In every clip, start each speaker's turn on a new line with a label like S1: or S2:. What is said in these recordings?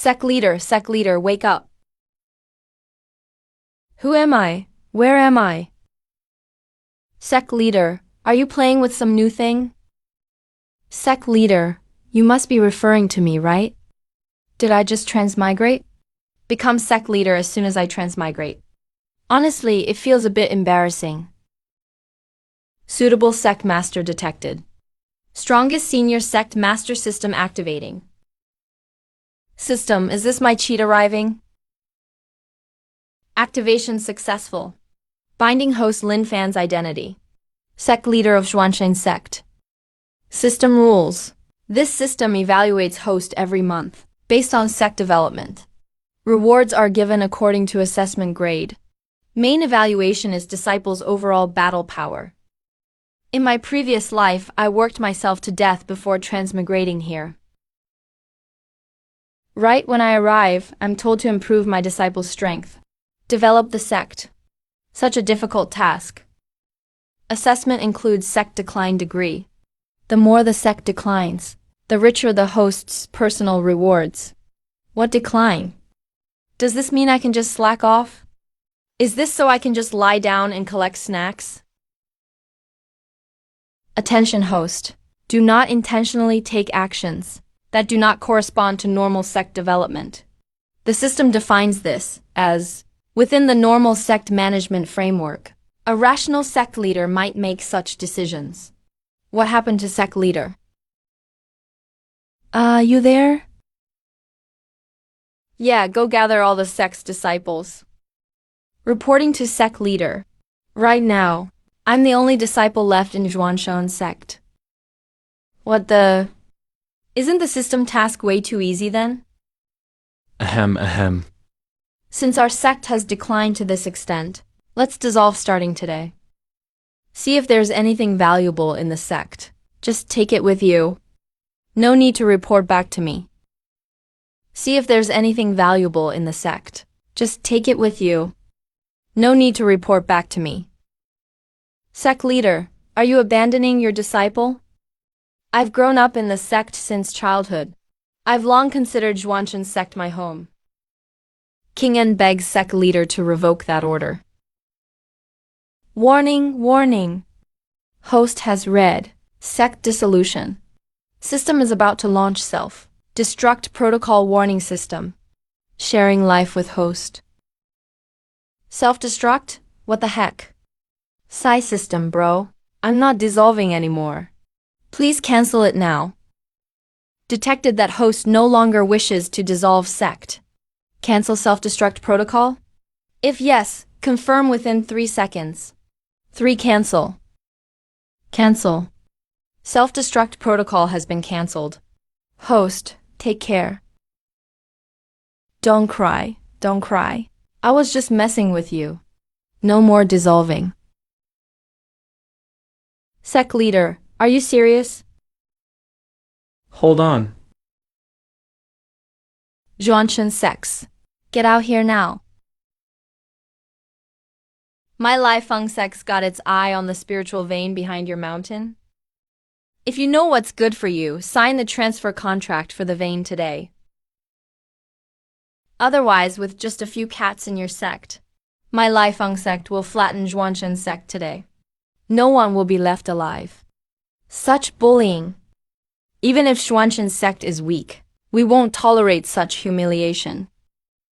S1: Sect leader, wake up. Who am I? Where am I? Sect leader, are you playing with some new thing? Sect leader, you must be referring to me, right? Did I just transmigrate? Become sect leader as soon as I transmigrate. Honestly, it feels a bit embarrassing. Suitable sect master detected. Strongest senior sect master system activating. System, is this my cheat arriving? Activation successful. Binding host Lin Fan's identity. Sect leader of Xuanzhen sect. System rules. This system evaluates host every month, based on sect development. Rewards are given according to assessment grade. Main evaluation is disciples' overall battle power. In my previous life, I worked myself to death before transmigrating here. Right when I arrive, I'm told to improve my disciples' strength. Develop the sect. Such a difficult task. Assessment includes sect decline degree. The more the sect declines, the richer the host's personal rewards. What decline? Does this mean I can just slack off? Is this so I can just lie down and collect snacks? Attention host. Do not intentionally take actions that do not correspond to normal sect development. The system defines this as within the normal sect management framework. A rational sect leader might make such decisions. What happened to sect leader? You there? Yeah, go gather all the sect's disciples. Reporting to sect leader. Right now, I'm the only disciple left in Xuanzhen sect. What the? Isn't the system task way too easy then?
S2: Ahem.
S1: Since our sect has declined to this extent, let's dissolve starting today. See if there's anything valuable in the sect. Just take it with you. No need to report back to me. See if there's anything valuable in the sect. Just take it with you. No need to report back to me. Sect leader, are you abandoning your disciple? I've grown up in the sect since childhood. I've long considered Xuanzhen sect my home. King En begs sect leader to revoke that order. Warning, warning. Host has read. Sect dissolution. System is about to launch self-destruct protocol warning system. Sharing life with host. Self-destruct? What the heck? Psi system, bro. I'm not dissolving anymore. Please cancel it now. Detected that host no longer wishes to dissolve sect. Cancel self-destruct protocol? If yes, confirm within 3 seconds. 3 cancel. Cancel. Self-destruct protocol has been cancelled. Host, take care. Don't cry, don't cry. I was just messing with you. No more dissolving. Sect leader, are you serious?
S2: Hold on.
S1: Xuanzhen sects. Get out here now. My Lifelong sect's got its eye on the spiritual vein behind your mountain. If you know what's good for you, sign the transfer contract for the vein today. Otherwise, with just a few cats in your sect, my Lifelong sect will flatten Xuanzhen sect today. No one will be left alive. Such bullying. Even if Xuanzhen sect is weak, we won't tolerate such humiliation.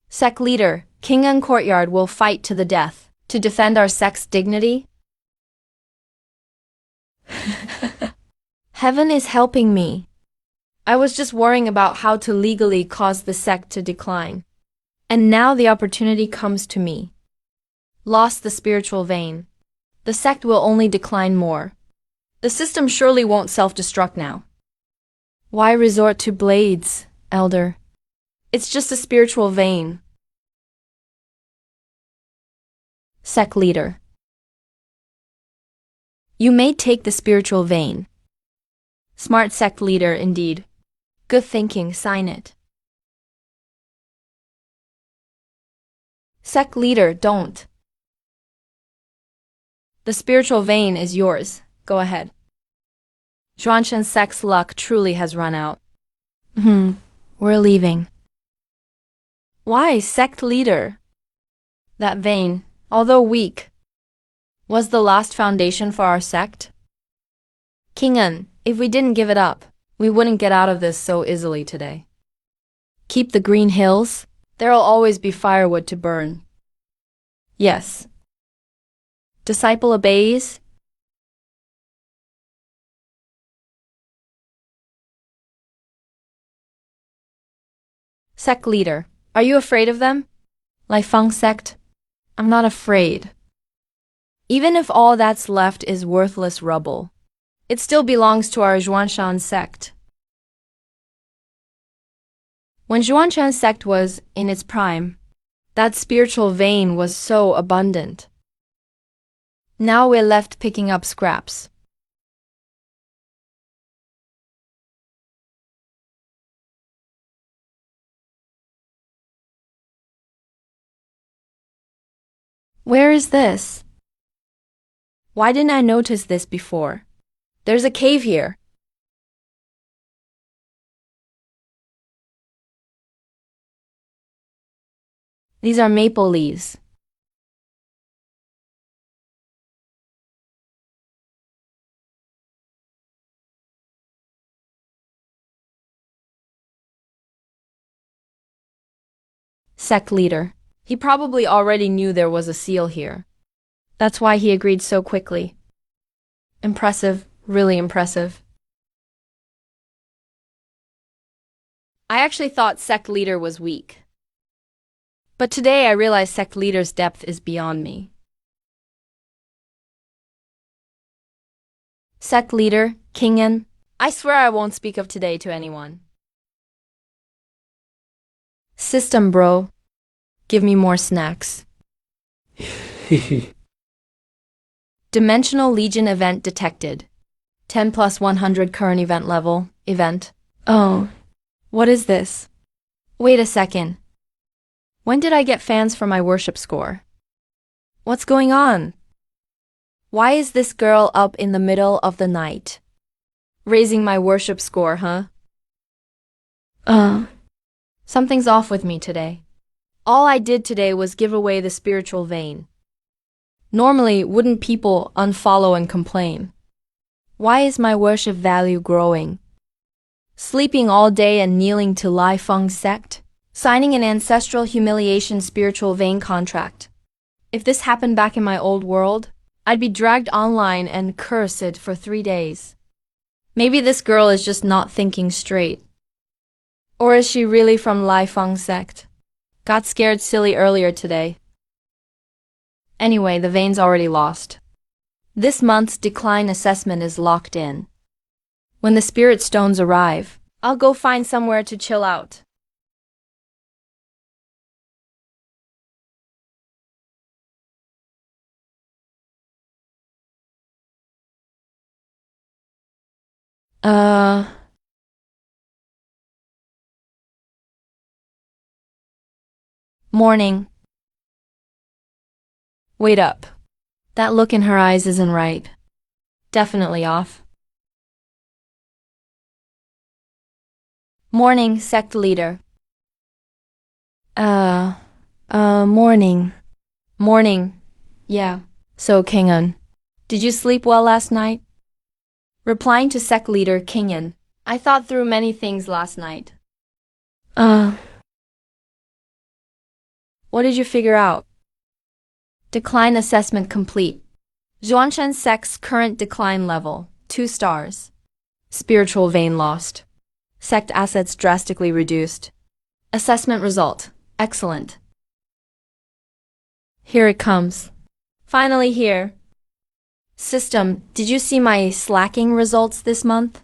S1: Sect leader, King En Courtyard will fight to the death to defend our sect's dignity. Heaven is helping me. I was just worrying about how to legally cause the sect to decline. And now the opportunity comes to me. Lost the spiritual vein. The sect will only decline more. The system surely won't self-destruct now. Why resort to blades, Elder? It's just a spiritual vein. Sect leader. You may take the spiritual vein. Smart sect leader indeed. Good thinking, sign it. Sect leader, don't. The spiritual vein is yours. Go ahead. Xuanzhen sect's luck truly has run out. We're leaving. Why, sect leader? That vein, although weak, was the last foundation for our sect? King Un, if we didn't give it up, we wouldn't get out of this so easily today. Keep the green hills, there'll always be firewood to burn. Yes. Disciple obeys. Sect leader, are you afraid of them? Lai Feng sect? I'm not afraid. Even if all that's left is worthless rubble, it still belongs to our Zhuanshan sect. When Zhuanshan sect was in its prime, that spiritual vein was so abundant. Now we're left picking up scraps. Where is this? Why didn't I notice this before? There's a cave here. These are maple leaves. Sect leader. He probably already knew there was a seal here. That's why he agreed so quickly. Impressive, really impressive. I actually thought sect leader was weak. But today I realize sect leader's depth is beyond me. Sect leader, King En, I swear I won't speak of today to anyone. System bro, give me more snacks. Dimensional Legion event detected. 10 plus 100 current event level, event. Oh, what is this? Wait a second. When did I get fans for my worship score? What's going on? Why is this girl up in the middle of the night? Raising my worship score, huh? Something's off with me today. All I did today was give away the spiritual vein. Normally, wouldn't people unfollow and complain? Why is my worship value growing? Sleeping all day and kneeling to Lai Feng sect? Signing an ancestral humiliation spiritual vein contract. If this happened back in my old world, I'd be dragged online and cursed for 3 days. Maybe this girl is just not thinking straight. Or is she really from Lai Feng sect? Got scared silly earlier today. Anyway, the vein's already lost. This month's decline assessment is locked in. When the spirit stones arrive, I'll go find somewhere to chill out. Morning. Wait up. That look in her eyes isn't right. Definitely off. Morning, sect leader. Morning. Morning. Yeah. So, King Un, did you sleep well last night? Replying to sect leader King Un, I thought through many things last night. What did you figure out? Decline assessment complete. Zhuanshan sect's current decline level, 2 stars. Spiritual vein lost. Sect assets drastically reduced. Assessment result, excellent. Here it comes. Finally here. System, did you see my slacking results this month?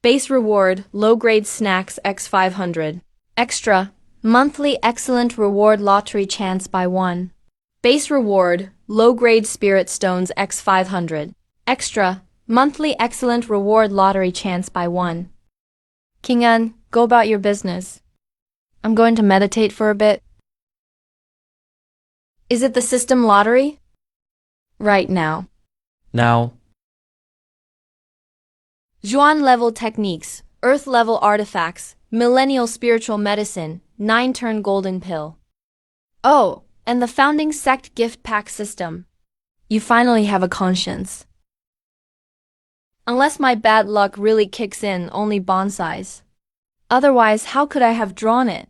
S1: Base reward, low-grade snacks x 500. Extra, monthly excellent reward lottery chance by 1. Base reward, low-grade spirit stones x 500. Extra, monthly excellent reward lottery chance by 1. King Un, go about your business. I'm going to meditate for a bit. Is it the system lottery? Right now.
S2: Now.
S1: Zhuan level techniques, earth level artifacts, millennial spiritual medicine, 9-turn golden pill. Oh, and the founding sect gift pack system. You finally have a conscience. Unless my bad luck really kicks in, only bonsais. Otherwise, how could I have drawn it?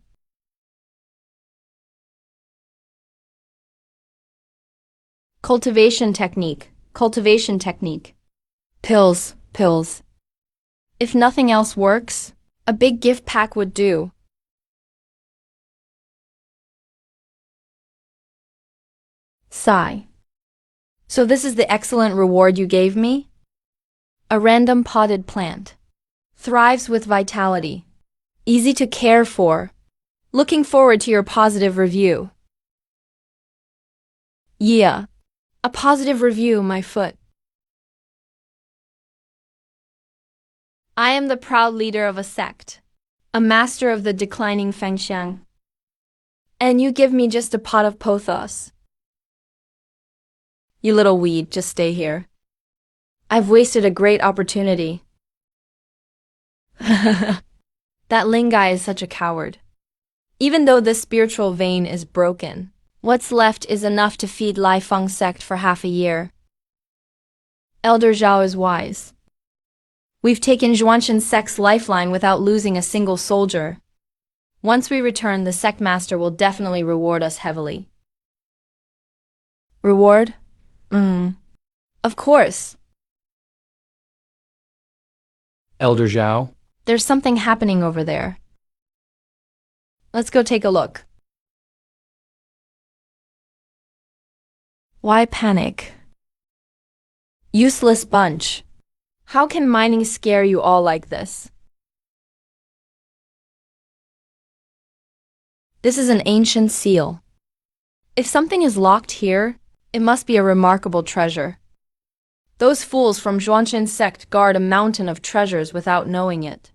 S1: Cultivation technique. Cultivation technique. Pills, pills. If nothing else works, a big gift pack would do. Sigh. So this is the excellent reward you gave me? A random potted plant. Thrives with vitality. Easy to care for. Looking forward to your positive review. Yeah. A positive review, my foot. I am the proud leader of a sect. A master of the declining fengxiang. And you give me just a pot of pothos. You little weed, just stay here. I've wasted a great opportunity. That Ling guy is such a coward. Even though this spiritual vein is broken, what's left is enough to feed Lai Feng sect for half a year. Elder Zhao is wise. We've taken Zhuanshan sect's lifeline without losing a single soldier. Once we return, the sect master will definitely reward us heavily. Reward? Of course.
S2: Elder Zhao?
S1: There's something happening over there. Let's go take a look. Why panic? Useless bunch. How can mining scare you all like this? This is an ancient seal. If something is locked here, it must be a remarkable treasure. Those fools from Zhuanshan sect guard a mountain of treasures without knowing it.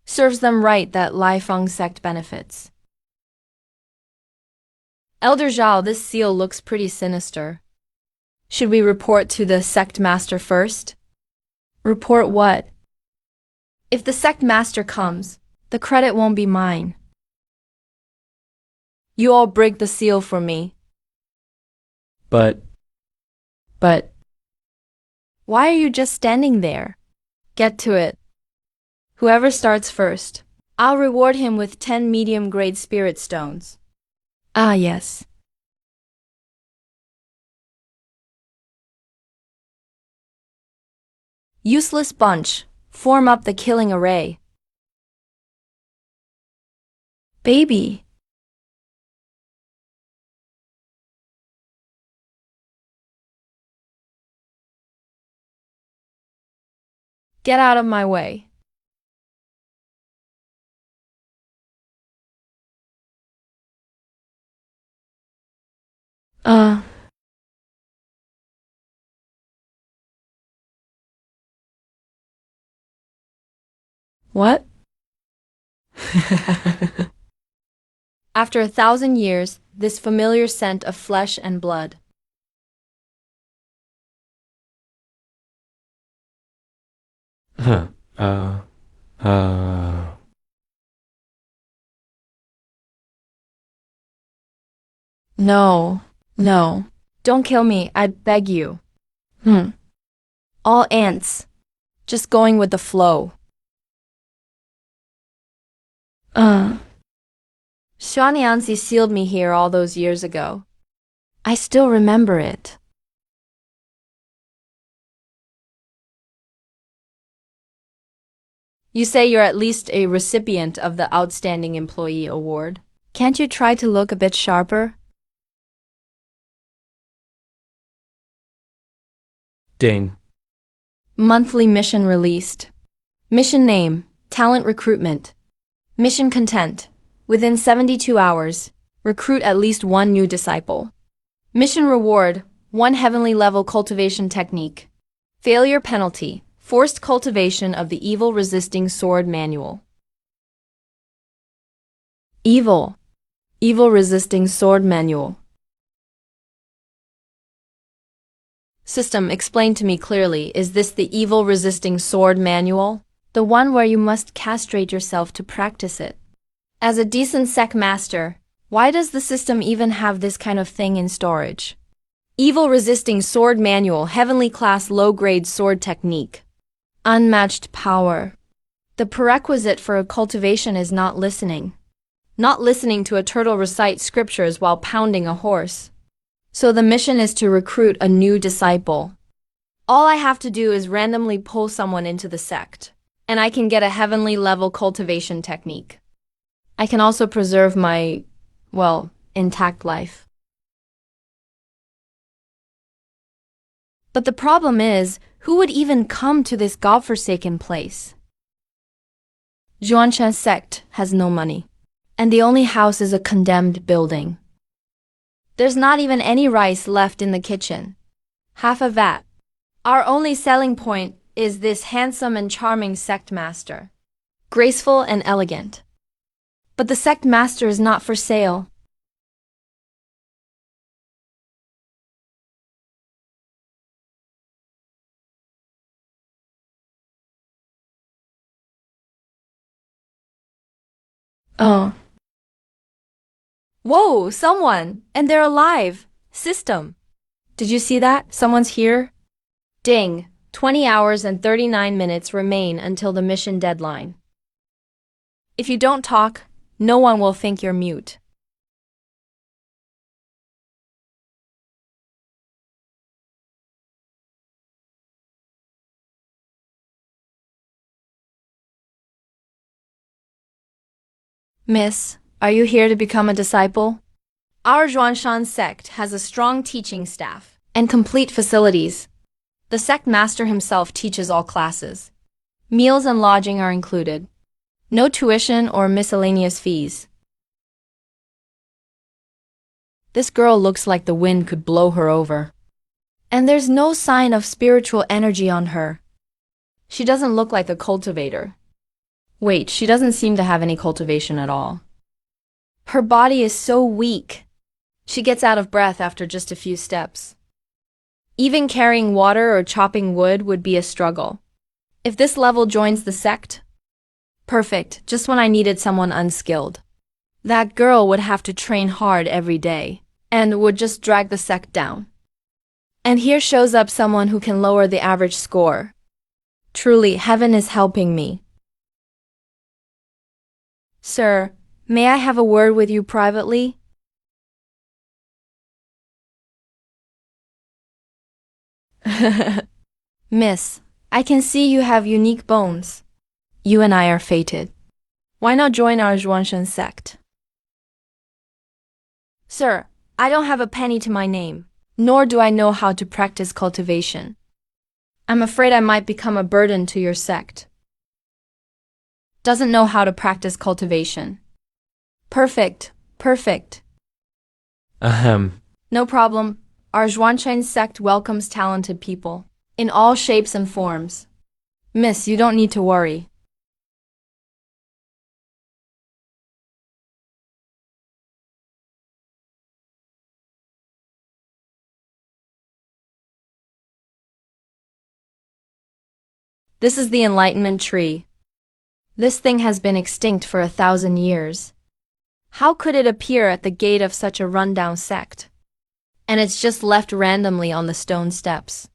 S1: Serves them right that Lai Feng sect benefits. Elder Zhao, this seal looks pretty sinister. Should we report to the sect master first? Report what? If the sect master comes, the credit won't be mine. You all break the seal for me.
S2: But
S1: why are you just standing there? Get to it. Whoever starts first, I'll reward him with 10 medium-grade spirit stones. Ah, yes. Useless bunch, form up the killing array. Baby. Get out of my way. What? After 1,000 years, this familiar scent of flesh and blood. No, no. Don't kill me, I beg you. All ants. Just going with the flow. Xuanianzi sealed me here all those years ago. I still remember it. You say you're at least a recipient of the Outstanding Employee Award. Can't you try to look a bit sharper?
S2: Ding.
S1: Monthly mission released. Mission name, talent recruitment. Mission content. Within 72 hours, recruit at least one new disciple. Mission reward, 1 heavenly level cultivation technique. Failure penalty, forced cultivation of the evil resisting sword manual. Evil resisting sword manual. System, explain to me clearly, is this the evil resisting sword manual? The one where you must castrate yourself to practice it? As a decent sect master, why does the system even have this kind of thing in storage? Evil resisting sword manual, heavenly class low-grade sword technique. Unmatched power. The prerequisite for a cultivation is not listening. Not listening to a turtle recite scriptures while pounding a horse. So the mission is to recruit a new disciple. All I have to do is randomly pull someone into the sect, and I can get a heavenly level cultivation technique. I can also preserve my, intact life. But the problem is, who would even come to this godforsaken place? Zhuanshan sect has no money, and the only house is a condemned building. There's not even any rice left in the kitchen. Half a vat. Our only selling point is this handsome and charming sect master. Graceful and elegant. But the sect master is not for sale. Oh. Whoa, someone! And they're alive! System! Did you see that? Someone's here? Ding! 20 hours and 39 minutes remain until the mission deadline. If you don't talk, no one will think you're mute. Miss, are you here to become a disciple? Our Zhuanshan sect has a strong teaching staff and complete facilities. The sect master himself teaches all classes. Meals and lodging are included. No tuition or miscellaneous fees. This girl looks like the wind could blow her over. And there's no sign of spiritual energy on her. She doesn't look like a cultivator. Wait, she doesn't seem to have any cultivation at all. Her body is so weak. She gets out of breath after just a few steps. Even carrying water or chopping wood would be a struggle. If this level joins the sect, perfect, just when I needed someone unskilled. That girl would have to train hard every day, and would just drag the sect down. And here shows up someone who can lower the average score. Truly, heaven is helping me. Sir, may I have a word with you privately? Miss, I can see you have unique bones. You and I are fated. Why not join our Zhuanshan sect? Sir, I don't have a penny to my name, nor do I know how to practice cultivation. I'm afraid I might become a burden to your sect. Doesn't know how to practice cultivation. Perfect, perfect.
S2: Ahem.
S1: No problem. Our Zhuanshan sect welcomes talented people, in all shapes and forms. Miss, you don't need to worry. This is the enlightenment tree. This thing has been extinct for 1,000 years. How could it appear at the gate of such a rundown sect? And it's just left randomly on the stone steps.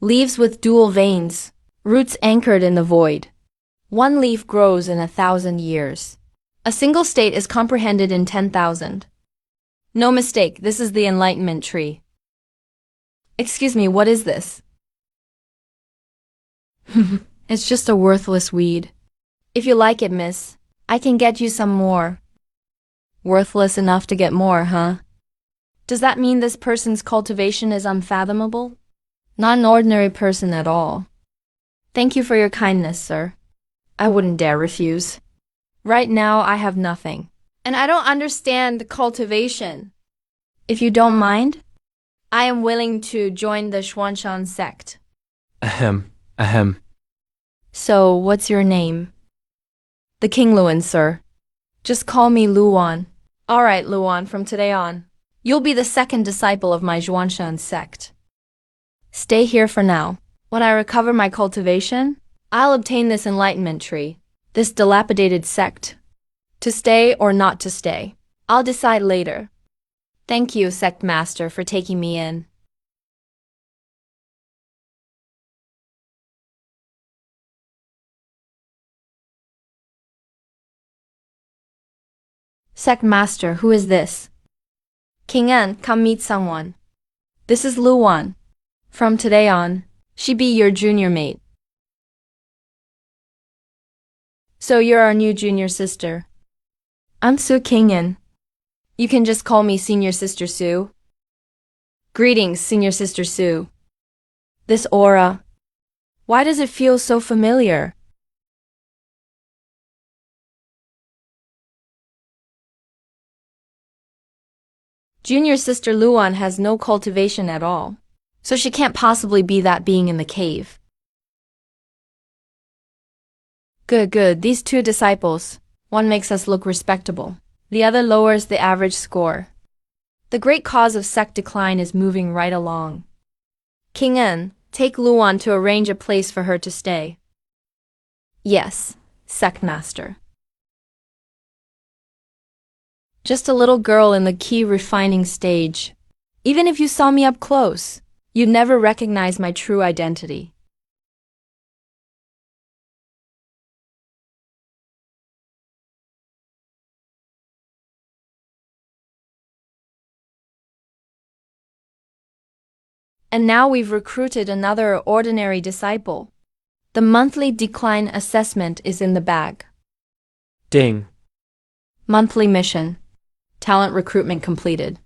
S1: Leaves with dual veins, roots anchored in the void. One leaf grows in 1,000 years. A single state is comprehended in 10,000. No mistake, this is the enlightenment tree. Excuse me, what is this? It's just a worthless weed. If you like it, miss, I can get you some more. Worthless enough to get more, huh? Does that mean this person's cultivation is unfathomable? Not an ordinary person at all. Thank you for your kindness, sir. I wouldn't dare refuse. Right now, I have nothing. And I don't understand the cultivation. If you don't mind, I am willing to join the Zhuanshan sect.
S2: Ahem. Ahem.
S1: So, what's your name? The King Luan, sir. Just call me Luan. All right, Luan, from today on, you'll be the second disciple of my Zhuanshan sect. Stay here for now. When I recover my cultivation, I'll obtain this enlightenment tree. This dilapidated sect. To stay or not to stay. I'll decide later. Thank you, Sect Master, for taking me in. Sect Master, who is this? King En, come meet someone. This is Luan. From today on, she be your junior mate. So you're our new junior sister. I'm Su King En. You can just call me Senior Sister Sue. Greetings, Senior Sister Sue. This aura. Why does it feel so familiar? Junior Sister Luan has no cultivation at all, so she can't possibly be that being in the cave. Good. These two disciples. One makes us look respectable. The other lowers the average score. The great cause of sect decline is moving right along. King En, take Luan to arrange a place for her to stay. Yes, Sect Master. Just a little girl in the key refining stage. Even if you saw me up close, you'd never recognize my true identity. And now we've recruited another ordinary disciple. The monthly decline assessment is in the bag.
S2: Ding.
S1: Monthly mission. Talent recruitment completed.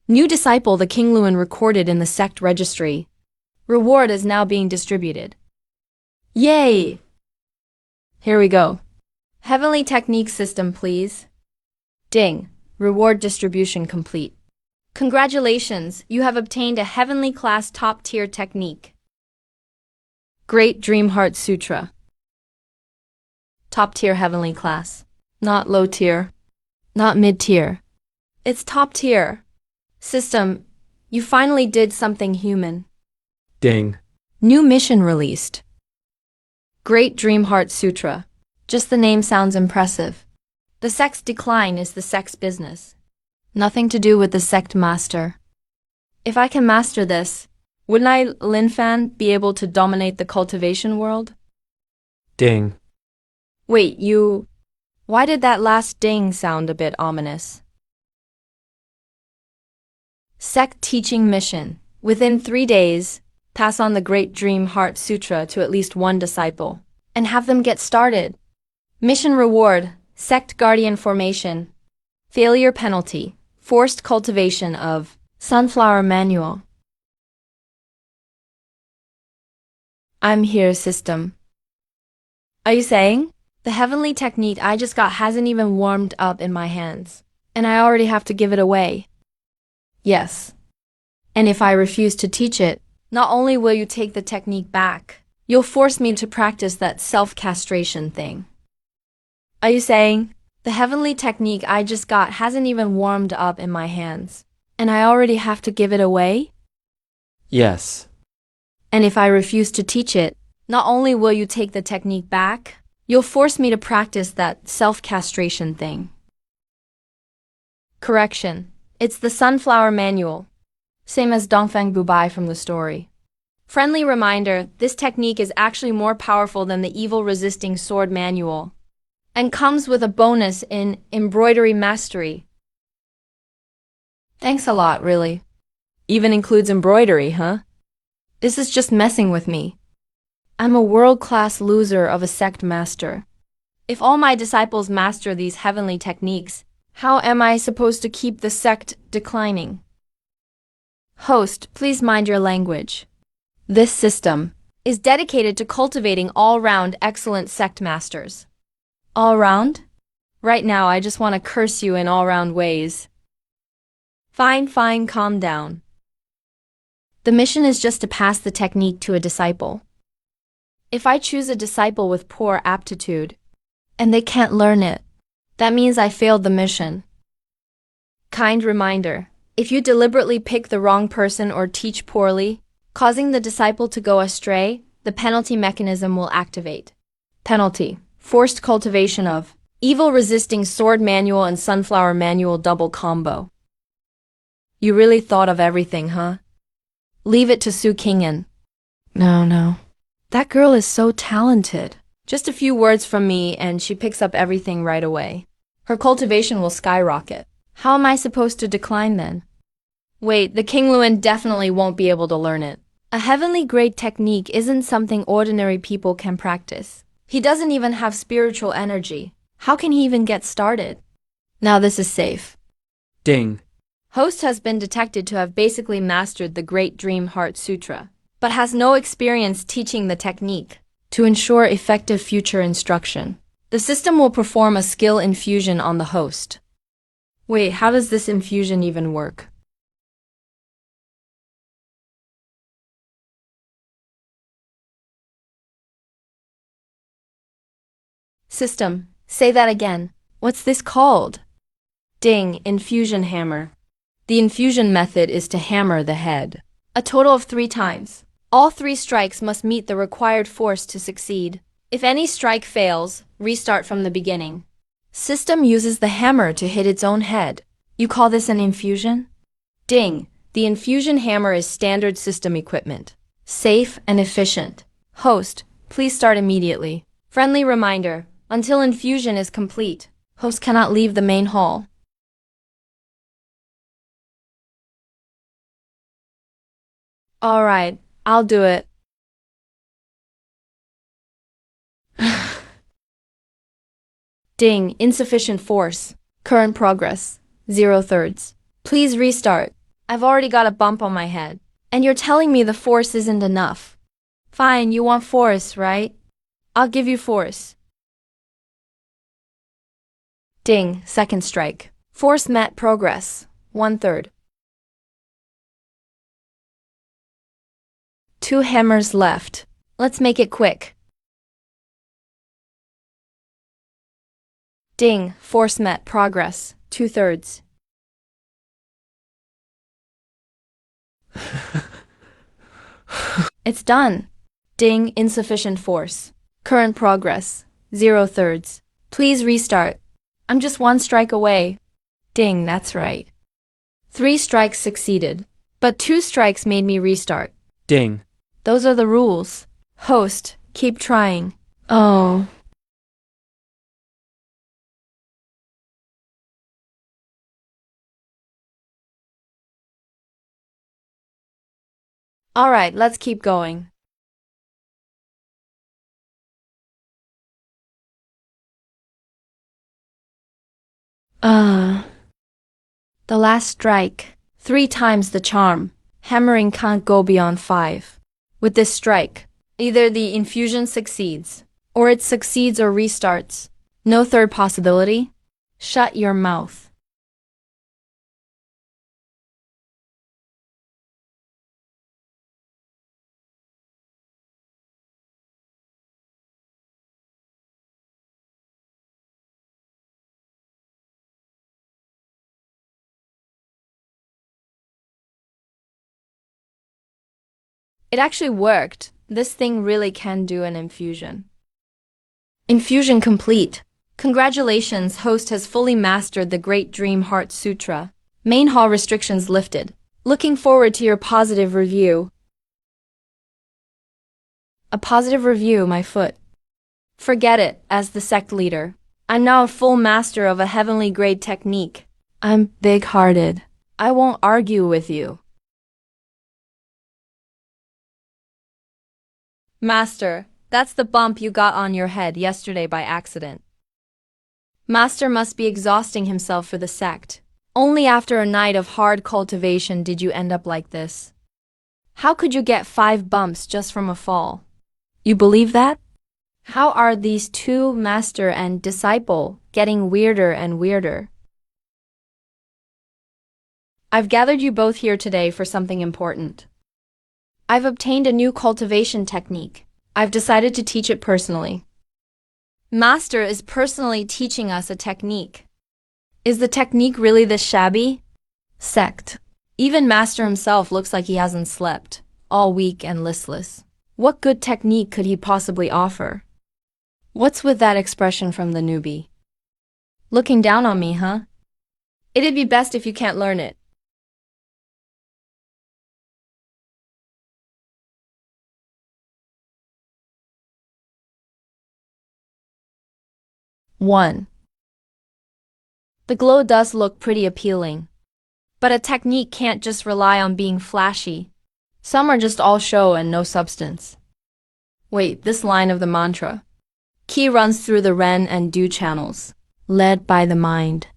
S1: New disciple the King Luan recorded in the sect registry. Reward is now being distributed. Yay! Here we go. Heavenly technique system, please. Ding. Reward distribution complete. Congratulations, you have obtained a heavenly class top-tier technique. Great Dream Heart Sutra. Top-tier heavenly class. Not low-tier. Not mid-tier. It's top-tier. System, you finally did something human.
S2: Ding.
S1: New mission released. Great Dream Heart Sutra. Just the name sounds impressive. The sect's decline is the sect's business. Nothing to do with the sect master. If I can master this, wouldn't I, Lin Fan, be able to dominate the cultivation world?
S2: Ding.
S1: Wait, you... Why did that last ding sound a bit ominous? Sect teaching mission. Within 3 days, pass on the Great Dream Heart Sutra to at least one disciple, and have them get started. Mission reward, sect guardian formation. Failure penalty, forced cultivation of sunflower manual. I'm here, system. Are you saying? The heavenly technique I just got hasn't even warmed up in my hands, and I already have to give it away. Yes. And if I refuse to teach it, not only will you take the technique back, you'll force me to practice that self-castration thing. Are you saying? The heavenly technique I just got hasn't even warmed up in my hands, and I already have to give it away?
S2: Yes.
S1: And if I refuse to teach it, not only will you take the technique back, you'll force me to practice that self-castration thing. Correction. It's the sunflower manual. Same as Dongfeng Bubai from the story. Friendly reminder, this technique is actually more powerful than the evil resisting sword manual, and comes with a bonus in embroidery mastery. Thanks a lot, really. Even includes embroidery, huh? This is just messing with me. I'm a world-class loser of a sect master. If all my disciples master these heavenly techniques, how am I supposed to keep the sect declining? Host, please mind your language. This system is dedicated to cultivating all-round excellent sect masters. All round? Right now, I just want to curse you in all-round ways. Fine, calm down. The mission is just to pass the technique to a disciple. If I choose a disciple with poor aptitude, and they can't learn it, that means I failed the mission. Kind reminder, if you deliberately pick the wrong person or teach poorly, causing the disciple to go astray, the penalty mechanism will activate. Penalty. Forced cultivation of evil resisting sword manual and sunflower manual double combo. You really thought of everything, huh? Leave it to Su Kingen. No. That girl is so talented. Just a few words from me and she picks up everything right away. Her cultivation will skyrocket. How am I supposed to decline then? Wait, the King Luan definitely won't be able to learn it. A heavenly grade technique isn't something ordinary people can practice. He doesn't even have spiritual energy. How can he even get started? Now this is safe.
S2: Ding.
S1: Host has been detected to have basically mastered the Great Dream Heart Sutra, but has no experience teaching the technique. To ensure effective future instruction, the system will perform a skill infusion on the host. Wait, how does this infusion even work? System, say that again. What's this called? Ding, infusion hammer. The infusion method is to hammer the head. A total of 3 times. All 3 strikes must meet the required force to succeed. If any strike fails, restart from the beginning. System uses the hammer to hit its own head. You call this an infusion? Ding, the infusion hammer is standard system equipment. Safe and efficient. Host, please start immediately. Friendly reminder, until infusion is complete, host cannot leave the main hall. Alright, I'll do it. Ding, insufficient force. Current progress, 0/3. Please restart. I've already got a bump on my head. And you're telling me the force isn't enough. Fine, you want force, right? I'll give you force. Ding, second strike. Force met progress, 1/3. 2 hammers left. Let's make it quick. Ding, force met progress, 2/3. It's done. Ding, insufficient force. Current progress, 0/3. Please restart. I'm just 1 strike away. Ding, that's right. 3 strikes succeeded, but 2 strikes made me restart.
S2: Ding.
S1: Those are the rules. Host, keep trying. Oh. Alright, let's keep going. The last strike. 3 times the charm. Hammering can't go beyond 5. With this strike, either the infusion succeeds, or it succeeds or restarts. No third possibility? Shut your mouth. It actually worked. This thing really can do an infusion. Infusion complete. Congratulations, host has fully mastered the Great Dream Heart Sutra. Main hall restrictions lifted. Looking forward to your positive review. A positive review, my foot. Forget it, as the sect leader. I'm now a full master of a heavenly grade technique. I'm big-hearted. I won't argue with you. Master, that's the bump you got on your head yesterday by accident. Master must be exhausting himself for the sect. Only after a night of hard cultivation did you end up like this. How could you get 5 bumps just from a fall? You believe that? How are these 2, master and disciple, getting weirder and weirder? I've gathered you both here today for something important. I've obtained a new cultivation technique. I've decided to teach it personally. Master is personally teaching us a technique. Is the technique really this shabby? Sect. Even Master himself looks like he hasn't slept, all weak and listless. What good technique could he possibly offer? What's with that expression from the newbie? Looking down on me, huh? It'd be best if you can't learn it. One. The glow does look pretty appealing. But a technique can't just rely on being flashy. Some are just all show and no substance. Wait, this line of the mantra. Qi runs through the Ren and Du channels, led by the mind.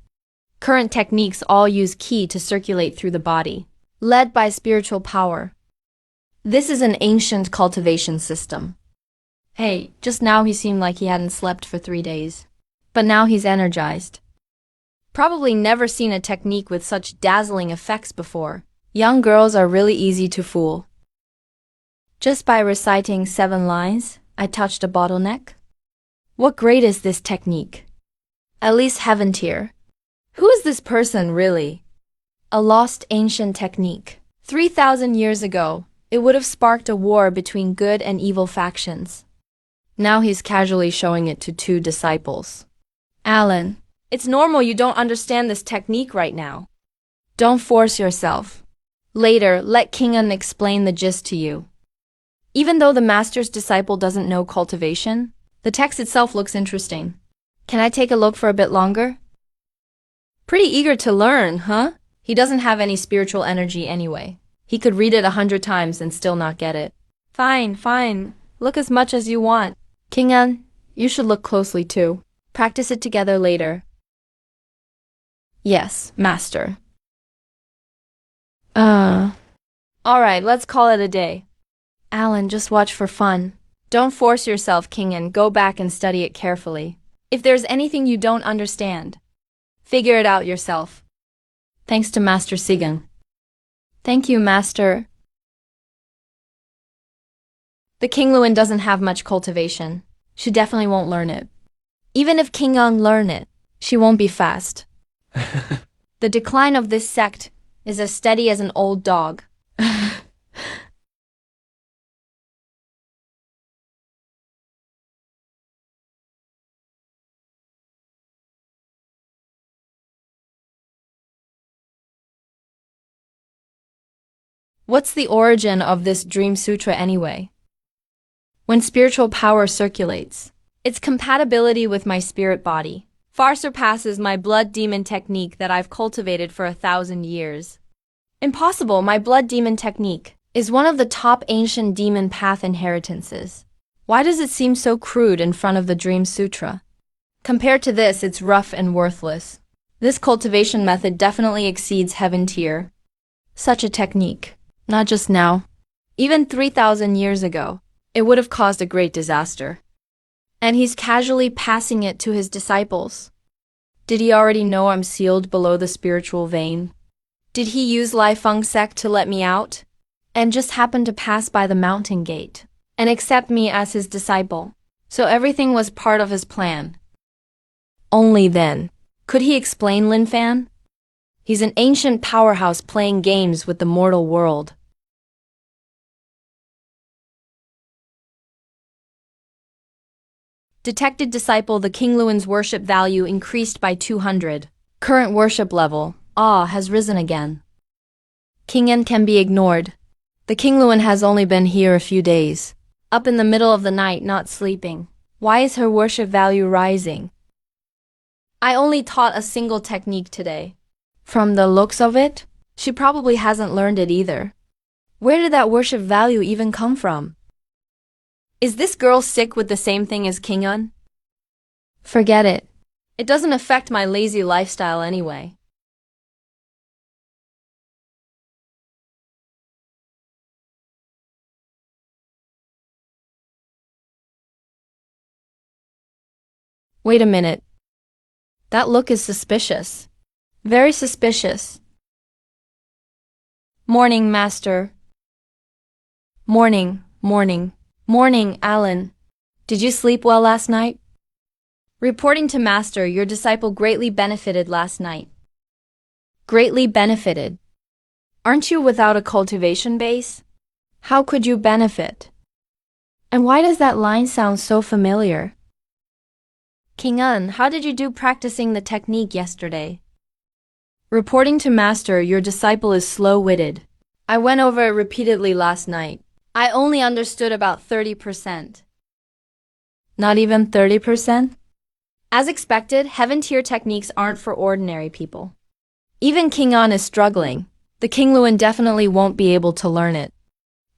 S1: Current techniques all use Qi to circulate through the body, led by spiritual power. This is an ancient cultivation system. Hey, just now he seemed like he hadn't slept for 3 days. But now he's energized. Probably never seen a technique with such dazzling effects before. Young girls are really easy to fool. Just by reciting 7 lines, I touched a bottleneck. What grade is this technique? At least heaven tier. Who is this person really? A lost ancient technique. 3,000 years ago, it would have sparked a war between good and evil factions. Now he's casually showing it to 2 disciples. Alan, it's normal you don't understand this technique right now. Don't force yourself. Later, let King Un explain the gist to you. Even though the master's disciple doesn't know cultivation, the text itself looks interesting. Can I take a look for a bit longer? Pretty eager to learn, huh? He doesn't have any spiritual energy anyway. He could read it 100 times and still not get it. Fine. Look as much as you want. King Un, you should look closely too. Practice it together later. Yes, master. Alright, let's call it a day. Alan, just watch for fun. Don't force yourself, King, and go back and study it carefully. If there's anything you don't understand, figure it out yourself. Thanks to Master Sigang. Thank you, Master. The King Luan doesn't have much cultivation. She definitely won't learn it. Even if King Ung learn it, she won't be fast. The decline of this sect is as steady as an old dog. What's the origin of this Dream Sutra anyway? When spiritual power circulates, its compatibility with my spirit body far surpasses my blood demon technique that I've cultivated for 1,000 years. Impossible, my blood demon technique is one of the top ancient demon path inheritances. Why does it seem so crude in front of the Dream Sutra? Compared to this, it's rough and worthless. This cultivation method definitely exceeds heaven tier. Such a technique, not just now, even 3,000 years ago, it would have caused a great disaster. And he's casually passing it to his disciples. Did he already know I'm sealed below the spiritual vein? Did he use Lai Feng sect to let me out? And just happen to pass by the mountain gate and accept me as his disciple? So everything was part of his plan. Only then could he explain Lin Fan? He's an ancient powerhouse playing games with the mortal world. Detected disciple, the King Luan's worship value increased by 200. Current worship level, has risen again. King En can be ignored. The King Luan has only been here a few days. Up in the middle of the night, not sleeping. Why is her worship value rising? I only taught a single technique today. From the looks of it, she probably hasn't learned it either. Where did that worship value even come from? Is this girl sick with the same thing as King Un? Forget it. It doesn't affect my lazy lifestyle anyway. Wait a minute. That look is suspicious. Very suspicious. Morning, Master. Morning, Alan. Did you sleep well last night? Reporting to Master, your disciple greatly benefited last night. Greatly benefited. Aren't you without a cultivation base? How could you benefit? And why does that line sound so familiar? King Un, how did you do practicing the technique yesterday? Reporting to Master, your disciple is slow-witted. I went over it repeatedly last night. I only understood about 30%. Not even 30%? As expected, heaven tier techniques aren't for ordinary people. Even King Un is struggling. The King Luan definitely won't be able to learn it.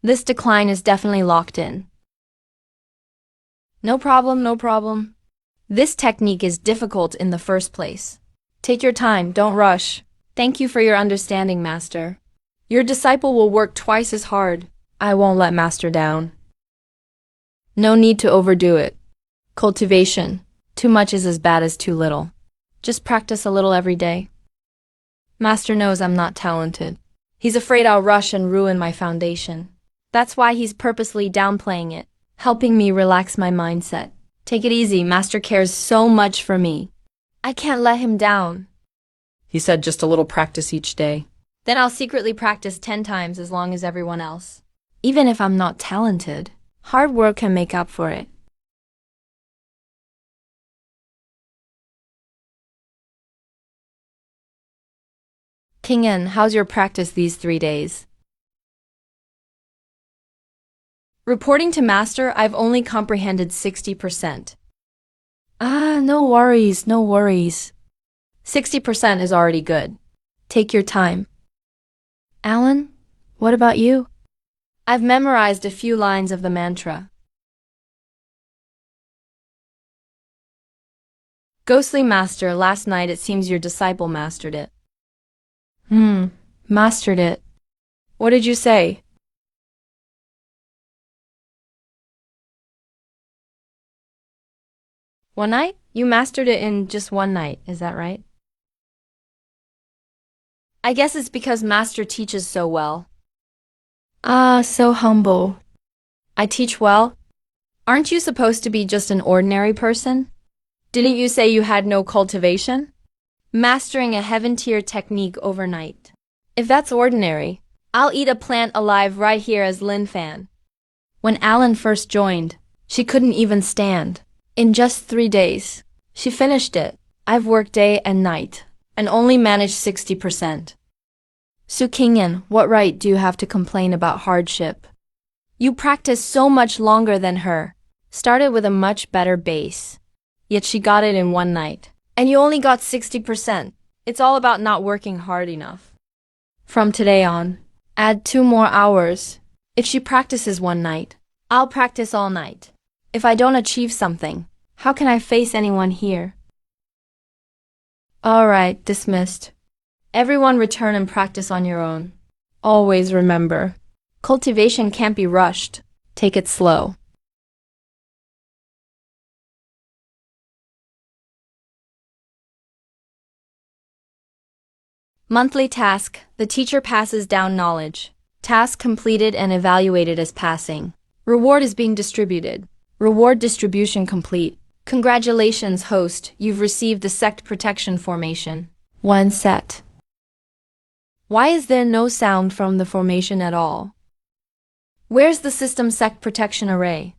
S1: This decline is definitely locked in. No problem, no problem. This technique is difficult in the first place. Take your time, don't rush. Thank you for your understanding, Master. Your disciple will work twice as hard. I won't let Master down. No need to overdo it. Cultivation. Too much is as bad as too little. Just practice a little every day. Master knows I'm not talented. He's afraid I'll rush and ruin my foundation. That's why he's purposely downplaying it, helping me relax my mindset. Take it easy, Master cares so much for me. I can't let him down.
S3: He said just a little practice each day.
S1: Then I'll secretly practice 10 times as long as everyone else. Even if I'm not talented, hard work can make up for it. King En, how's your practice these 3 days? Reporting to Master, I've only comprehended 60%. No worries, no worries. 60% is already good. Take your time. Alan, what about you? I've memorized a few lines of the mantra. Ghostly Master, last night it seems your disciple mastered it. Mastered it. What did you say? One night? You mastered it in just one night, is that right? I guess it's because Master teaches so well. So humble. I teach well? Aren't you supposed to be just an ordinary person? Didn't you say you had no cultivation? Mastering a heaven tier technique overnight. If that's ordinary, I'll eat a plant alive right here as Lin Fan. When Alan first joined, she couldn't even stand. In just 3 days, she finished it. I've worked day and night, and only managed 60%. Su Qingyan, what right do you have to complain about hardship? You practiced so much longer than her, started with a much better base. Yet she got it in one night. And you only got 60%. It's all about not working hard enough. From today on, add 2 more hours. If she practices one night, I'll practice all night. If I don't achieve something, how can I face anyone here? Alright, dismissed. Everyone return and practice on your own. Always remember, cultivation can't be rushed. Take it slow. Monthly task. The teacher passes down knowledge. Task completed and evaluated as passing. Reward is being distributed. Reward distribution complete. Congratulations, host. You've received the sect protection formation. 1 set. Why is there no sound from the formation at all? Where's the system sect protection array?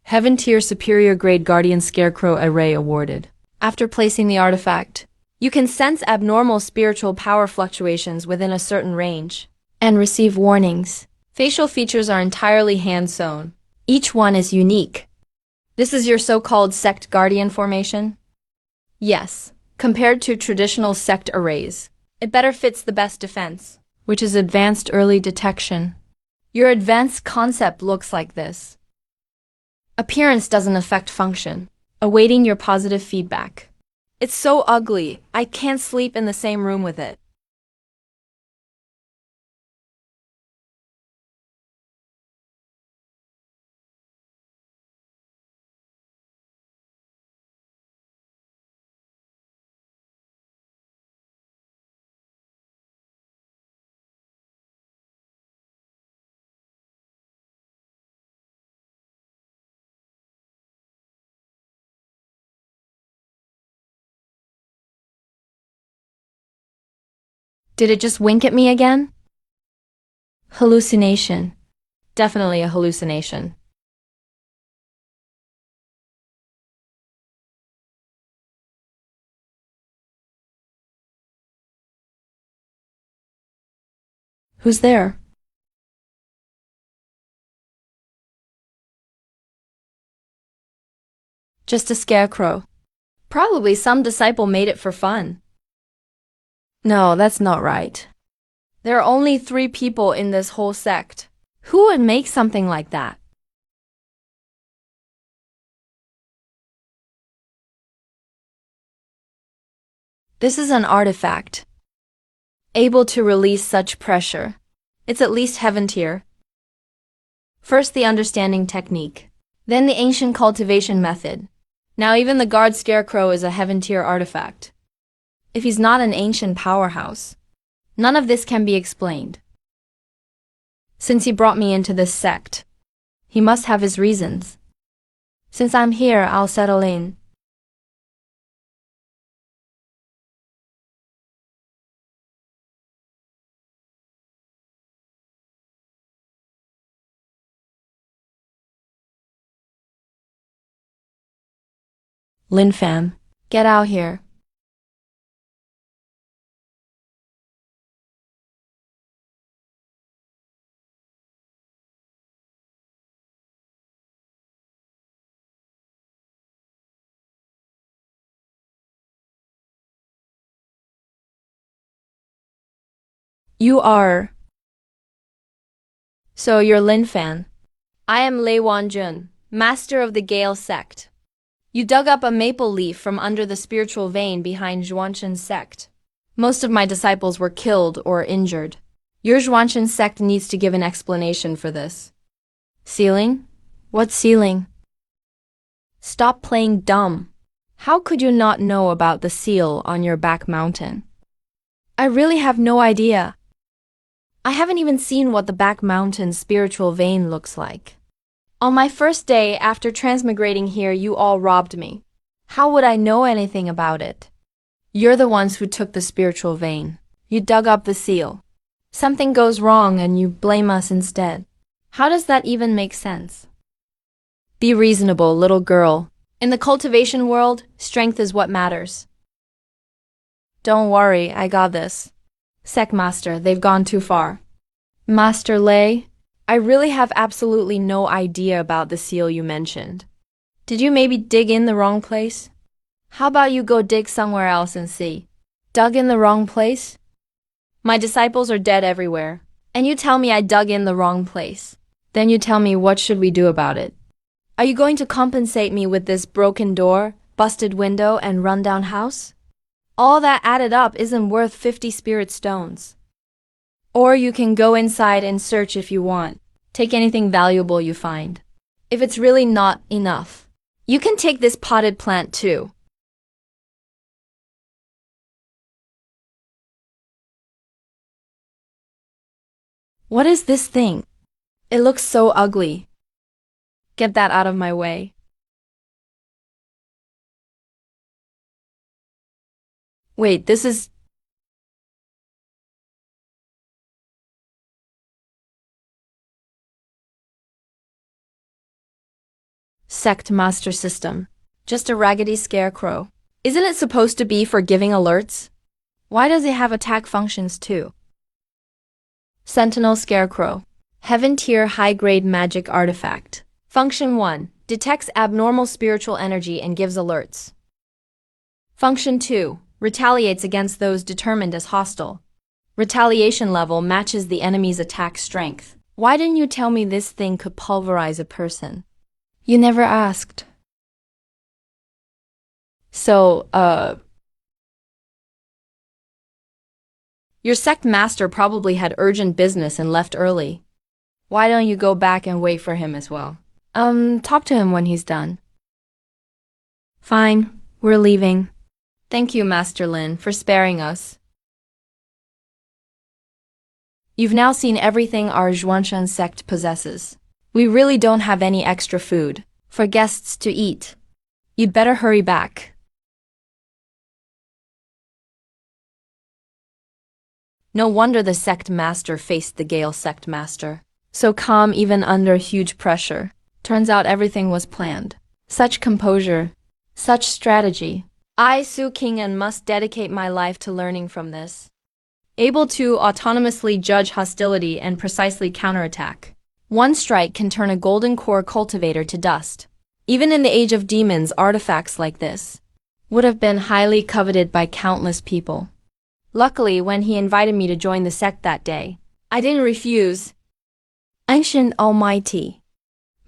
S1: Heaven tier superior grade guardian scarecrow array awarded. After placing the artifact, you can sense abnormal spiritual power fluctuations within a certain range and receive warnings. Facial features are entirely hand-sewn. Each one is unique. This is your so-called sect guardian formation? Yes, compared to traditional sect arrays, it better fits the best defense, which is advanced early detection. Your advanced concept looks like this. Appearance doesn't affect function. Awaiting your positive feedback. It's so ugly, I can't sleep in the same room with it. Did it just wink at me again? Hallucination. Definitely a hallucination. Who's there? Just a scarecrow. Probably some disciple made it for fun. No, that's not right. There are only 3 people in this whole sect. Who would make something like that? This is an artifact, able to release such pressure. It's at least heaven tier. First the understanding technique, then the ancient cultivation method. Now even the guard scarecrow is a heaven tier artifact. If he's not an ancient powerhouse, none of this can be explained. Since he brought me into this sect, he must have his reasons. Since I'm here, I'll settle in. Lin fam, get out here. You are. So you're Lin fan. I am Lei Wanjun, master of the Gale sect. You dug up a maple leaf from under the spiritual vein behind Zhuanshen's sect. Most of my disciples were killed or injured. Your Zhuanshen sect needs to give an explanation for this. Ceiling? What ceiling? Stop playing dumb. How could you not know about the seal on your back mountain? I really have no idea. I haven't even seen what the back mountain's spiritual vein looks like. On my first day after transmigrating here, you all robbed me. How would I know anything about it? You're the ones who took the spiritual vein. You dug up the seal. Something goes wrong and you blame us instead. How does that even make sense? Be reasonable, little girl. In the cultivation world, strength is what matters. Don't worry, I got this. Sect Master, they've gone too far. Master Lei, I really have absolutely no idea about the seal you mentioned. Did you maybe dig in the wrong place? How about you go dig somewhere else and see? Dug in the wrong place? My disciples are dead everywhere, and you tell me I dug in the wrong place. Then you tell me what should we do about it? Are you going to compensate me with this broken door, busted window, and rundown house? All that added up isn't worth 50 spirit stones. Or you can go inside and search if you want. Take anything valuable you find. If it's really not enough, you can take this potted plant too. What is this thing? It looks so ugly. Get that out of my way. Wait, this is... Sect Master System. Just a raggedy scarecrow. Isn't it supposed to be for giving alerts? Why does it have attack functions too? Sentinel Scarecrow. Heaven tier high-grade magic artifact. Function 1. Detects abnormal spiritual energy and gives alerts. Function 2. Retaliates against those determined as hostile. Retaliation level matches the enemy's attack strength. Why didn't you tell me this thing could pulverize a person? You never asked. So, your sect master probably had urgent business and left early. Why don't you go back and wait for him as well? Talk to him when he's done. Fine, we're leaving. Thank you, Master Lin, for sparing us. You've now seen everything our Zhuanshan sect possesses. We really don't have any extra food for guests to eat. You'd better hurry back. No wonder the sect master faced the Gale sect master. So calm even under huge pressure. Turns out everything was planned. Such composure. Such strategy. I, Su King, and must dedicate my life to learning from this. able to autonomously judge hostility and precisely counterattack. One strike can turn a golden core cultivator to dust. Even in the age of demons, artifacts like this would have been highly coveted by countless people. Luckily, when he invited me to join the sect that day, I didn't refuse. Ancient Almighty.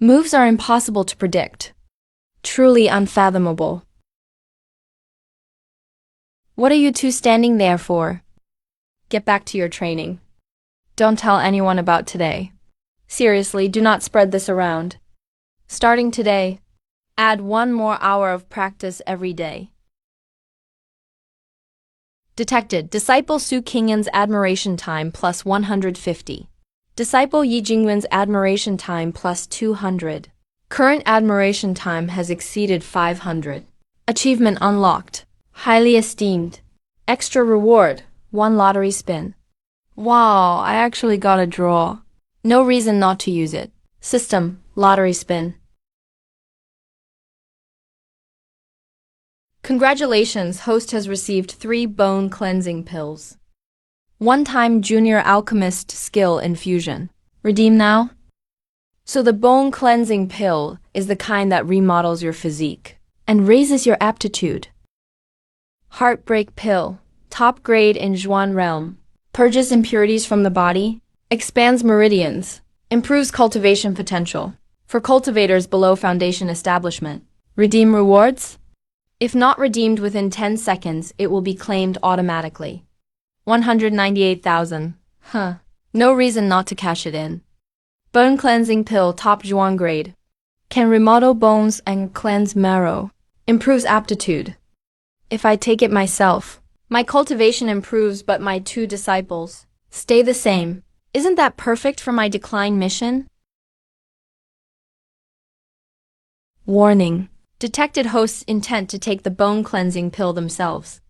S1: Moves are impossible to predict. Truly unfathomable. What are you two standing there for? Get back to your training. Don't tell anyone about today. Seriously, do not spread this around. Starting today, add 1 more hour of practice every day. Detected. Disciple Su Qingyan's admiration time plus 150. Disciple Yi Jingwen's admiration time plus 200. Current admiration time has exceeded 500. Achievement unlocked. Highly esteemed. Extra reward. 1 lottery spin. Wow, I actually got a draw. No reason not to use it. System, lottery spin. Congratulations, host has received 3 bone cleansing pills. One-time junior alchemist skill infusion. Redeem now? So the bone cleansing pill is the kind that remodels your physique and raises your aptitude. Heartbreak pill. Top grade in Zhuan realm. Purges impurities from the body. Expands meridians. Improves cultivation potential. For cultivators below foundation establishment. Redeem rewards? If not redeemed within 10 seconds, it will be claimed automatically. 198,000. No reason not to cash it in. Bone cleansing pill top Zhuan grade. Can remodel bones and cleanse marrow. Improves aptitude. If I take it myself, my cultivation improves but my 2 disciples stay the same. Isn't that perfect for my decline mission? Warning. Detected hosts' intent to take the bone cleansing pill themselves.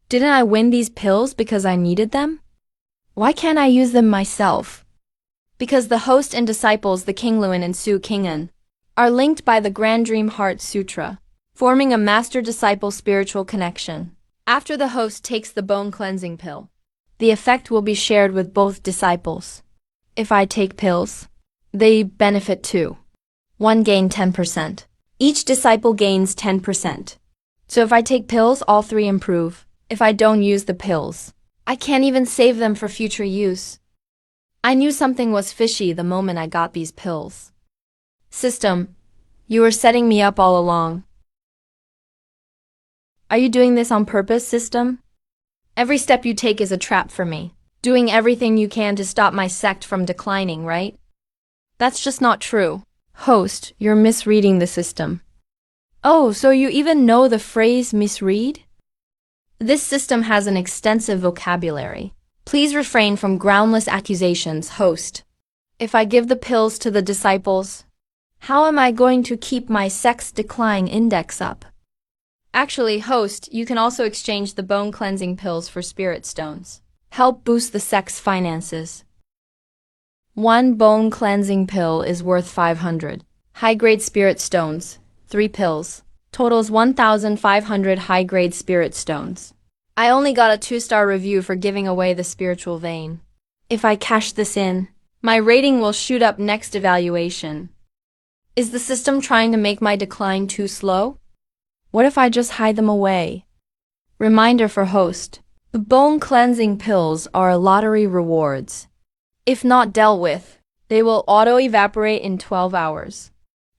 S1: Didn't I win these pills because I needed them? Why can't I use them myself? Because the host and disciples, the Qingluan and Su Qingyan, are linked by the Grand Dream Heart Sutra, forming a master-disciple spiritual connection. After the host takes the bone cleansing pill, the effect will be shared with both disciples. If I take pills, they benefit too. One gain 10%. Each disciple gains 10%. So if I take pills, all 3 improve. If I don't use the pills, I can't even save them for future use. I knew something was fishy the moment I got these pills. System, you were setting me up all along. Are you doing this on purpose, system? Every step you take is a trap for me. Doing everything you can to stop my sect from declining, right? That's just not true. Host, you're misreading the system. Oh, so you even know the phrase misread? This system has an extensive vocabulary. Please refrain from groundless accusations, host. If I give the pills to the disciples, how am I going to keep my sect's decline index up? Actually, host, you can also exchange the bone cleansing pills for spirit stones. Help boost the sect's finances. 1 bone cleansing pill is worth 500. High-grade spirit stones, 3 pills. Totals 1,500 high-grade spirit stones. I only got a 2-star review for giving away the spiritual vein. If I cash this in, my rating will shoot up next evaluation. Is the system trying to make my decline too slow? What if I just hide them away? Reminder for host. The bone cleansing pills are lottery rewards. If not dealt with, they will auto-evaporate in 12 hours.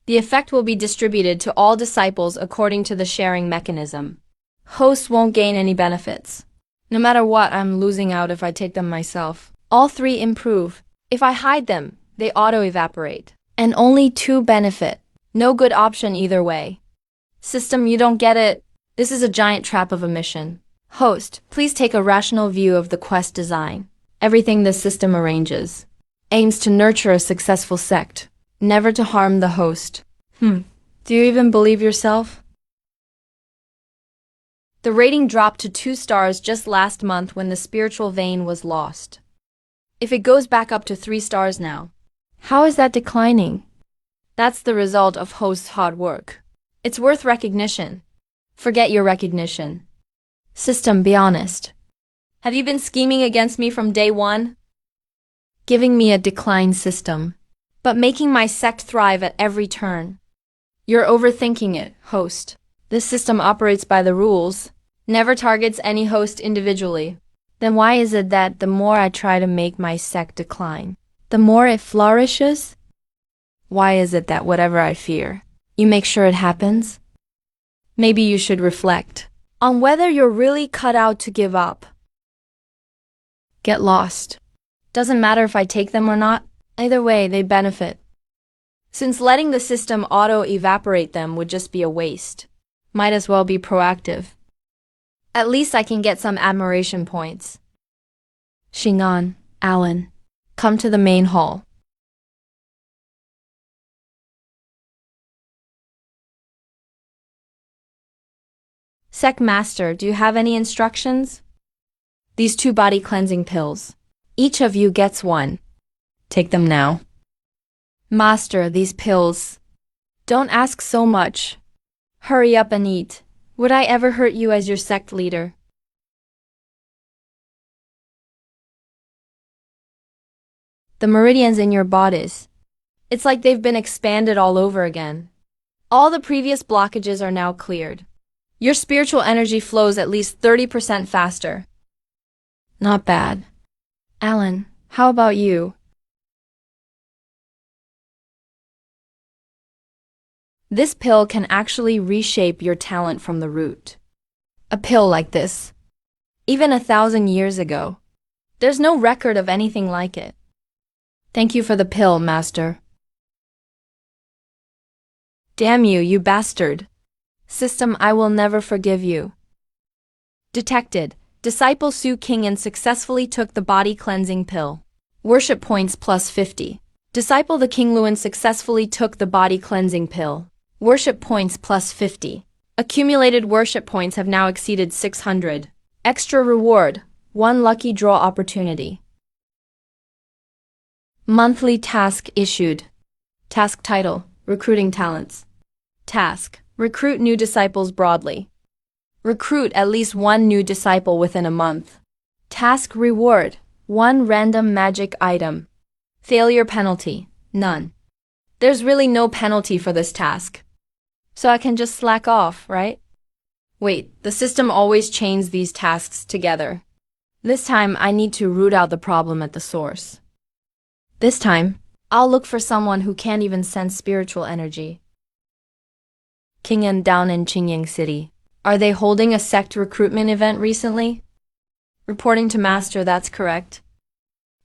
S1: The effect will be distributed to all disciples according to the sharing mechanism. Hosts won't gain any benefits. No matter what, I'm losing out if I take them myself. All 3 improve. If I hide them, they auto-evaporate. And only 2 benefit. No good option either way. System, you don't get it. This is a giant trap of a mission. Host, please take a rational view of the quest design. Everything this system arranges aims to nurture a successful sect, never to harm the host. Do you even believe yourself? The rating dropped to 2 stars just last month when the spiritual vein was lost. If it goes back up to 3 stars now, how is that declining? That's the result of host's hard work. It's worth recognition. Forget your recognition. System, be honest. Have you been scheming against me from day one? Giving me a decline system, but making my sect thrive at every turn. You're overthinking it, host. This system operates by the rules, never targets any host individually. Then why is it that the more I try to make my sect decline, the more it flourishes? Why is it that whatever I fear, you make sure it happens? Maybe you should reflect on whether you're really cut out to give up. Get lost. Doesn't matter if I take them or not. Either way, they benefit. Since letting the system auto-evaporate them would just be a waste, might as well be proactive. At least I can get some admiration points. Xing'an, Alan, come to the main hall. Sec Master, do you have any instructions? These 2 body cleansing pills. Each of you gets 1. Take them now. Master, these pills. Don't ask so much. Hurry up and eat. Would I ever hurt you as your sect leader? The meridians in your bodies. It's like they've been expanded all over again. All the previous blockages are now cleared. Your spiritual energy flows at least 30% faster. Not bad. Alan, how about you? This pill can actually reshape your talent from the root. A pill like this, even 1,000 years ago, there's no record of anything like it. Thank you for the pill, Master. Damn you, you bastard. System, I will never forgive you. Detected. Disciple Su Qing'an successfully took the body cleansing pill. Worship points plus 50. Disciple the Qingluan successfully took the body cleansing pill. Worship points plus 50. Accumulated worship points have now exceeded 600. Extra reward, 1 lucky draw opportunity. Monthly task issued. Task title, recruiting talents. Task, recruit new disciples broadly. Recruit at least 1 new disciple within a month. Task reward, 1 random magic item. Failure penalty, none. There's really no penalty for this task. So I can just slack off, right? Wait, the system always chains these tasks together. This time I need to root out the problem at the source. This time, I'll look for someone who can't even sense spiritual energy. Qing'an down in Qingyang City. Are they holding a sect recruitment event recently? Reporting to Master, that's correct.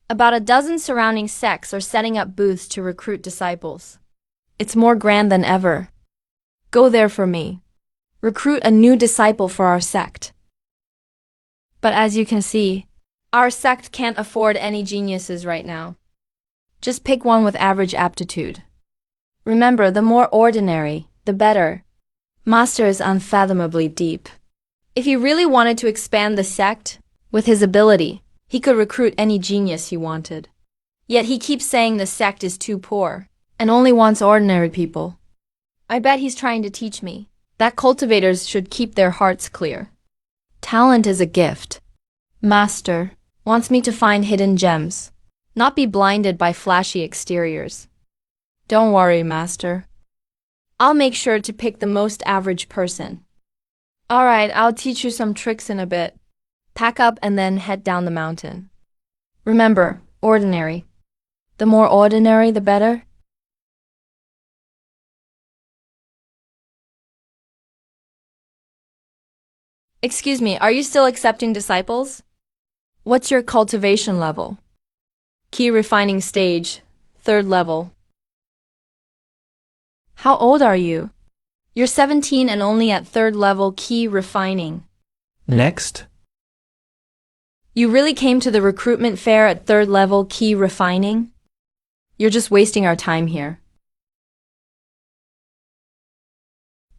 S1: About a dozen surrounding sects are setting up booths to recruit disciples. It's more grand than ever. Go there for me. Recruit a new disciple for our sect. But as you can see, our sect can't afford any geniuses right now. Just pick one with average aptitude. Remember, the more ordinary, the better. Master is unfathomably deep. If he really wanted to expand the sect, with his ability, he could recruit any genius he wanted. Yet he keeps saying the sect is too poor, and only wants ordinary people. I bet he's trying to teach me that cultivators should keep their hearts clear. Talent is a gift. Master wants me to find hidden gems, not be blinded by flashy exteriors. Don't worry, Master. I'll make sure to pick the most average person. Alright, I'll teach you some tricks in a bit. Pack up and then head down the mountain. Remember, ordinary. The more ordinary, the better. Excuse me, are you still accepting disciples? What's your cultivation level? Key refining stage, 3rd level. How old are you? You're 17 and only at 3rd level key refining.
S2: Next.
S1: You really came to the recruitment fair at 3rd level key refining? You're just wasting our time here.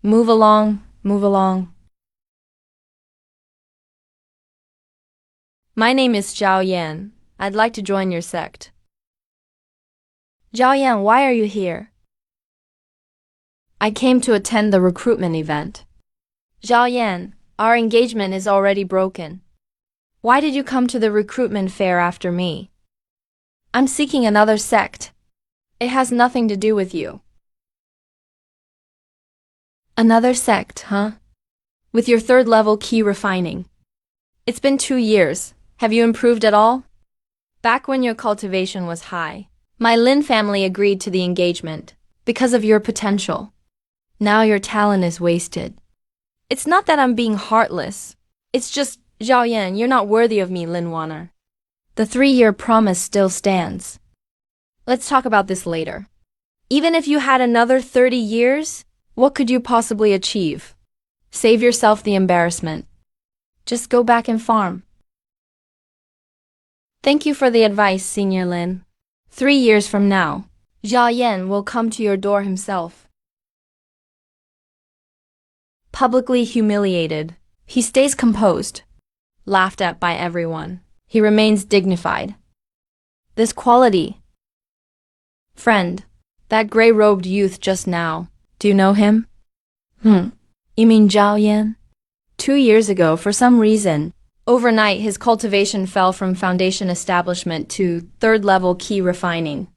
S1: Move along, move along. My name is Zhao Yan. I'd like to join your sect. Zhao Yan, why are you here? I came to attend the recruitment event. Zhao Yan, our engagement is already broken. Why did you come to the recruitment fair after me? I'm seeking another sect. It has nothing to do with you. Another sect, huh? With your third level key refining. It's been 2 years. Have you improved at all? Back when your cultivation was high, my Lin family agreed to the engagement because of your potential. Now your talent is wasted. It's not that I'm being heartless. It's just, Zhao Yan, you're not worthy of me, Lin Wanner. The 3-year promise still stands. Let's talk about this later. Even if you had another 30 years, what could you possibly achieve? Save yourself the embarrassment. Just go back and farm. Thank you for the advice, Senior Lin. 3 years from now, Zhao Yan will come to your door himself. Publicly humiliated, he stays composed. Laughed at by everyone, he remains dignified. This quality. Friend, that gray-robed youth just now, do you know him? You mean Zhao Yan? 2 years ago, for some reason, overnight his cultivation fell from foundation establishment to third-level key refining.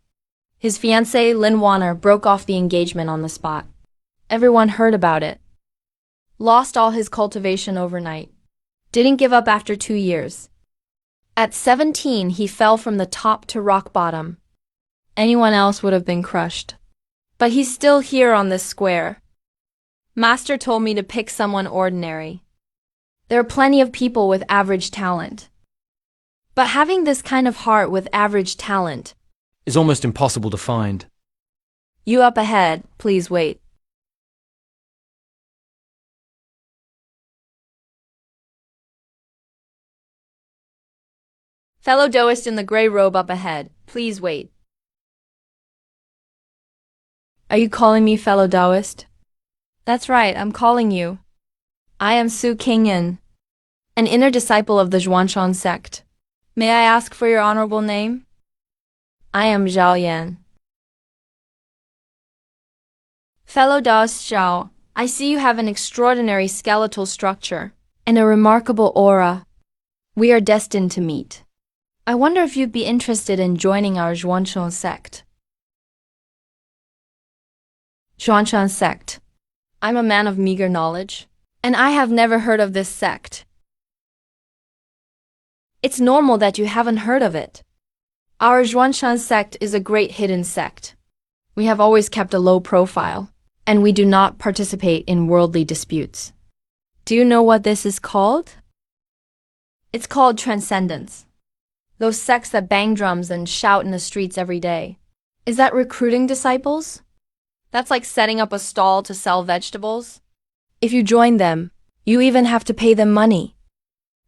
S1: His fiancée, Lin Wanner, broke off the engagement on the spot. Everyone heard about it. Lost all his cultivation overnight. Didn't give up after 2 years. At 17, he fell from the top to rock bottom. Anyone else would have been crushed. But he's still here on this square. Master told me to pick someone ordinary. There are plenty of people with average talent. But having this kind of heart with average talent
S2: Is almost impossible to find.
S1: You up ahead, please wait. Fellow Doist in the gray robe up ahead, please wait. Are you calling me fellow Taoist? That's right, I'm calling you. I am Su Qingyan, an inner disciple of the Zhuanshan sect. May I ask for your honorable name? I am Zhao Yan. Fellow Daoist Zhao, I see you have an extraordinary skeletal structure and a remarkable aura. We are destined to meet. I wonder if you'd be interested in joining our Zhuanshan sect. Zhuanshan sect. I'm a man of meager knowledge, and I have never heard of this sect. It's normal that you haven't heard of it. Our Zhuanshan sect is a great hidden sect. We have always kept a low profile, and we do not participate in worldly disputes. Do you know what this is called? It's called transcendence. Those sects that bang drums and shout in the streets every day. Is that recruiting disciples? That's like setting up a stall to sell vegetables. If you join them, you even have to pay them money.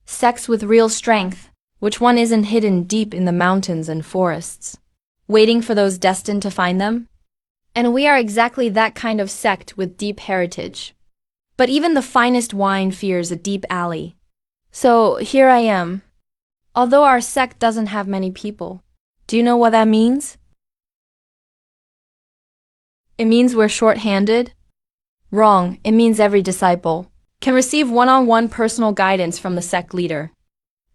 S1: Sects with real strength, which one isn't hidden deep in the mountains and forests, waiting for those destined to find them? And we are exactly that kind of sect with deep heritage. But even the finest wine fears a deep alley. So here I am. Although our sect doesn't have many people, do you know what that means? It means we're short-handed? Wrong, it means every disciple can receive one-on-one personal guidance from the sect leader.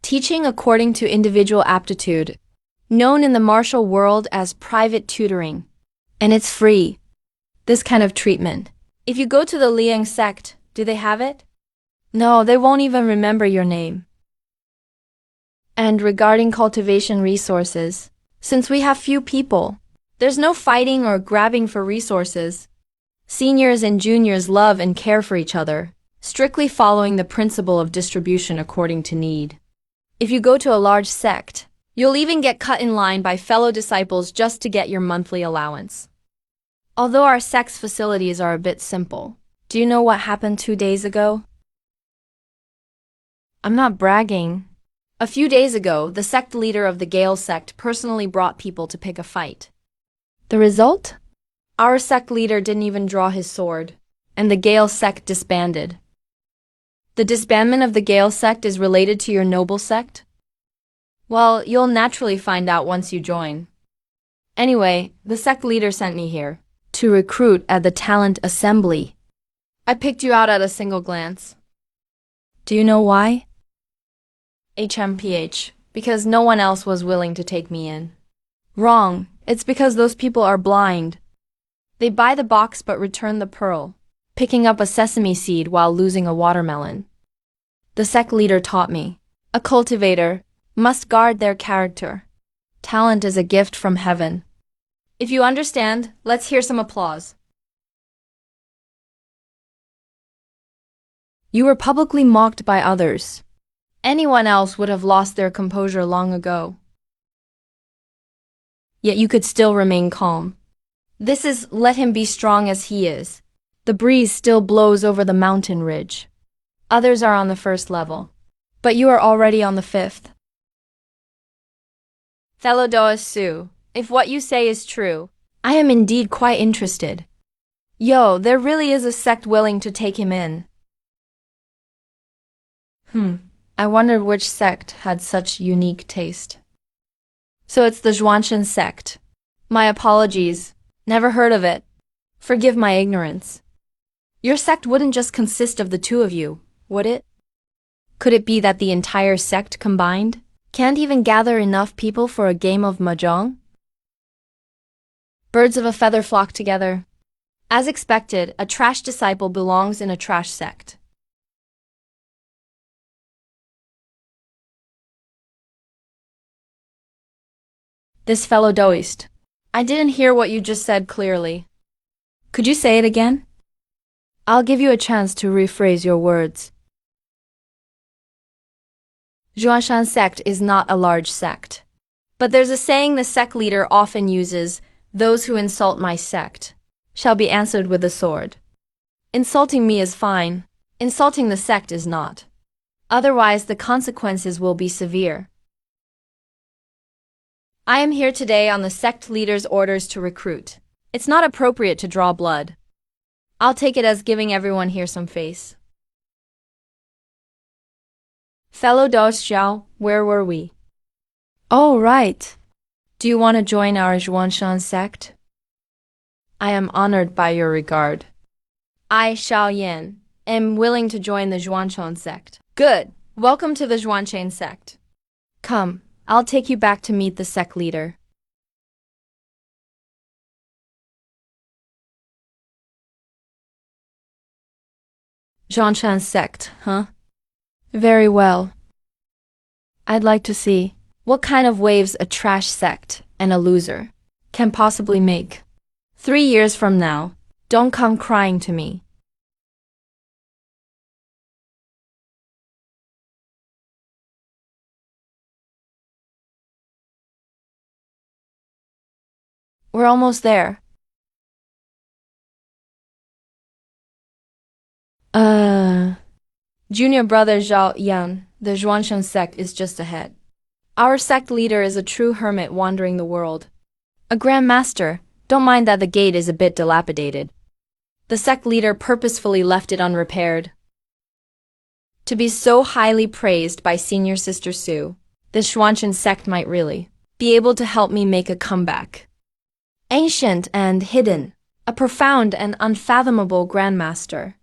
S1: Teaching according to individual aptitude, known in the martial world as private tutoring. And it's free. This kind of treatment. If you go to the Liang sect, do they have it? No, they won't even remember your name. And regarding cultivation resources, since we have few people, there's no fighting or grabbing for resources. Seniors and juniors love and care for each other, strictly following the principle of distribution according to need. If you go to a large sect, you'll even get cut in line by fellow disciples just to get your monthly allowance. Although our sect's facilities are a bit simple, do you know what happened 2 days ago? I'm not bragging. A few days ago, the sect leader of the Gale sect personally brought people to pick a fight. The result? Our sect leader didn't even draw his sword, and the Gale sect disbanded. The disbandment of the Gale sect is related to your noble sect? Well, you'll naturally find out once you join. Anyway, the sect leader sent me here to recruit at the talent assembly. I picked you out at a single glance. Do you know why? HMPH, because no one else was willing to take me in. Wrong. It's because those people are blind. They buy the box but return the pearl, picking up a sesame seed while losing a watermelon. The sect leader taught me. A cultivator must guard their character. Talent is a gift from heaven. If you understand, let's hear some applause. You were publicly mocked by others. Anyone else would have lost their composure long ago. Yet you could still remain calm. This is let him be strong as he is. The breeze still blows over the mountain ridge. Others are on the first level, but you are already on the fifth. Thelodoas Su, if what you say is true, I am indeed quite interested. Yo, there really is a sect willing to take him in. I wonder which sect had such unique taste. So it's the Zhuanshan sect. My apologies. Never heard of it. Forgive my ignorance. Your sect wouldn't just consist of the two of you, would it? Could it be that the entire sect combined can't even gather enough people for a game of mahjong? Birds of a feather flock together. As expected, a trash disciple belongs in a trash sect. This fellow doist. I didn't hear what you just said clearly. Could you say it again? I'll give you a chance to rephrase your words. Zhuanshan sect is not a large sect. But there's a saying the sect leader often uses, those who insult my sect shall be answered with a sword. Insulting me is fine. Insulting the sect is not. Otherwise, the consequences will be severe. I am here today on the sect leader's orders to recruit. It's not appropriate to draw blood. I'll take it as giving everyone here some face. Fellow Dao Xiao, where were we? Oh, right. Do you want to join our Zhuanshan sect? I am honored by your regard. I, Xiao Yan, am willing to join the Zhuanshan sect. Good. Welcome to the Zhuanshan sect. Come. I'll take you back to meet the sect leader. Zhuanshan sect, huh? Very well. I'd like to see what kind of waves a trash sect and a loser can possibly make. 3 years from now, don't come crying to me. We're almost there. Junior brother Zhao Yan, the Zhuanshan sect is just ahead. Our sect leader is a true hermit wandering the world. A grand master, don't mind that the gate is a bit dilapidated. The sect leader purposefully left it unrepaired. To be so highly praised by Senior Sister Su, this Zhuanshan sect might really be able to help me make a comeback. Ancient and hidden, a profound and unfathomable grandmaster.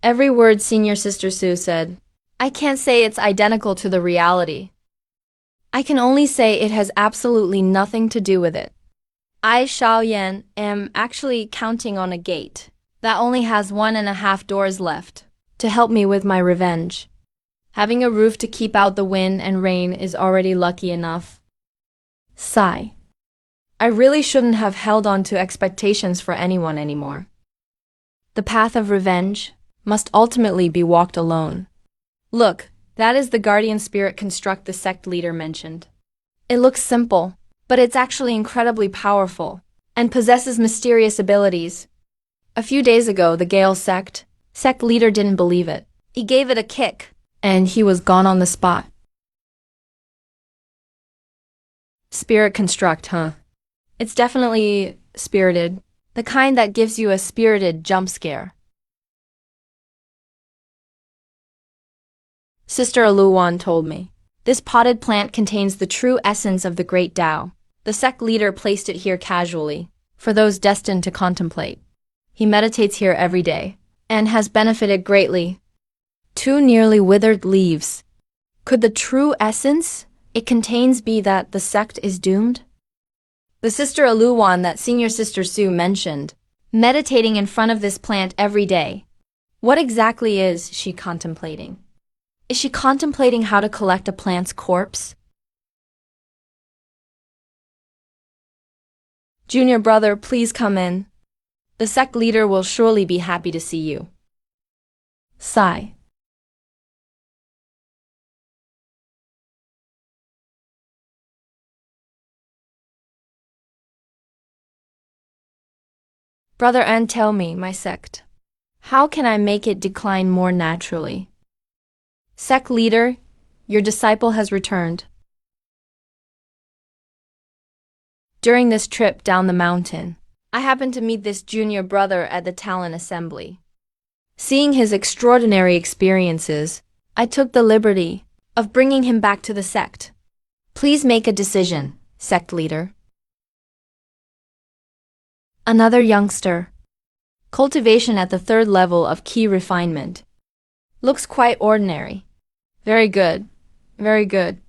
S1: Every word Senior Sister Su said, I can't say it's identical to the reality. I can only say it has absolutely nothing to do with it. I, Xiao Yan, am actually counting on a gate that only has 1.5 doors left to help me with my revenge. Having a roof to keep out the wind and rain is already lucky enough. Sigh. I really shouldn't have held on to expectations for anyone anymore. The path of revenge must ultimately be walked alone. Look, that is the guardian spirit construct the sect leader mentioned. It looks simple, but it's actually incredibly powerful and possesses mysterious abilities. A few days ago, the Gale sect leader didn't believe it. He gave it a kick, and he was gone on the spot. Spirit construct, huh? It's definitely spirited. The kind that gives you a spirited jump scare. Sister Aluwan told me. This potted plant contains the true essence of the great Tao. The sect leader placed it here casually, for those destined to contemplate. He meditates here every day, and has benefited greatly. 2 nearly withered leaves. Could the true essence it contains be that the sect is doomed? The Sister Aluwan that Senior Sister Sue mentioned, meditating in front of this plant every day. What exactly is she contemplating? Is she contemplating how to collect a plant's corpse? Junior brother, please come in. The sect leader will surely be happy to see you. Sigh. Brother An, tell me, my sect, how can I make it decline more naturally? Sect leader, your disciple has returned. During this trip down the mountain, I happened to meet this junior brother at the talent assembly. Seeing his extraordinary experiences, I took the liberty of bringing him back to the sect. Please make a decision, sect leader. Another youngster. Cultivation at the 3rd level of key refinement. Looks quite ordinary. Very good. Very good.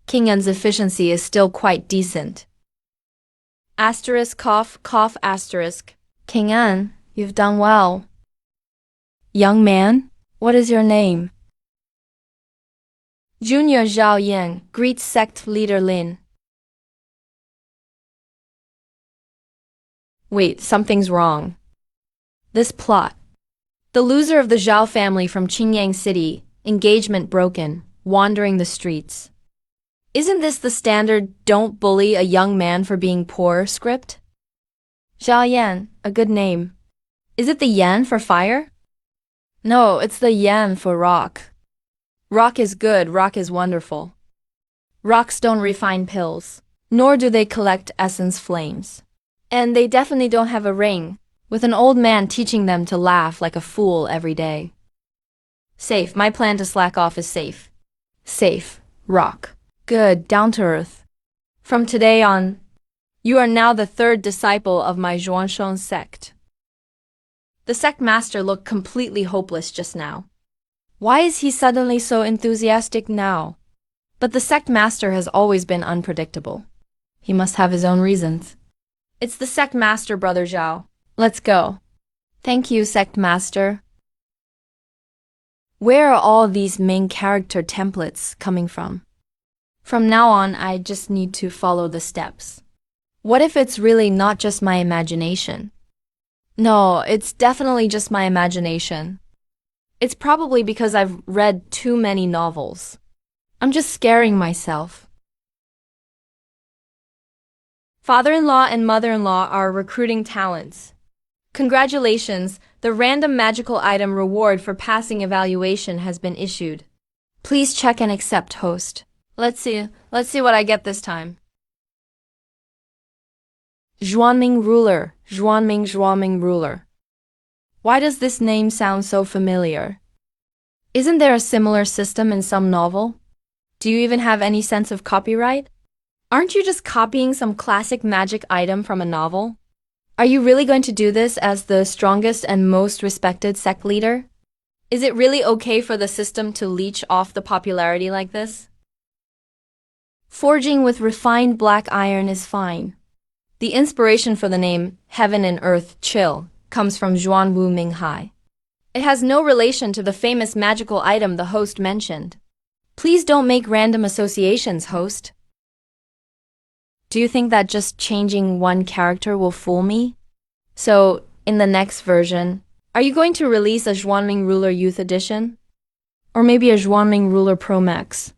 S1: King An's efficiency is still quite decent. Asterisk cough, cough asterisk. King An, you've done well. Young man, what is your name? Junior Zhao Yan greets sect leader Lin. Wait, something's wrong. This plot. The loser of the Zhao family from Qingyang City, engagement broken, wandering the streets. Isn't this the standard "don't bully a young man for being poor" script? Zhao Yan, a good name. Is it the yan for fire? No, it's the yan for rock. Rock is good, rock is wonderful. Rocks don't refine pills, nor do they collect essence flames. And they definitely don't have a ring, with an old man teaching them to laugh like a fool every day. Safe, my plan to slack off is safe. Safe, rock. Good, down to earth. From today on, you are now the 3rd disciple of my Zhuangsheng sect. The sect master looked completely hopeless just now. Why is he suddenly so enthusiastic now? But the sect master has always been unpredictable. He must have his own reasons. It's the sect master, Brother Zhao. Let's go. Thank you, sect master. Where are all these main character templates coming from? From now on, I just need to follow the steps. What if it's really not just my imagination? No, it's definitely just my imagination. It's probably because I've read too many novels. I'm just scaring myself. Father-in-law and mother-in-law are recruiting talents. Congratulations, the random magical item reward for passing evaluation has been issued. Please check and accept, host. Let's see what I get this time. Zhuanming ruler, Zhuanming ruler. Why does this name sound so familiar? Isn't there a similar system in some novel? Do you even have any sense of copyright? Aren't you just copying some classic magic item from a novel? Are you really going to do this as the strongest and most respected sect leader? Is it really okay for the system to leech off the popularity like this? Forging with refined black iron is fine. The inspiration for the name Heaven and Earth Chill comes from Zhuan Wu Minghai. It has no relation to the famous magical item the host mentioned. Please don't make random associations, host. Do you think that just changing one character will fool me? So, in the next version, are you going to release a Zhuanming Ruler Youth Edition? Or maybe a Zhuanming Ruler Pro Max?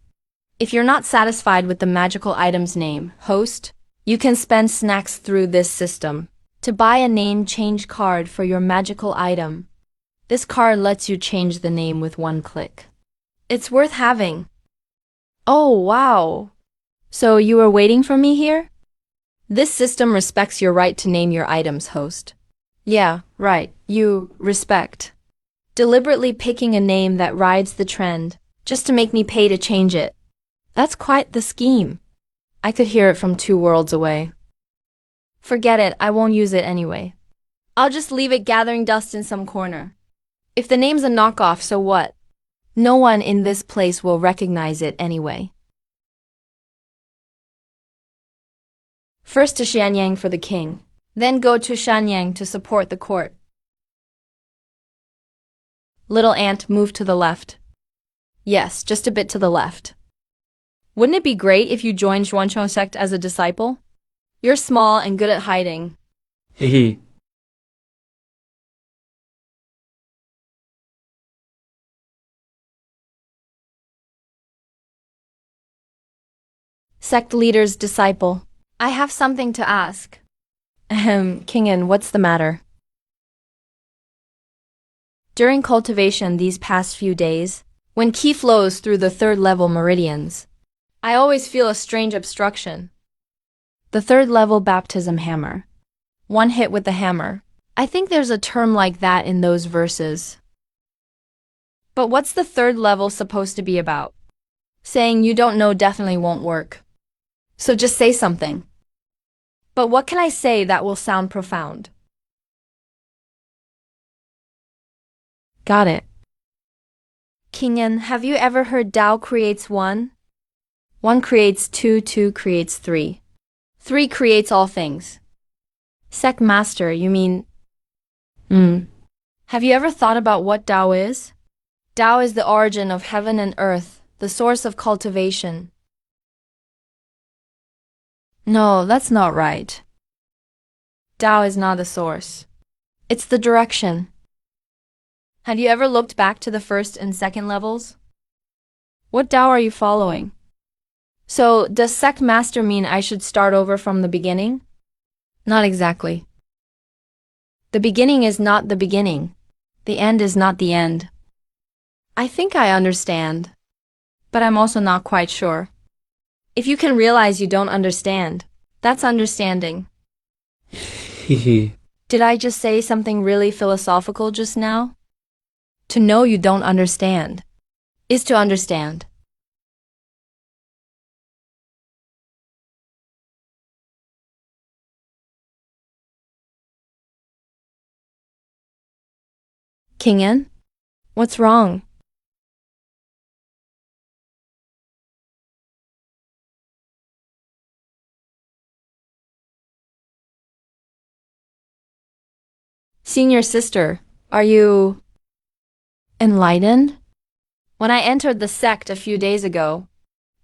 S1: If you're not satisfied with the magical item's name, host, you can spend snacks through this system to buy a name change card for your magical item. This card lets you change the name with one click. It's worth having. Oh, wow. So you were waiting for me here? This system respects your right to name your items, host. Yeah, right, you respect. Deliberately picking a name that rides the trend, just to make me pay to change it. That's quite the scheme. I could hear it from 2 worlds away. Forget it, I won't use it anyway. I'll just leave it gathering dust in some corner. If the name's a knockoff, so what? No one in this place will recognize it anyway. First to Shanyang for the king, then go to Shanyang to support the court. Little ant, move to the left. Yes, just a bit to the left. Wouldn't it be great if you joined Xuanchou sect as a disciple? You're small and good at hiding.
S2: Hehe.
S1: Sect leader's disciple. I have something to ask. Kingen, what's the matter? During cultivation these past few days, when qi flows through the third level meridians, I always feel a strange obstruction. The third level baptism hammer. One hit with the hammer. I think there's a term like that in those verses. But what's the third level supposed to be about? Saying you don't know definitely won't work. So just say something. But what can I say that will sound profound? Got it. Kingen, have you ever heard Tao creates one? One creates two, two creates three. Three creates all things. Sect master, you mean? Have you ever thought about what Tao is? Tao is the origin of heaven and earth, the source of cultivation. No, that's not right. Tao is not the source. It's the direction. Have you ever looked back to the first and second levels? What Tao are you following? So, does sect master mean I should start over from the beginning? Not exactly. The beginning is not the beginning. The end is not the end. I think I understand, but I'm also not quite sure. If you can realize you don't understand, that's understanding.
S2: Hehe.
S1: Did I just say something really philosophical just now? To know you don't understand is to understand. Kingen, what's wrong? Senior sister, are you enlightened? When I entered the sect a few days ago,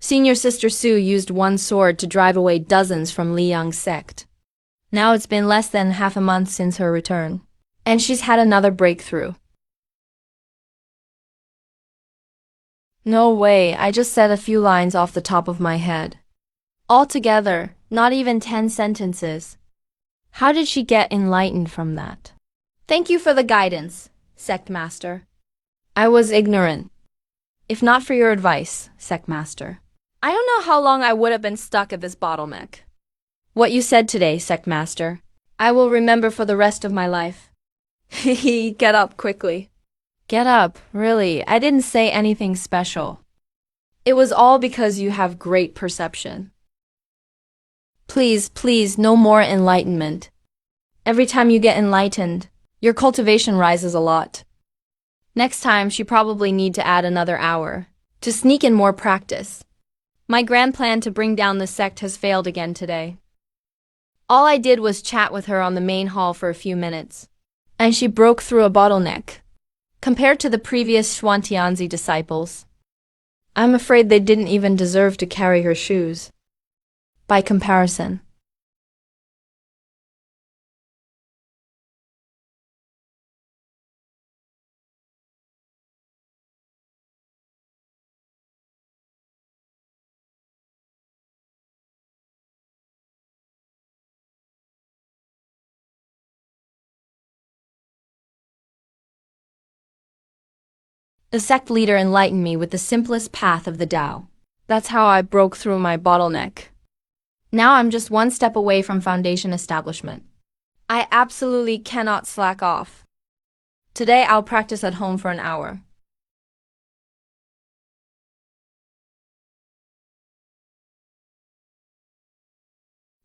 S1: Senior Sister Su used one sword to drive away dozens from Liang's sect. Now it's been less than half a month since her return, and she's had another breakthrough. No way, I just said a few lines off the top of my head. Altogether, not even 10 sentences. How did she get enlightened from that? Thank you for the guidance, Sect Master. I was ignorant. If not for your advice, Sect Master, I don't know how long I would have been stuck at this bottleneck. What you said today, Sect Master, I will remember for the rest of my life. Hehe, get up quickly. Get up, really, I didn't say anything special. It was all because you have great perception. Please, please, no more enlightenment. Every time you get enlightened, your cultivation rises a lot. Next time, she probably need to add another hour to sneak in more practice. My grand plan to bring down the sect has failed again today. All I did was chat with her on the main hall for a few minutes, and she broke through a bottleneck. Compared to the previous Xuantianzi disciples, I'm afraid they didn't even deserve to carry her shoes. By comparison. The sect leader enlightened me with the simplest path of the Tao. That's how I broke through my bottleneck. Now I'm just one step away from foundation establishment. I absolutely cannot slack off. Today I'll practice at home for an hour.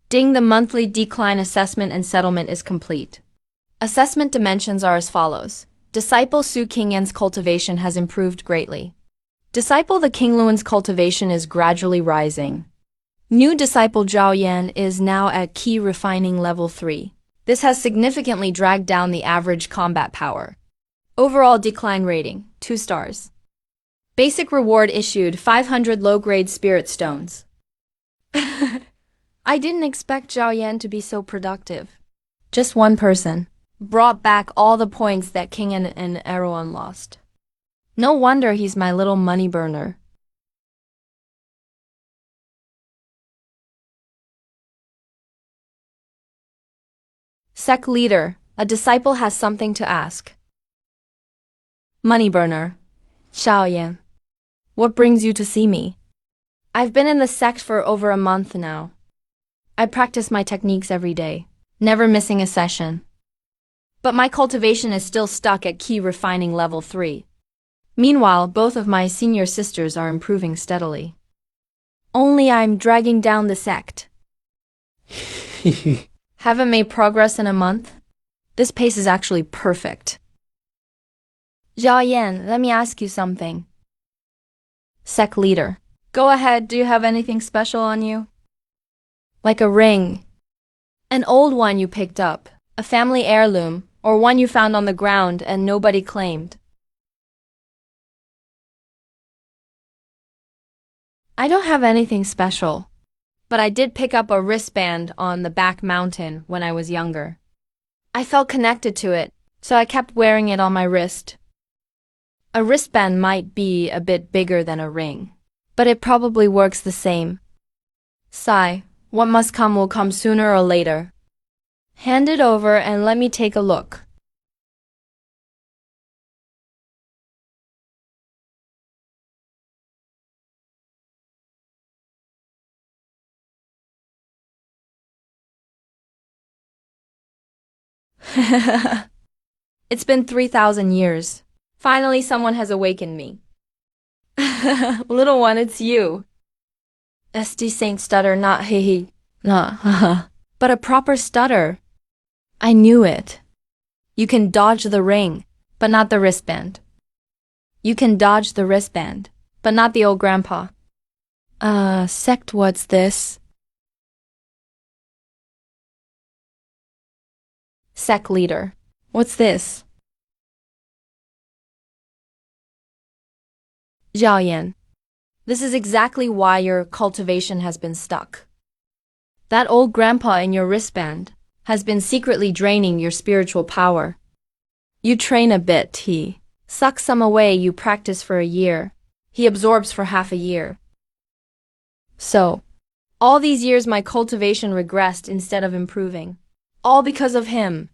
S1: Ding, the monthly decline assessment and settlement is complete. Assessment dimensions are as follows. Disciple Su Qingyan's cultivation has improved greatly. Disciple the Qingluan's cultivation is gradually rising. New disciple Zhao Yan is now at key refining level 3. This has significantly dragged down the average combat power. Overall decline rating, 2 stars. Basic reward issued 500 low-grade spirit stones. I didn't expect Zhao Yan to be so productive. Just one person brought back all the points that King and Erwan lost. No wonder he's my little money burner. Sect leader, a disciple has something to ask. Money burner, Zhao Yan. What brings you to see me? I've been in the sect for over a month now. I practice my techniques every day, never missing a session. But my cultivation is still stuck at key refining level 3. Meanwhile, both of my senior sisters are improving steadily. Only I'm dragging down the sect. Haven't made progress in a month? This pace is actually perfect. Zhao Yan, let me ask you something. Sect leader. Go ahead, do you have anything special on you? Like a ring. An old one you picked up, a family heirloom, or one you found on the ground and nobody claimed. I don't have anything special, but I did pick up a wristband on the back mountain when I was younger. I felt connected to it, so I kept wearing it on my wrist. A wristband might be a bit bigger than a ring, but it probably works the same. Sigh, what must come will come sooner or later. Hand it over and let me take a look. It's been 3,000 years. Finally, someone has awakened me. Little one, it's you. SD Saint stutter, not hee not haha, but a proper stutter. I knew it. You can dodge the ring, but not the wristband. You can dodge the wristband, but not the old grandpa. Sect, what's this? Sect leader, what's this? Zhao Yan, this is exactly why your cultivation has been stuck. That old grandpa in your wristband has been secretly draining your spiritual power. You train a bit, he sucks some away, you practice for a year. He absorbs for half a year. So, all these years my cultivation regressed instead of improving. All because of him.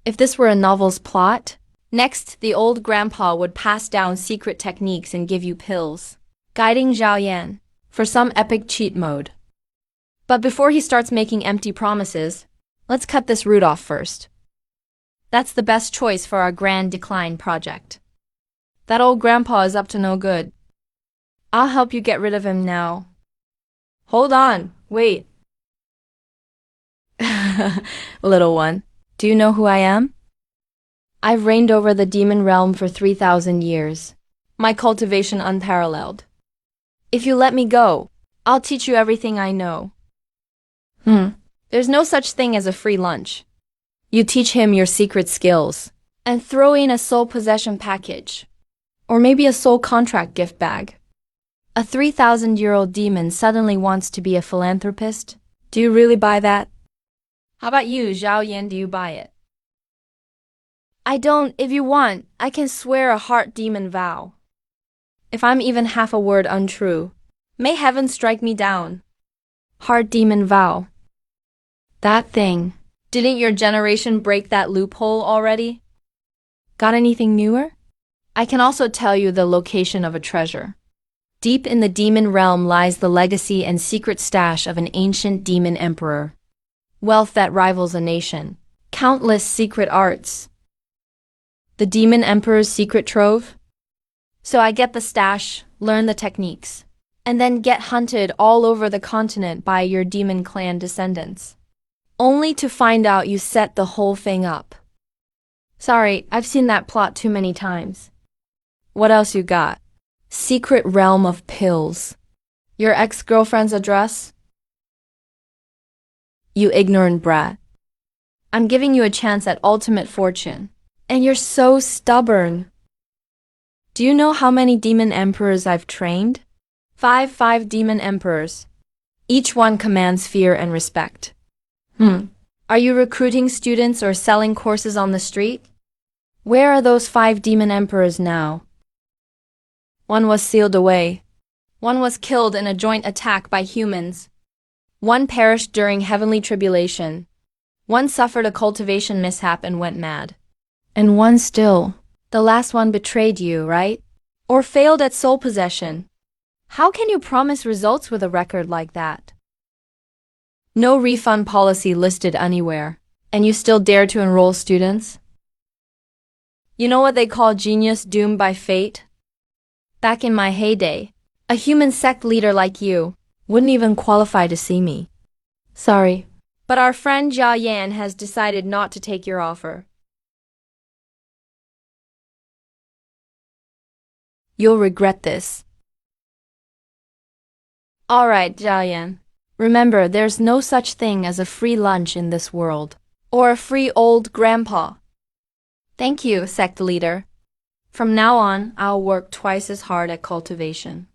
S1: If this were a novel's plot, next the old grandpa would pass down secret techniques and give you pills, guiding Zhao Yan for some epic cheat mode. But before he starts making empty promises, let's cut this root off first. That's the best choice for our grand decline project. That old grandpa is up to no good. I'll help you get rid of him now. Hold on, wait. Little one, do you know who I am? I've reigned over the demon realm for 3,000 years. My cultivation unparalleled. If you let me go, I'll teach you everything I know. There's no such thing as a free lunch. You teach him your secret skills, and throw in a soul possession package. Or maybe a soul contract gift bag. A 3,000-year-old demon suddenly wants to be a philanthropist? Do you really buy that? How about you, Zhao Yan, do you buy it? I don't. If you want, I can swear a heart demon vow. If I'm even half a word untrue, may heaven strike me down. Heart demon vow. That thing. Didn't your generation break that loophole already? Got anything newer? I can also tell you the location of a treasure. Deep in the demon realm lies the legacy and secret stash of an ancient demon emperor. Wealth that rivals a nation. Countless secret arts. The demon emperor's secret trove? So I get the stash, learn the techniques, and then get hunted all over the continent by your demon clan descendants. only to find out you set the whole thing up. Sorry, I've seen that plot too many times. What else you got? Secret realm of pills. Your ex-girlfriend's address? You ignorant brat. I'm giving you a chance at ultimate fortune. And you're so stubborn. Do you know how many demon emperors I've trained? 5 demon emperors. Each one commands fear and respect. Are you recruiting students or selling courses on the street? Where are those 5 demon emperors now? One was sealed away. One was killed in a joint attack by humans. One perished during heavenly tribulation. One suffered a cultivation mishap and went mad. And one still. The last one betrayed you, right? Or failed at soul possession. How can you promise results with a record like that? No refund policy listed anywhere. And you still dare to enroll students? You know what they call genius doomed by fate? Back in my heyday, a human sect leader like you wouldn't even qualify to see me. Sorry, but our friend Jia Yan has decided not to take your offer. You'll regret this. Alright, Jia Yan. Remember, there's no such thing as a free lunch in this world. Or a free old grandpa. Thank you, sect leader. From now on, I'll work twice as hard at cultivation.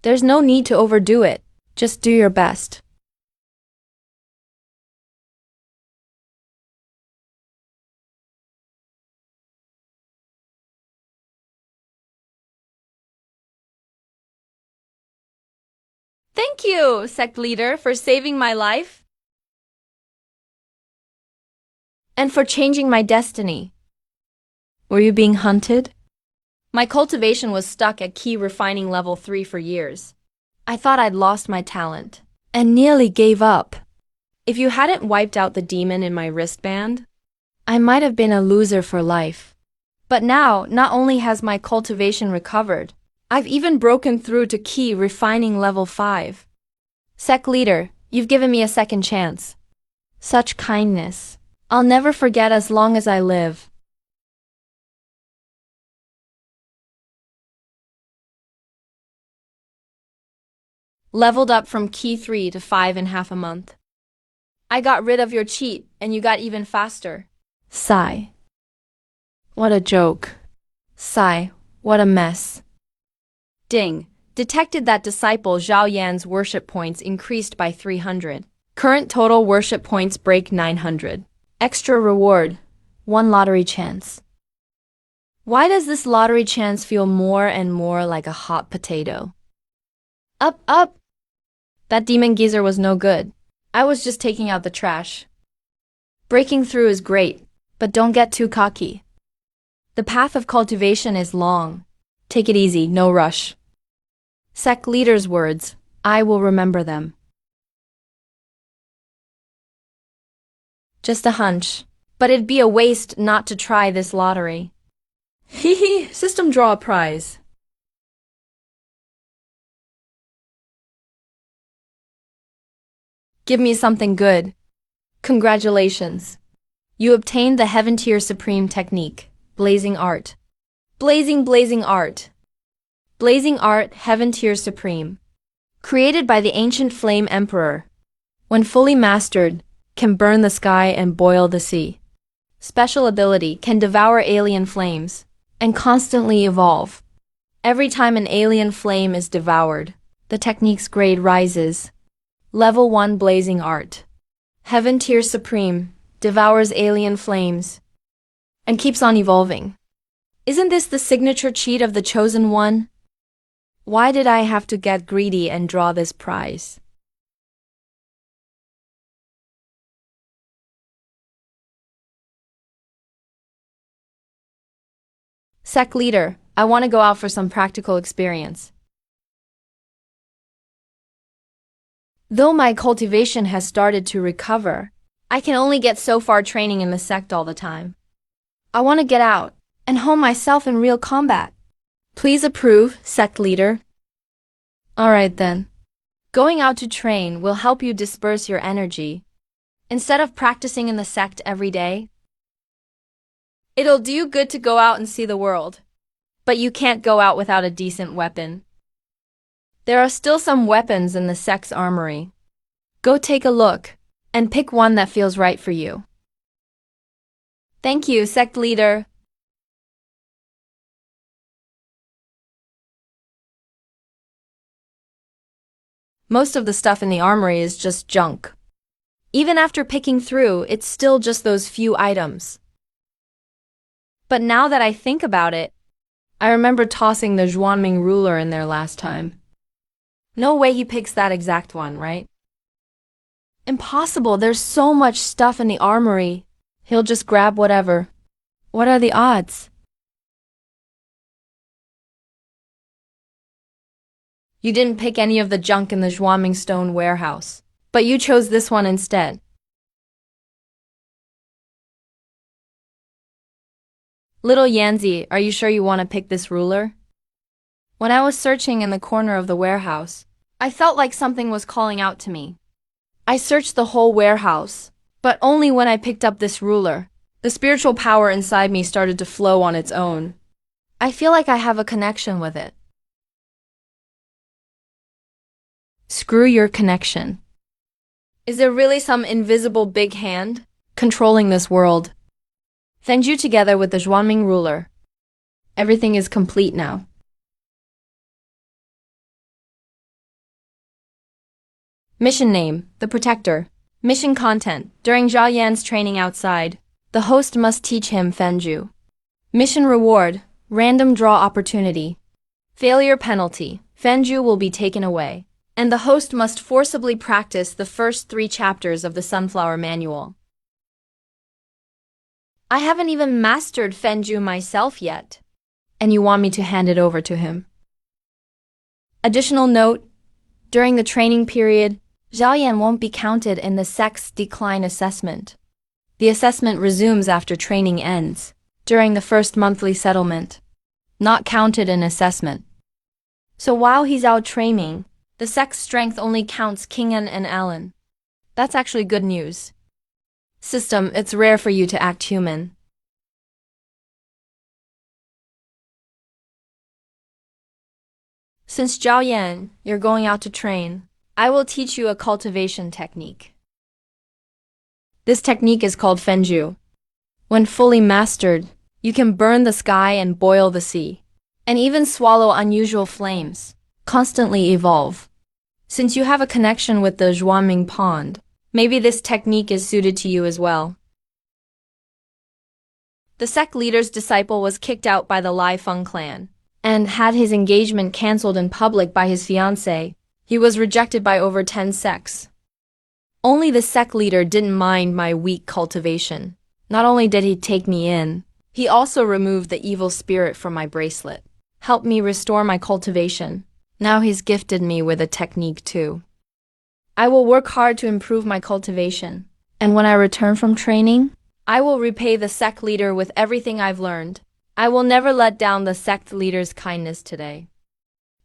S1: There's no need to overdo it. Just do your best. Thank you, sect leader, for saving my life. And for changing my destiny. Were you being hunted? My cultivation was stuck at key refining level 3 for years. I thought I'd lost my talent, and nearly gave up. If you hadn't wiped out the demon in my wristband, I might have been a loser for life. But now, not only has my cultivation recovered, I've even broken through to key refining level 5. Sect leader, you've given me a second chance. Such kindness. I'll never forget as long as I live. Leveled up from key 3 to 5.5 a month. I got rid of your cheat, and you got even faster. Sigh. What a joke. Sigh. What a mess. Ding. Detected that disciple Zhao Yan's worship points increased by 300. Current total worship points break 900. Extra reward. 1 lottery chance. Why does this lottery chance feel more and more like a hot potato? Up, up! That demon geezer was no good. I was just taking out the trash. Breaking through is great, but don't get too cocky. The path of cultivation is long. Take it easy, no rush. Sect leader's words, I will remember them. Just a hunch, but it'd be a waste not to try this lottery. Hee, system draw a prize. Give me something good. Congratulations. You obtained the Heaven Tier Supreme technique, Blazing Art. Blazing Art. Blazing Art Heaven Tier Supreme. Created by the ancient Flame Emperor. When fully mastered, can burn the sky and boil the sea. Special ability can devour alien flames and constantly evolve. Every time an alien flame is devoured, the technique's grade rises. Level 1 Blazing Art. Heaven Tier Supreme devours alien flames and keeps on evolving. Isn't this the signature cheat of the Chosen One? Why did I have to get greedy and draw this prize? Sect leader, I want to go out for some practical experience. Though my cultivation has started to recover, I can only get so far training in the sect all the time. I want to get out and hone myself in real combat. Please approve, sect leader. Alright then. Going out to train will help you disperse your energy. Instead of practicing in the sect every day, it'll do you good to go out and see the world. But you can't go out without a decent weapon. There are still some weapons in the sect's armory. Go take a look, and pick one that feels right for you. Thank you, sect leader. Most of the stuff in the armory is just junk. Even after picking through, it's still just those few items. But now that I think about it, I remember tossing the Zhuanming ruler in there last time. No way he picks that exact one, right? Impossible, there's so much stuff in the armory. He'll just grab whatever. What are the odds? You didn't pick any of the junk in the Zhuanming stone warehouse, but you chose this one instead. Little Yanzi, are you sure you want to pick this ruler? When I was searching in the corner of the warehouse, I felt like something was calling out to me. I searched the whole warehouse, but only when I picked up this ruler, the spiritual power inside me started to flow on its own. I feel like I have a connection with it. Screw your connection. Is there really some invisible big hand controlling this world? Send you together with the Zhuanming ruler. Everything is complete now. Mission name, The Protector. Mission content, during Zhao Yan's training outside, the host must teach him Fenju. Mission reward, random draw opportunity. Failure penalty, Fenju will be taken away. And the host must forcibly practice the first 3 chapters of the Sunflower Manual. I haven't even mastered Fenju myself yet, and you want me to hand it over to him. Additional note, during the training period, Zhao Yan won't be counted in the sect's decline assessment. The assessment resumes after training ends, during the first monthly settlement. Not counted in assessment. So while he's out training, the sect's strength only counts Kingen and Alan. That's actually good news. System, it's rare for you to act human. Since Zhao Yan, you're going out to train, I will teach you a cultivation technique. This technique is called Fenju. When fully mastered, you can burn the sky and boil the sea, and even swallow unusual flames. Constantly evolve. Since you have a connection with the Zhuanming pond, maybe this technique is suited to you as well. The sect leader's disciple was kicked out by the Lai Feng clan, and had his engagement cancelled in public by his fiancée. He was rejected by over 10 sects. Only the sect leader didn't mind my weak cultivation. Not only did he take me in, he also removed the evil spirit from my bracelet, helped me restore my cultivation. Now he's gifted me with a technique too. I will work hard to improve my cultivation, and when I return from training, I will repay the sect leader with everything I've learned. I will never let down the sect leader's kindness today.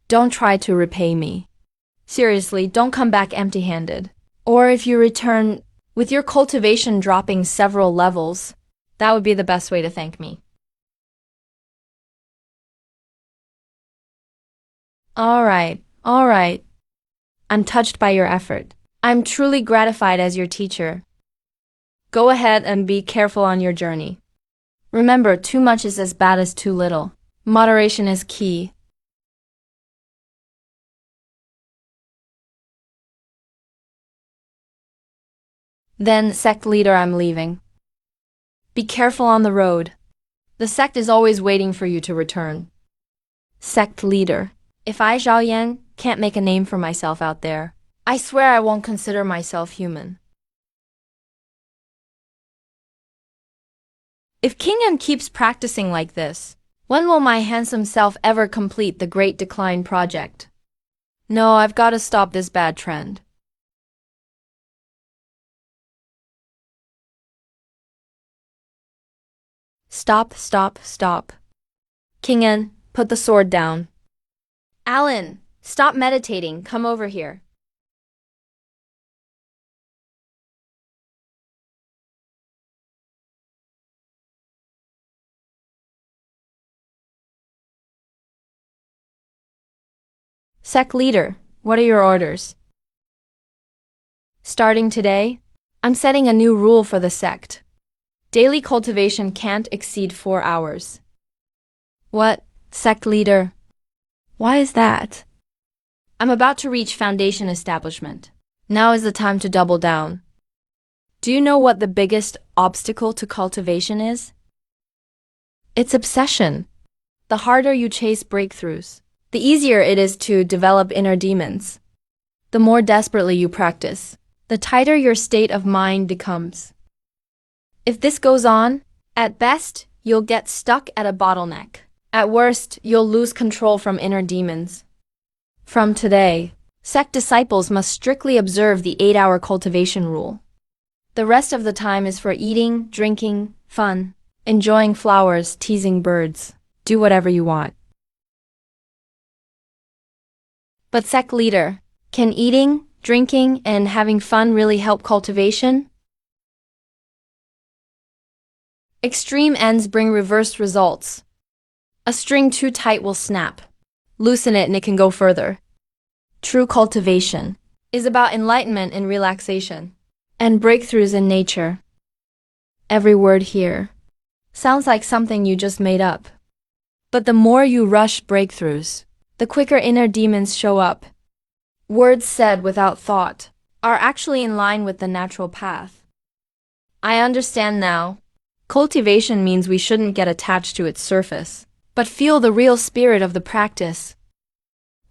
S1: Don't try to repay me. Seriously, don't come back empty-handed. Or if you return with your cultivation dropping several levels, that would be the best way to thank me. All right. I'm touched by your effort. I'm truly gratified as your teacher. Go ahead and be careful on your journey. Remember, too much is as bad as too little. Moderation is key. Then, sect leader, I'm leaving. Be careful on the road. The sect is always waiting for you to return. Sect leader. If I, Zhao Yan, can't make a name for myself out there, I swear I won't consider myself human. If Kingen keeps practicing like this, when will my handsome self ever complete the Great Decline project? No, I've got to stop this bad trend. Stop. Kingen, put the sword down. Alan, stop meditating, come over here. Sect leader, what are your orders? Starting today, I'm setting a new rule for the sect. Daily cultivation can't exceed 4 hours. What, sect leader? Why is that? I'm about to reach foundation establishment. Now is the time to double down. Do you know what the biggest obstacle to cultivation is? It's obsession. The harder you chase breakthroughs, the easier it is to develop inner demons. The more desperately you practice, the tighter your state of mind becomes. If this goes on, at best, you'll get stuck at a bottleneck. At worst, you'll lose control from inner demons. From today, sect disciples must strictly observe the 8-hour cultivation rule. The rest of the time is for eating, drinking, fun, enjoying flowers, teasing birds. Do whatever you want. But sect leader, can eating, drinking, and having fun really help cultivation? Extreme ends bring reversed results. A string too tight will snap. Loosen it and it can go further. True cultivation is about enlightenment and relaxation, and breakthroughs in nature. Every word here sounds like something you just made up. But the more you rush breakthroughs, the quicker inner demons show up. Words said without thought are actually in line with the natural path. I understand now. Cultivation means we shouldn't get attached to its surface, but feel the real spirit of the practice.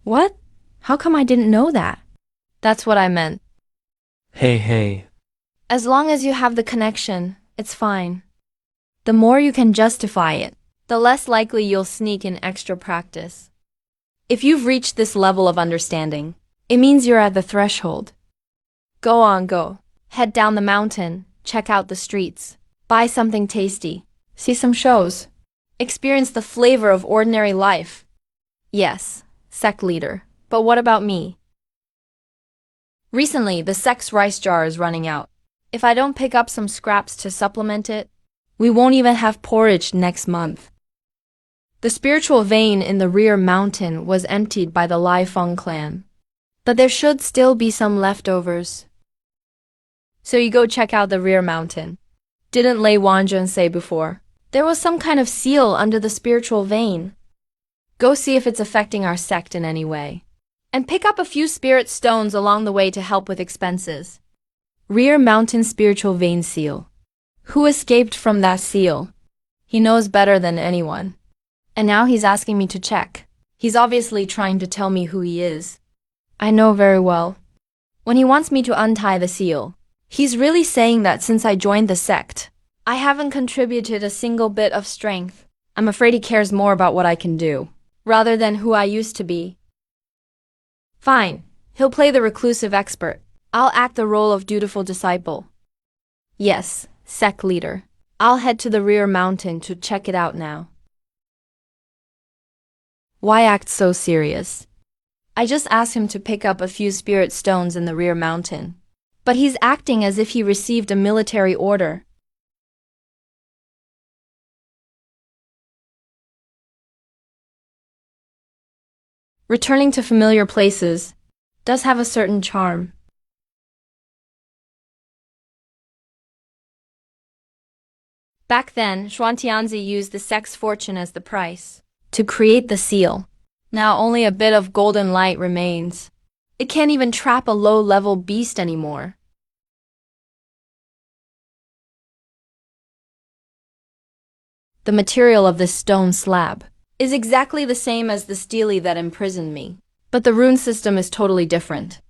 S1: What? How come I didn't know that? That's what I meant.
S2: Hey.
S1: As long as you have the connection, it's fine. The more you can justify it, the less likely you'll sneak in extra practice. If you've reached this level of understanding, it means you're at the threshold. Go. Head down the mountain, check out the streets, buy something tasty, see some shows, experience the flavor of ordinary life. Yes, sect leader, but what about me? Recently, the sect's rice jar is running out. If I don't pick up some scraps to supplement it, we won't even have porridge next month. The spiritual vein in the rear mountain was emptied by the Lai Feng clan, but there should still be some leftovers. So you go check out the rear mountain. Didn't Lei Wanzhen say before? There was some kind of seal under the spiritual vein. Go see if it's affecting our sect in any way. And pick up a few spirit stones along the way to help with expenses. Rear mountain spiritual vein seal. Who escaped from that seal? He knows better than anyone. And now he's asking me to check. He's obviously trying to tell me who he is. I know very well. When he wants me to untie the seal, he's really saying that since I joined the sect, I haven't contributed a single bit of strength. I'm afraid he cares more about what I can do, rather than who I used to be. Fine, he'll play the reclusive expert. I'll act the role of dutiful disciple. Yes, sect leader. I'll head to the rear mountain to check it out now. Why act so serious? I just asked him to pick up a few spirit stones in the rear mountain. But he's acting as if he received a military order. Returning to familiar places does have a certain charm. Back then, Xuantianzi used the sect's fortune as the price to create the seal. Now only a bit of golden light remains. It can't even trap a low-level beast anymore. The material of this stone slab is exactly the same as the stele that imprisoned me, but the rune system is totally different.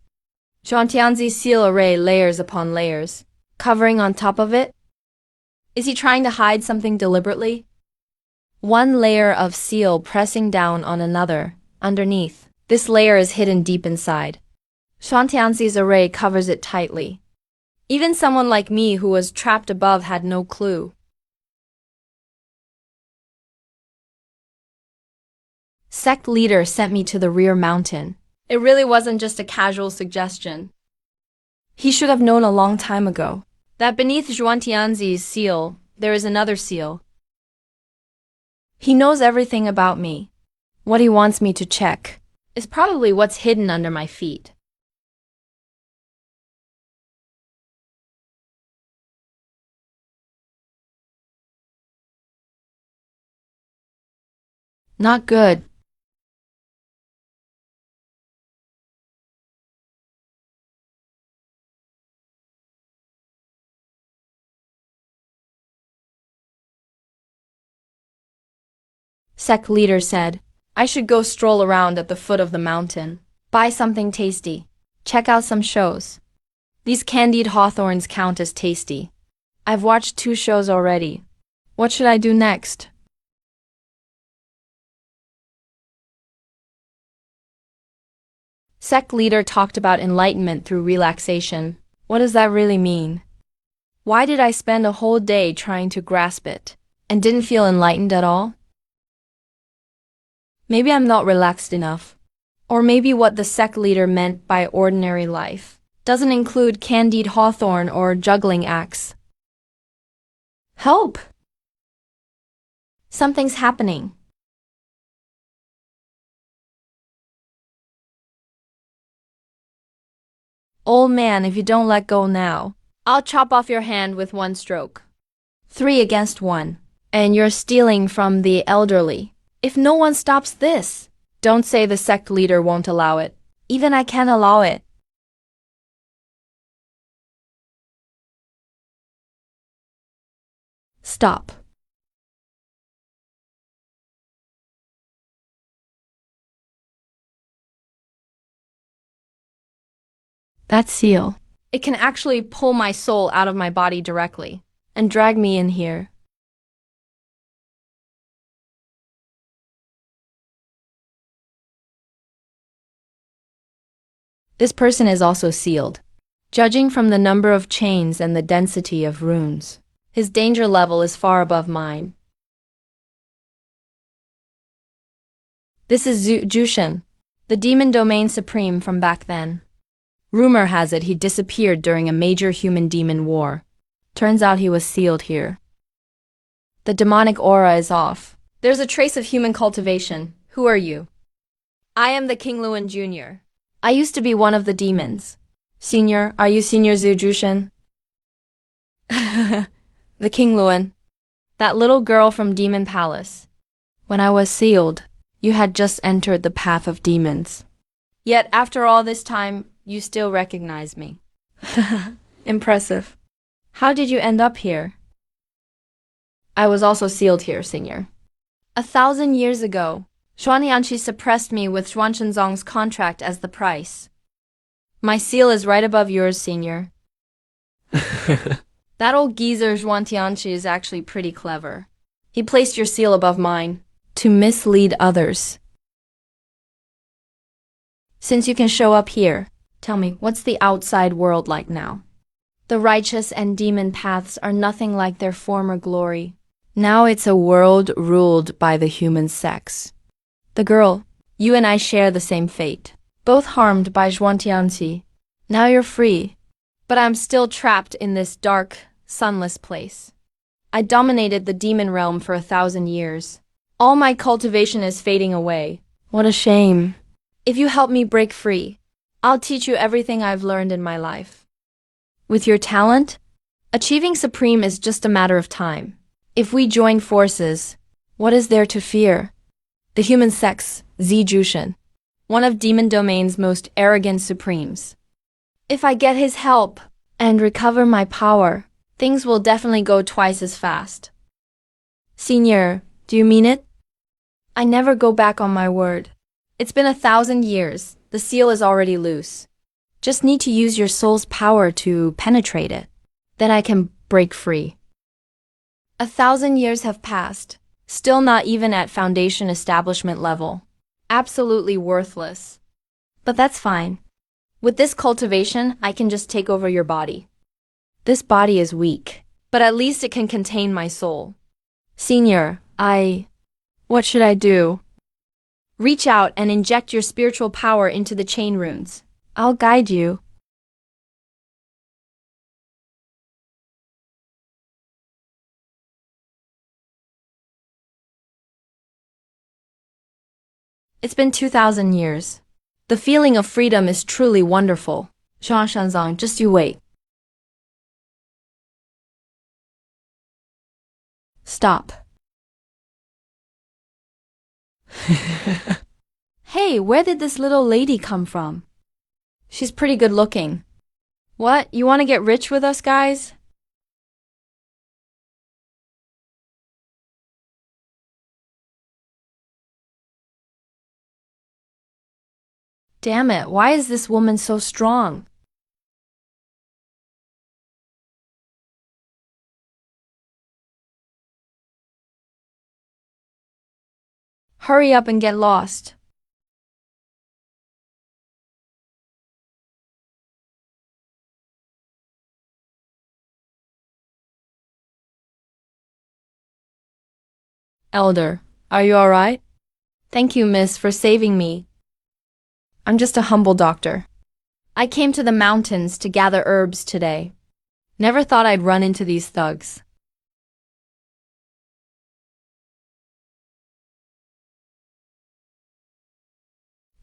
S1: Xuantianzi's seal array layers upon layers, covering on top of it. Is he trying to hide something deliberately? One layer of seal pressing down on another, underneath. This layer is hidden deep inside. Xuantianzi's array covers it tightly. Even someone like me who was trapped above had no clue. Sect leader sent me to the rear mountain. It really wasn't just a casual suggestion. He should have known a long time ago that beneath Xuantianzi's seal, there is another seal. He knows everything about me, what he wants me to check, is probably what's hidden under my feet. Not good. Sect leader said, I should go stroll around at the foot of the mountain, buy something tasty, check out some shows. These candied hawthorns count as tasty. I've watched 2 shows already. What should I do next? Sect leader talked about enlightenment through relaxation. What does that really mean? Why did I spend a whole day trying to grasp it and didn't feel enlightened at all? Maybe I'm not relaxed enough. Or maybe what the sect leader meant by ordinary life doesn't include candied hawthorn or juggling acts. Help! Something's happening. Old man, if you don't let go now, I'll chop off your hand with 1 stroke. 3 against 1. And you're stealing from the elderly. If no one stops this, don't say the sect leader won't allow it. Even I can't allow it. Stop. That seal. It can actually pull my soul out of my body directly and drag me in here. This person is also sealed. Judging from the number of chains and the density of runes, his danger level is far above mine. This is Jushin, the demon domain supreme from back then. Rumor has it he disappeared during a major human-demon war. Turns out he was sealed here. The demonic aura is off. There's a trace of human cultivation. Who are you? I am the King Luan Jr. I used to be one of the demons. Senior, are you Senior Zhu Jushin? The King Luan. That little girl from Demon Palace. When I was sealed, you had just entered the path of demons. Yet after all this time, you still recognize me. Impressive. How did you end up here? I was also sealed here, Senior. 1,000 years ago, Xuanyanqi suppressed me with Xuanshenzong's contract as the price. My seal is right above yours, Senior. That old geezer Xuantianqi is actually pretty clever. He placed your seal above mine to mislead others. Since you can show up here, tell me, what's the outside world like now? The righteous and demon paths are nothing like their former glory. Now it's a world ruled by the human sex. The girl, you and I share the same fate, both harmed by Xuantianqi. Now you're free, but I'm still trapped in this dark, sunless place. I dominated the demon realm for 1,000 years. All my cultivation is fading away. What a shame. If you help me break free, I'll teach you everything I've learned in my life. With your talent, achieving supreme is just a matter of time. If we join forces, what is there to fear? The human sex, Jushin, one of Demon Domain's most arrogant supremes. If I get his help and recover my power, things will definitely go twice as fast. Senior, do you mean it? I never go back on my word. It's been 1,000 years. The seal is already loose. Just need to use your soul's power to penetrate it. Then I can break free. 1,000 years have passed. Still not even at foundation establishment level. Absolutely worthless. But that's fine. With this cultivation, I can just take over your body. This body is weak, but at least it can contain my soul. Senior, what should I do? Reach out and inject your spiritual power into the chain runes. I'll guide you. It's been 2,000 years. The feeling of freedom is truly wonderful. Shanzang, just you wait. Stop. Hey, where did this little lady come from? She's pretty good looking. What, you want to get rich with us, guys? Damn it, why is this woman so strong? Hurry up and get lost. Elder, are you alright? Thank you, miss, for saving me. I'm just a humble doctor. I came to the mountains to gather herbs today. Never thought I'd run into these thugs.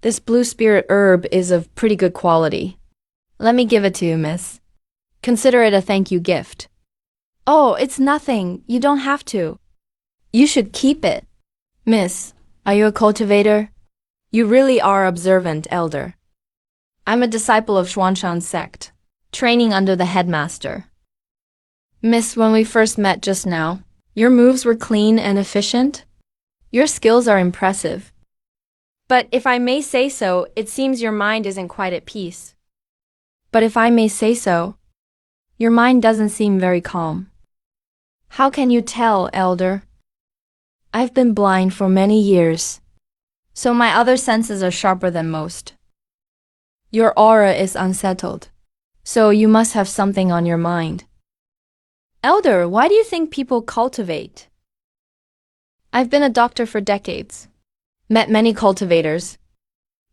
S1: This blue spirit herb is of pretty good quality. Let me give it to you, miss. Consider it a thank you gift. Oh, it's nothing. You don't have to. You should keep it. Miss, are you a cultivator? You really are observant, elder. I'm a disciple of Xuanshan sect, training under the headmaster. Miss, when we first met just now, your moves were clean and efficient. Your skills are impressive. But if I may say so, it seems your mind isn't quite at peace. But if I may say so, your mind doesn't seem very calm. How can you tell, elder? I've been blind for many years, so my other senses are sharper than most. Your aura is unsettled, so you must have something on your mind. Elder, why do you think people cultivate? I've been a doctor for decades, met many cultivators.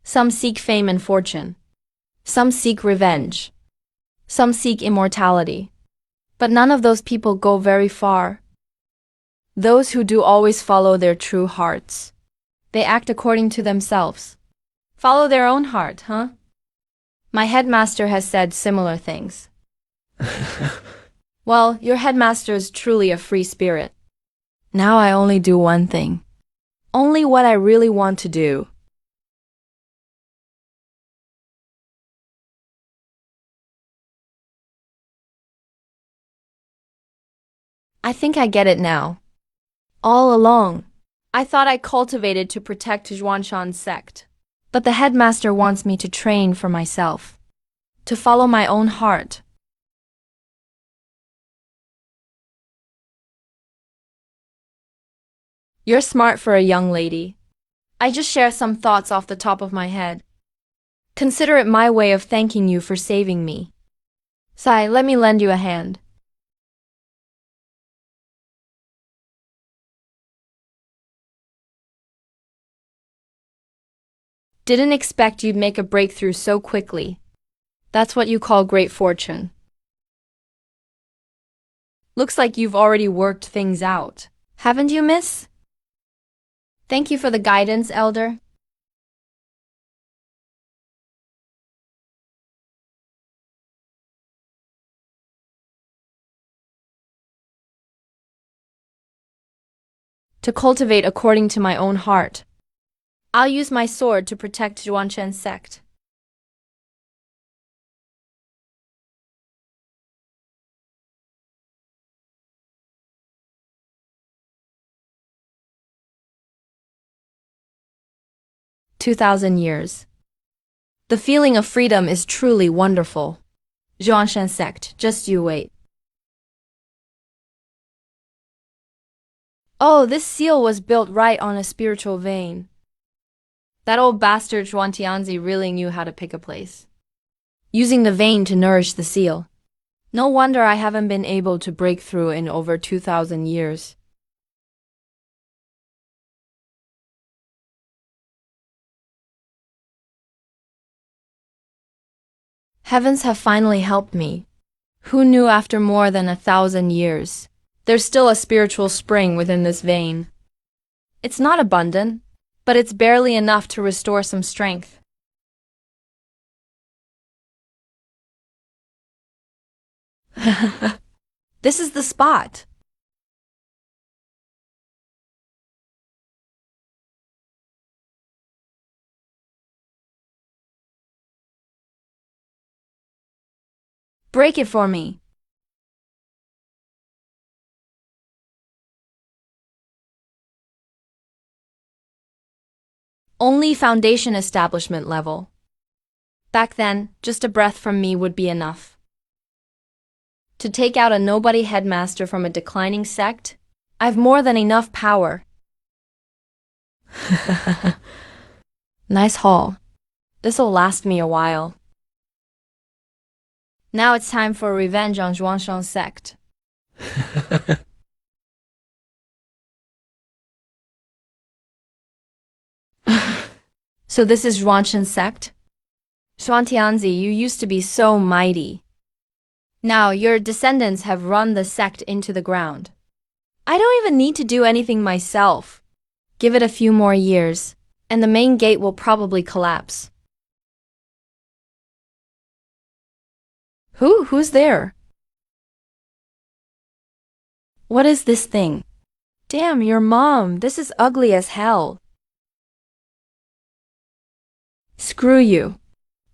S1: Some seek fame and fortune. Some seek revenge. Some seek immortality. But none of those people go very far. Those who do always follow their true hearts. They act according to themselves. Follow their own heart, huh? My headmaster has said similar things. Well, your headmaster is truly a free spirit. Now I only do one thing. Only what I really want to do. I think I get it now. All along, I thought I cultivated to protect Xuanshan's sect. But the headmaster wants me to train for myself, to follow my own heart. You're smart for a young lady. I just share some thoughts off the top of my head. Consider it my way of thanking you for saving me. Sai, let me lend you a hand. Didn't expect you'd make a breakthrough so quickly. That's what you call great fortune. Looks like you've already worked things out. Haven't you, miss? Thank you for the guidance, elder. To cultivate according to my own heart. I'll use my sword to protect Xuanshan's sect. "2,000 years. The feeling of freedom is truly wonderful. Xuanshan sect, just you wait. Oh, this seal was built right on a spiritual vein. That old bastard Xuantianzi really knew how to pick a place. Using the vein to nourish the seal. No wonder I haven't been able to break through in over 2,000 years. Heavens have finally helped me. Who knew after more than 1,000 years, there's still a spiritual spring within this vein. It's not abundant, but it's barely enough to restore some strength. This is the spot. Break it for me. Only foundation establishment level. Back then, just a breath from me would be enough. To take out a nobody headmaster from a declining sect, I've more than enough power. Nice haul. This'll last me a while. Now it's time for revenge on Zhuangshan's sect. So this is Zhuangshan's sect? Xuantianzi, you used to be so mighty. Now your descendants have run the sect into the ground. I don't even need to do anything myself. Give it a few more years, and the main gate will probably collapse. Who's there? What is this thing? Damn, your mom, this is ugly as hell. Screw you.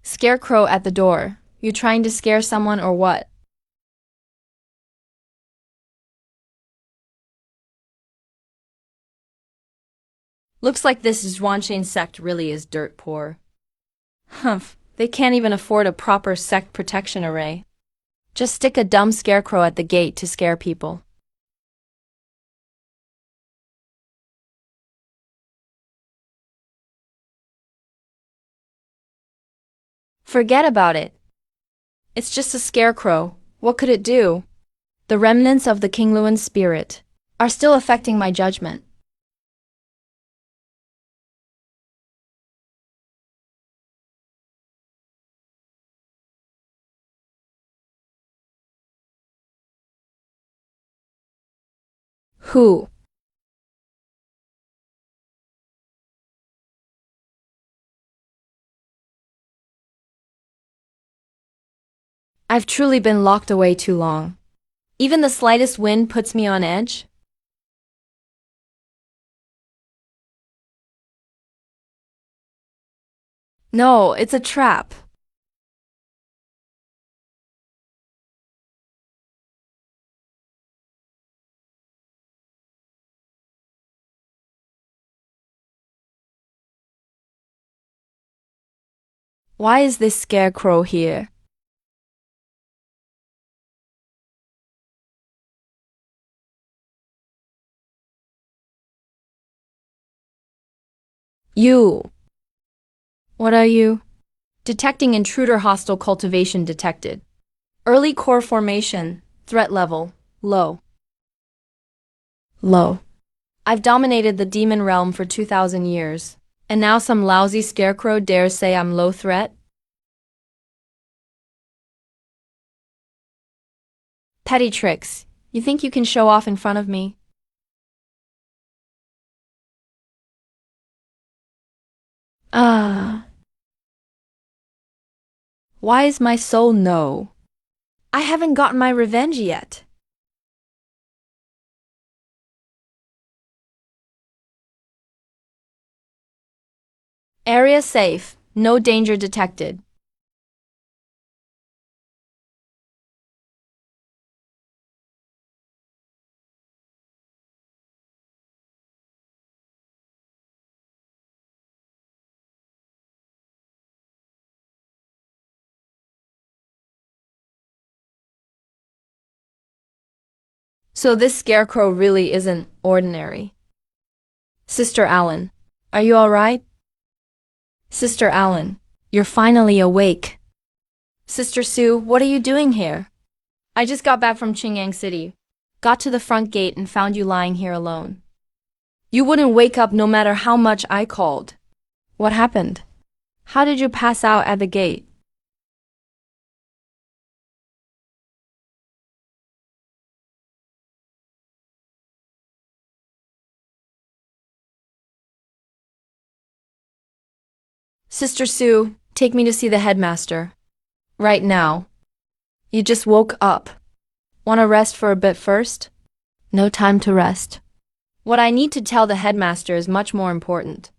S1: Scarecrow at the door. You trying to scare someone or what? Looks like this Zhuangshan sect really is dirt poor. Humph, they can't even afford a proper sect protection array. Just stick a dumb scarecrow at the gate to scare people. Forget about it. It's just a scarecrow. What could it do? The remnants of the King Luan spirit are still affecting my judgment. Who? I've truly been locked away too long. Even the slightest wind puts me on edge. No, it's a trap. Why is this scarecrow here? You. What are you? Detecting intruder hostile cultivation detected. Early core formation. Threat level. Low. Low. I've dominated the demon realm for 2,000 years. And now some lousy scarecrow dares say I'm low threat? Petty tricks. You think you can show off in front of me? Ah. Why is my soul no? I haven't gotten my revenge yet. Area safe. No danger detected. So this scarecrow really isn't ordinary. Sister Allen, are you all right? Sister Allen, you're finally awake. Sister Sue, what are you doing here? I just got back from Qingyang City. Got to the front gate and found you lying here alone. You wouldn't wake up no matter how much I called. What happened? How did you pass out at the gate? Sister Sue, take me to see the headmaster. Right now. You just woke up. Want to rest for a bit first? No time to rest. What I need to tell the headmaster is much more important.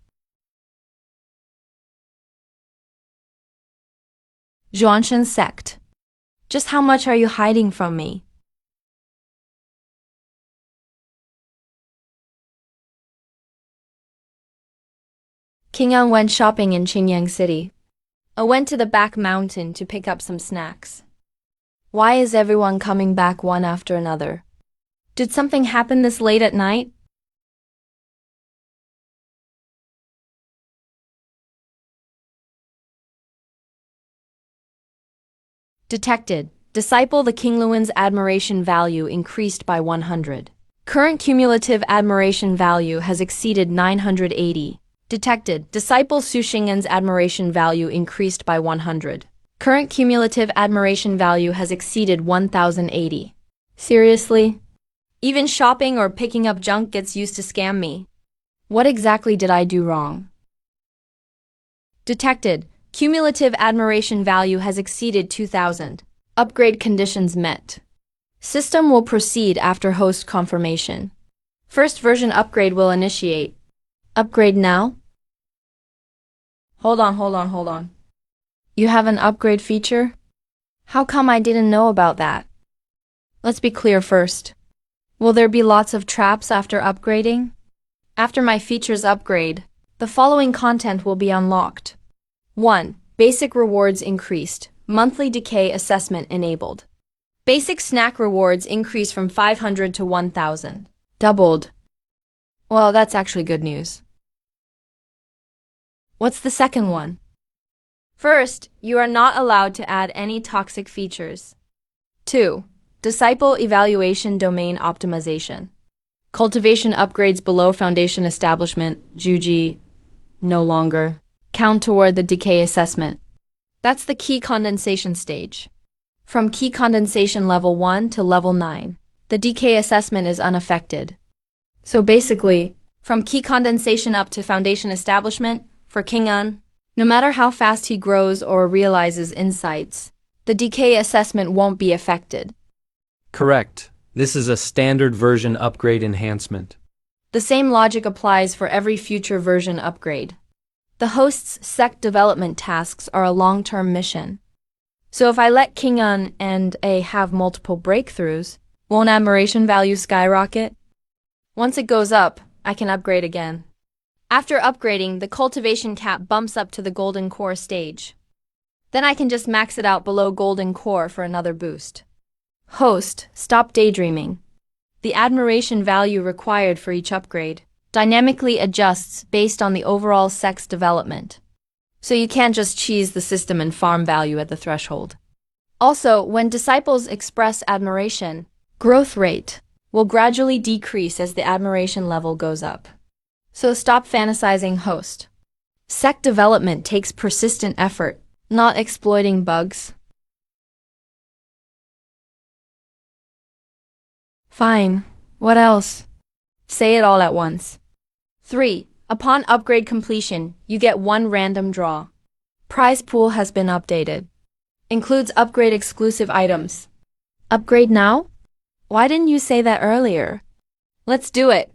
S1: Zhuanshan sect. Just how much are you hiding from me? King An went shopping in Qingyang City. I went to the back mountain to pick up some snacks. Why is everyone coming back one after another? Did something happen this late at night? Detected. Disciple the King Luan's admiration value increased by 100. Current cumulative admiration value has exceeded 980. Detected. Disciple Su Xing'an's admiration value increased by 100. Current cumulative admiration value has exceeded 1080. Seriously? Even shopping or picking up junk gets used to scam me. What exactly did I do wrong? Detected. Cumulative admiration value has exceeded 2000. Upgrade conditions met. System will proceed after host confirmation. First version upgrade will initiate. Upgrade now? Hold on. You have an upgrade feature? How come I didn't know about that? Let's be clear first. Will there be lots of traps after upgrading? After my features upgrade, the following content will be unlocked. 1. Basic rewards increased. Monthly decay assessment enabled. Basic snack rewards increased from 500 to 1000. Doubled. Well, that's actually good news. What's the second one? First, you are not allowed to add any toxic features. 2. Disciple evaluation domain optimization. Cultivation upgrades below foundation establishment, Juji, no longer count toward the decay assessment. That's the key condensation stage. From key condensation level 1 to level 9, the decay assessment is unaffected. So basically, from key condensation up to foundation establishment, for King An, no matter how fast he grows or realizes insights, the decay assessment won't be affected.
S2: Correct. This is a standard version upgrade enhancement.
S1: The same logic applies for every future version upgrade. The host's sect development tasks are a long-term mission. So if I let King An and A have multiple breakthroughs, won't admiration value skyrocket? Once it goes up, I can upgrade again. After upgrading, the cultivation cap bumps up to the golden core stage. Then I can just max it out below golden core for another boost. Host, stop daydreaming. The admiration value required for each upgrade dynamically adjusts based on the overall sect's development. So you can't just cheese the system and farm value at the threshold. Also, when disciples express admiration, growth rate will gradually decrease as the admiration level goes up. So stop fantasizing, host. Sect development takes persistent effort, not exploiting bugs. Fine. What else? Say it all at once. 3. Upon upgrade completion, you get 1 random draw. Prize pool has been updated. Includes upgrade exclusive items. Upgrade now? Why didn't you say that earlier? Let's do it.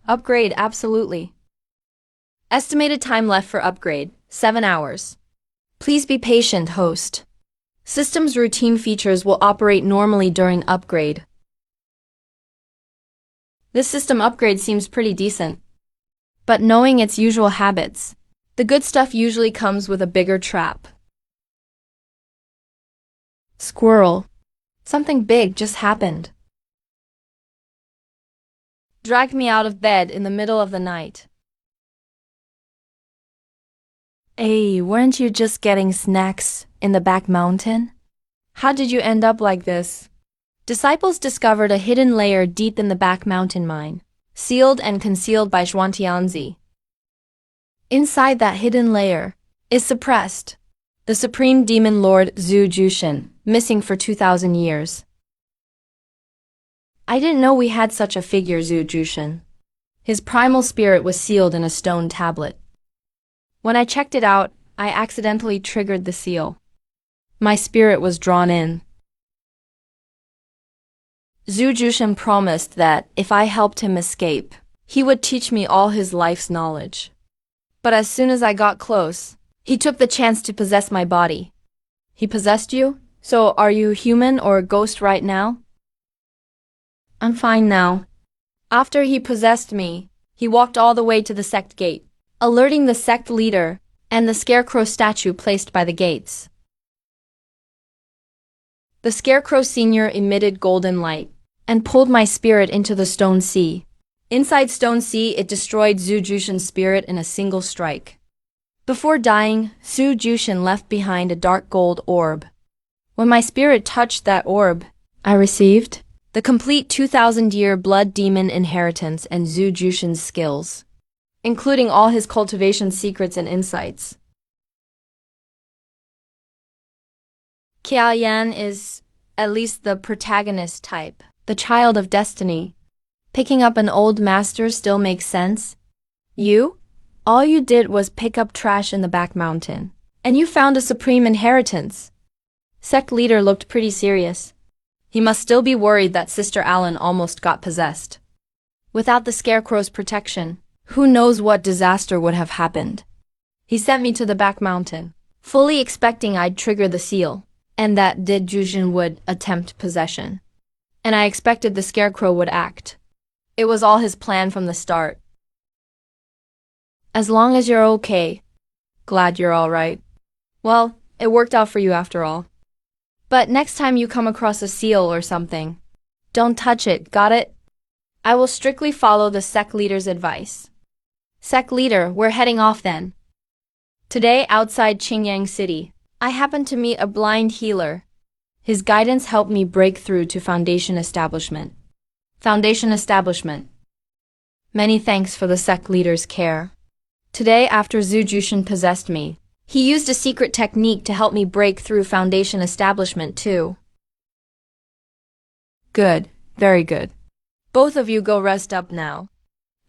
S1: Upgrade absolutely. Estimated time left for upgrade, 7 hours. Please be patient, host. System's routine features will operate normally during upgrade. This system upgrade seems pretty decent. But knowing its usual habits, the good stuff usually comes with a bigger trap. Squirrel. Something big just happened. Dragged me out of bed in the middle of the night. Hey, weren't you just getting snacks in the back mountain? How did you end up like this? Disciples discovered a hidden layer deep in the back mountain mine, sealed and concealed by Zhuantianzi. Inside that hidden layer is suppressed the supreme demon lord Zhu Jushin, missing for 2,000 years. I didn't know we had such a figure, Zhu Jushin. His primal spirit was sealed in a stone tablet. When I checked it out, I accidentally triggered the seal. My spirit was drawn in. Zhu Jushin promised that if I helped him escape, he would teach me all his life's knowledge. But as soon as I got close, he took the chance to possess my body. He possessed you? So are you human or a ghost right now? I'm fine now. After he possessed me, he walked all the way to the sect gate, alerting the sect leader and the scarecrow statue placed by the gates. The scarecrow senior emitted golden light and pulled my spirit into the stone sea. Inside stone sea, it destroyed Zhu Jushin's spirit in a single strike. Before dying, Zhu Jushin left behind a dark gold orb. When my spirit touched that orb, I received the complete 2,000-year blood demon inheritance and Zhu Jushin's skills, including all his cultivation secrets and insights. Kia Yan is at least the protagonist type, the child of destiny. Picking up an old master still makes sense. You? All you did was pick up trash in the back mountain, and you found a supreme inheritance. Sect leader looked pretty serious. He must still be worried that Sister Allen almost got possessed. Without the scarecrow's protection, who knows what disaster would have happened. He sent me to the back mountain, fully expecting I'd trigger the seal, and that Zhu Jushin would attempt possession. And I expected the scarecrow would act. It was all his plan from the start. As long as you're okay. Glad you're all right. Well, it worked out for you after all. But next time you come across a seal or something, don't touch it, got it? I will strictly follow the sect leader's advice. Sect leader, we're heading off then. Today, outside Qingyang City, I happened to meet a blind healer. His guidance helped me break through to Foundation Establishment. Foundation Establishment. Many thanks for the sect leader's care. Today, after Zhu Jushin possessed me, he used a secret technique to help me break through Foundation Establishment too. Good, very good. Both of you go rest up now.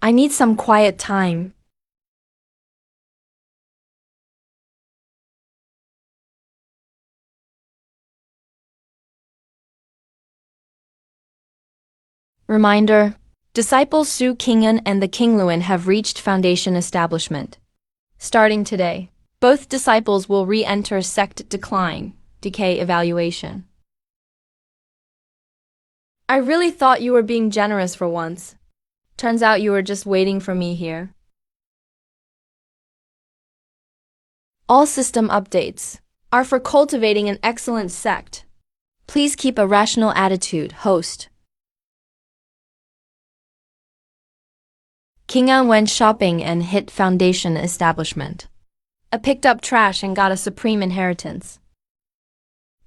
S1: I need some quiet time. Reminder: Disciples Su Qing'an and the Qingluan have reached Foundation Establishment. Starting today, both disciples will re-enter Sect Decay evaluation. I really thought you were being generous for once. Turns out you were just waiting for me here. All system updates are for cultivating an excellent sect. Please keep a rational attitude, host. Qing'an went shopping and hit Foundation Establishment. I picked up trash and got a supreme inheritance.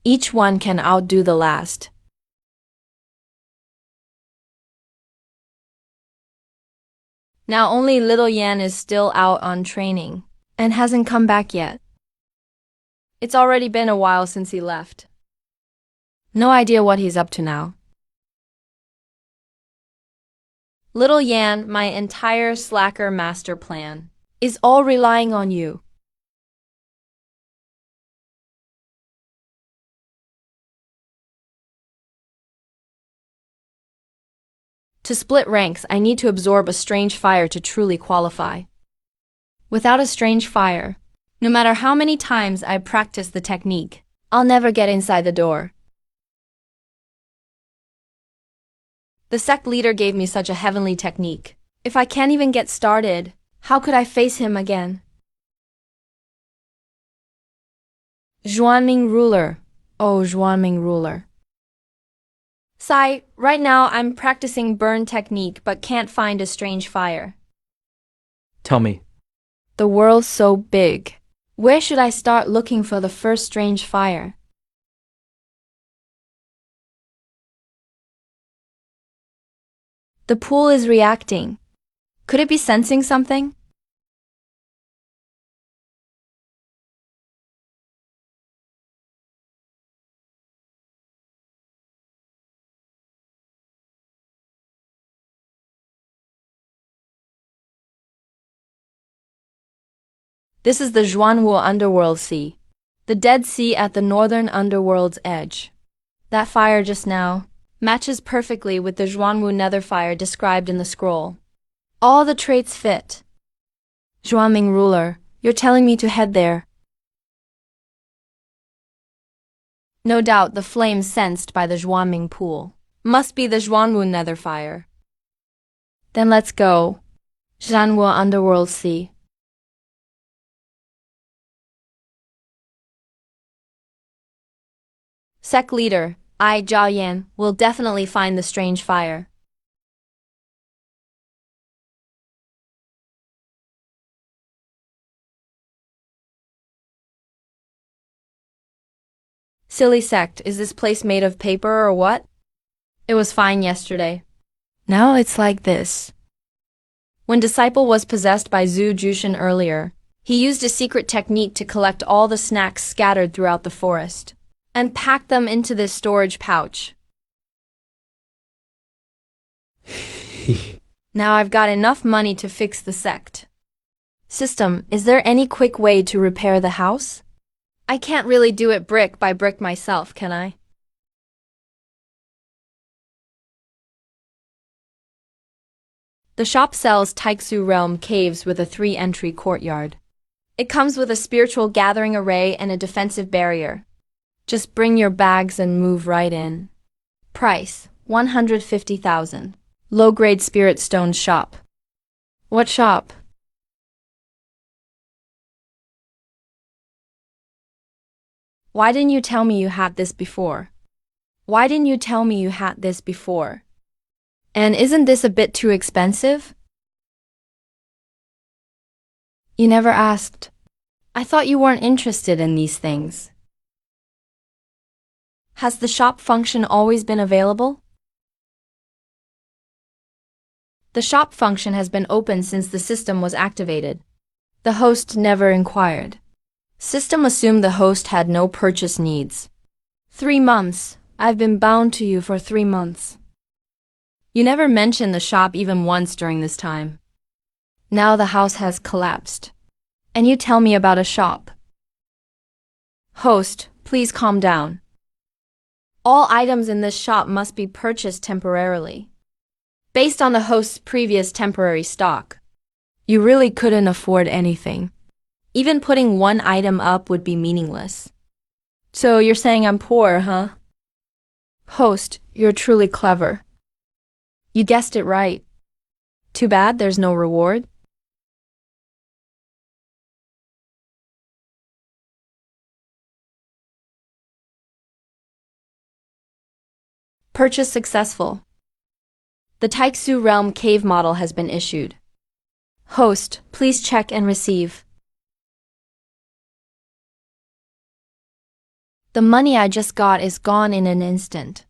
S1: Each one can outdo the last. Now only little Yan is still out on training and hasn't come back yet. It's already been a while since he left. No idea what he's up to now. Little Yan, my entire slacker master plan is all relying on you. To split ranks, I need to absorb a strange fire to truly qualify. Without a strange fire, no matter how many times I practice the technique, I'll never get inside the door. The sect leader gave me such a heavenly technique. If I can't even get started, how could I face him again? Zhuanming ruler. Oh, Zhuanming ruler. Sai, right now I'm practicing burn technique but can't find a strange fire.
S2: Tell me.
S1: The world's so big. Where should I start looking for the first strange fire? The pool is reacting. Could it be sensing something? This is the Zhuanwu Underworld Sea, the Dead Sea at the northern underworld's edge. That fire just now, Matches perfectly with the Zhuanwu netherfire described in the scroll. All the traits fit. Zhuanming ruler, you're telling me to head there. No doubt the flames sensed by the Zhuanming pool must be the Zhuanwu netherfire. Then let's go. Zhanwu Underworld Sea. Sec leader, I, Zhao Yan, will definitely find the strange fire. Silly sect, is this place made of paper or what? It was fine yesterday. Now it's like this. When Disciple was possessed by Zhu Jushin earlier, he used a secret technique to collect all the snacks scattered throughout the forest and pack them into this storage pouch. Now I've got enough money to fix the sect. System, is there any quick way to repair the house? I can't really do it brick by brick myself, can I? The shop sells Taixu Realm caves with a 3-entry courtyard. It comes with a spiritual gathering array and a defensive barrier. Just bring your bags and move right in. Price, 150,000. Low-grade spirit stone shop. What shop? Why didn't you tell me you had this before? Why didn't you tell me you had this before? And isn't this a bit too expensive? You never asked. I thought you weren't interested in these things. Has the shop function always been available? The shop function has been open since the system was activated. The host never inquired. System assumed the host had no purchase needs. 3 months. I've been bound to you for 3 months. You never mentioned the shop even once during this time. Now the house has collapsed. And you tell me about a shop. Host, please calm down. All items in this shop must be purchased temporarily, based on the host's previous temporary stock. You really couldn't afford anything. Even putting one item up would be meaningless. So you're saying I'm poor, huh? Host, you're truly clever. You guessed it right. Too bad there's no reward. Purchase successful. The Taixu Realm cave model has been issued. Host, please check and receive. The money I just got is gone in an instant.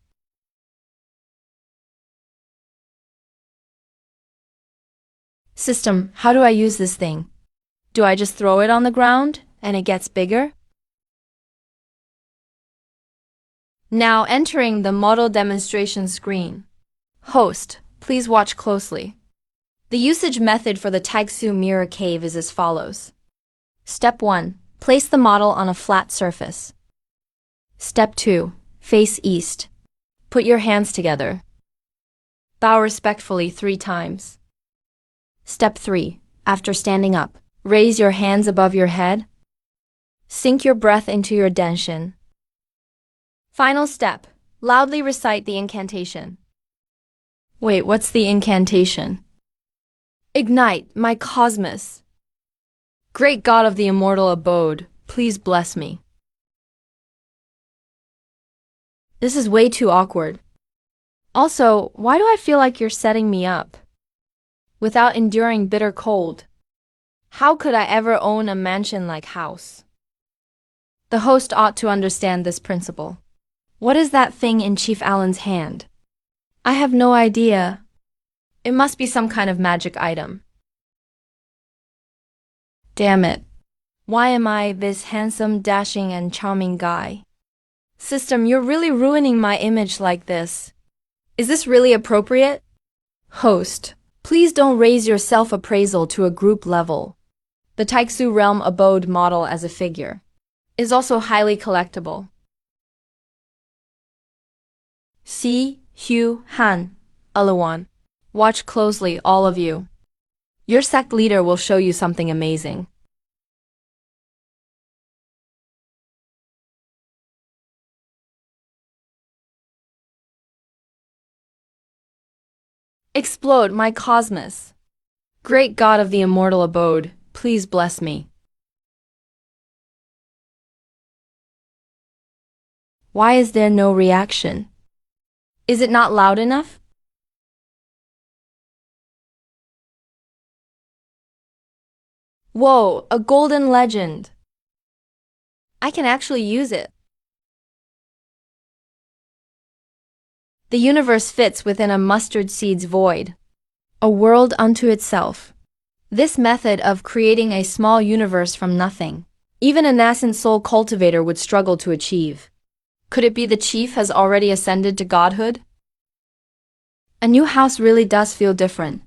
S1: System, how do I use this thing? Do I just throw it on the ground and it gets bigger? Now entering the model demonstration screen. Host, please watch closely. The usage method for the Taixu mirror cave is as follows. Step 1. Place the model on a flat surface. Step 2. Face east. Put your hands together. Bow respectfully 3 times. Step 3. After standing up, raise your hands above your head. Sink your breath into your denshin. Final step. Loudly recite the incantation. Wait, what's the incantation? Ignite, my cosmos. Great God of the immortal abode, please bless me. This is way too awkward. Also, why do I feel like you're setting me up? Without enduring bitter cold. How could I ever own a mansion-like house? The host ought to understand this principle. What is that thing in Chief Allen's hand? I have no idea. It must be some kind of magic item. Damn it. Why am I this handsome, dashing, and charming guy? System, you're really ruining my image like this. Is this really appropriate? Host, please don't raise your self-appraisal to a group level. The Taixu Realm abode model as a figure is also highly collectible. See, Hugh, Han, Alawan. Watch closely, all of you. Your sect leader will show you something amazing. Explode, my cosmos. Great God of the immortal abode, please bless me. Why is there no reaction? Is it not loud enough? Whoa, a golden legend. I can actually use it. The universe fits within a mustard seed's void. A world unto itself. This method of creating a small universe from nothing, even a nascent soul cultivator would struggle to achieve. Could it be the chief has already ascended to godhood? A new house really does feel different.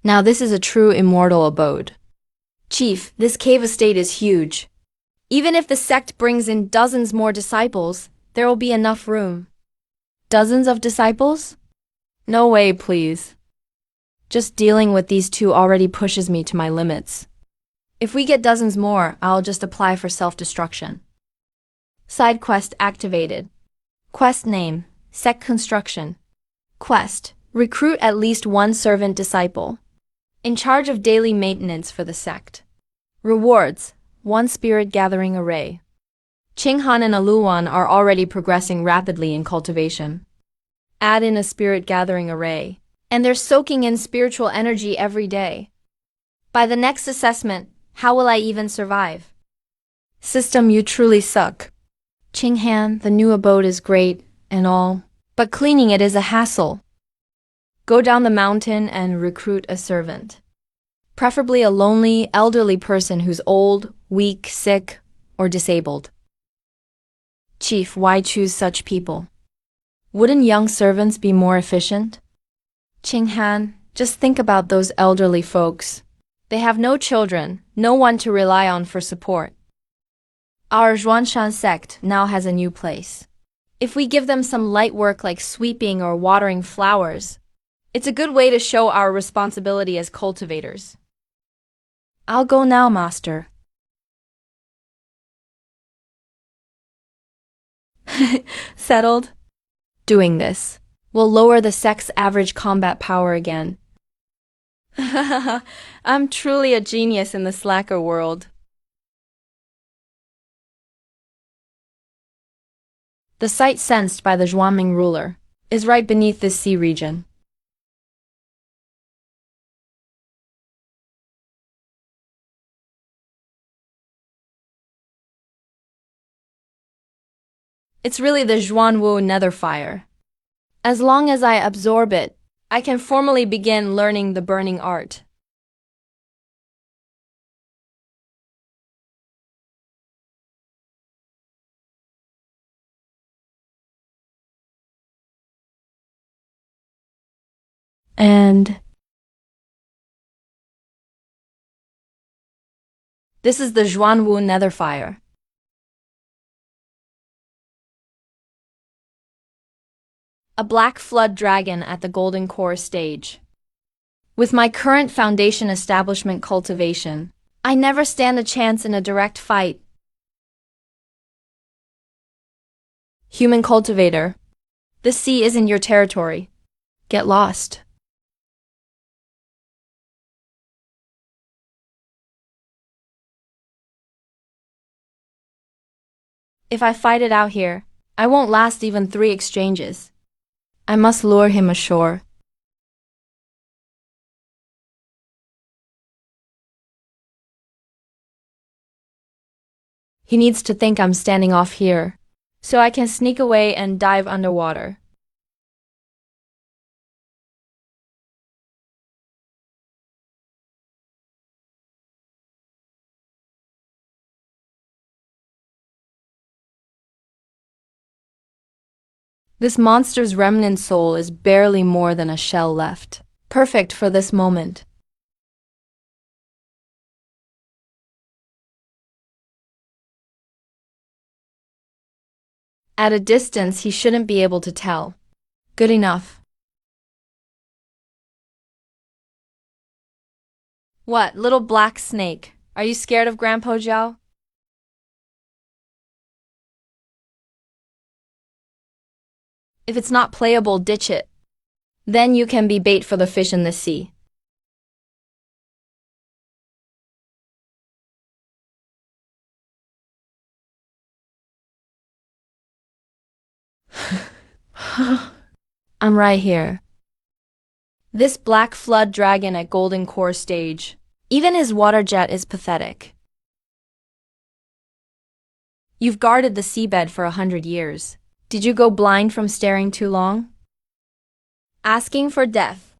S1: Now this is a true immortal abode. Chief, this cave estate is huge. Even if the sect brings in dozens more disciples, there will be enough room. Dozens of disciples? No way, please. Just dealing with these two already pushes me to my limits. If we get dozens more, I'll just apply for self-destruction. Side quest activated. Quest name, Sect Construction. Quest, recruit at least one servant disciple. In charge of daily maintenance for the sect. Rewards, one spirit gathering array. Qinghan and Aluwan are already progressing rapidly in cultivation. Add in a spirit gathering array, and they're soaking in spiritual energy every day. By the next assessment, how will I even survive? System, you truly suck. Qinghan, the new abode is great and all, but cleaning it is a hassle. Go down the mountain and recruit a servant. Preferably a lonely, elderly person who's old, weak, sick, or disabled. Chief, why choose such people? Wouldn't young servants be more efficient? Qinghan, just think about those elderly folks. They have no children, no one to rely on for support. Our Zhuanshan sect now has a new place. If we give them some light work like sweeping or watering flowers, it's a good way to show our responsibility as cultivators. I'll go now, master. Settled? Doing this will lower the sect's average combat power again. I'm truly a genius in the slacker world. The site sensed by the Zhuangming ruler is right beneath this sea region. It's really the Zhuanwu nether fire. As long as I absorb it, I can formally begin learning the burning art. And this is the Zhuanwu nether fire. A black flood dragon at the golden core stage. With my current foundation establishment cultivation, I never stand a chance in a direct fight. Human cultivator, the sea isn't your territory. Get lost. If I fight it out here, I won't last even 3 exchanges. I must lure him ashore. He needs to think I'm standing off here, so I can sneak away and dive underwater. This monster's remnant soul is barely more than a shell left. Perfect for this moment. At a distance, he shouldn't be able to tell. Good enough. What, little black snake? Are you scared of Grandpa Zhao? If it's not playable, ditch it. Then you can be bait for the fish in the sea. I'm right here. This black flood dragon at Golden Core stage. Even his water jet is pathetic. You've guarded the seabed for 100 years. Did you go blind from staring too long? Asking for death.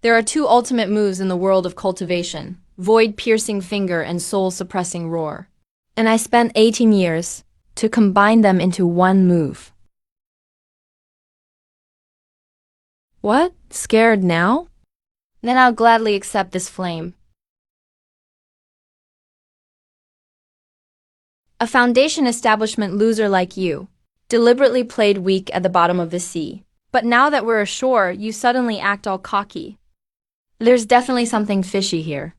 S1: There are two ultimate moves in the world of cultivation: void-piercing finger and soul-suppressing roar. And I spent 18 years to combine them into one move. What? Scared now? Then I'll gladly accept this flame. A foundation establishment loser like you deliberately played weak at the bottom of the sea. But now that we're ashore, you suddenly act all cocky. There's definitely something fishy here.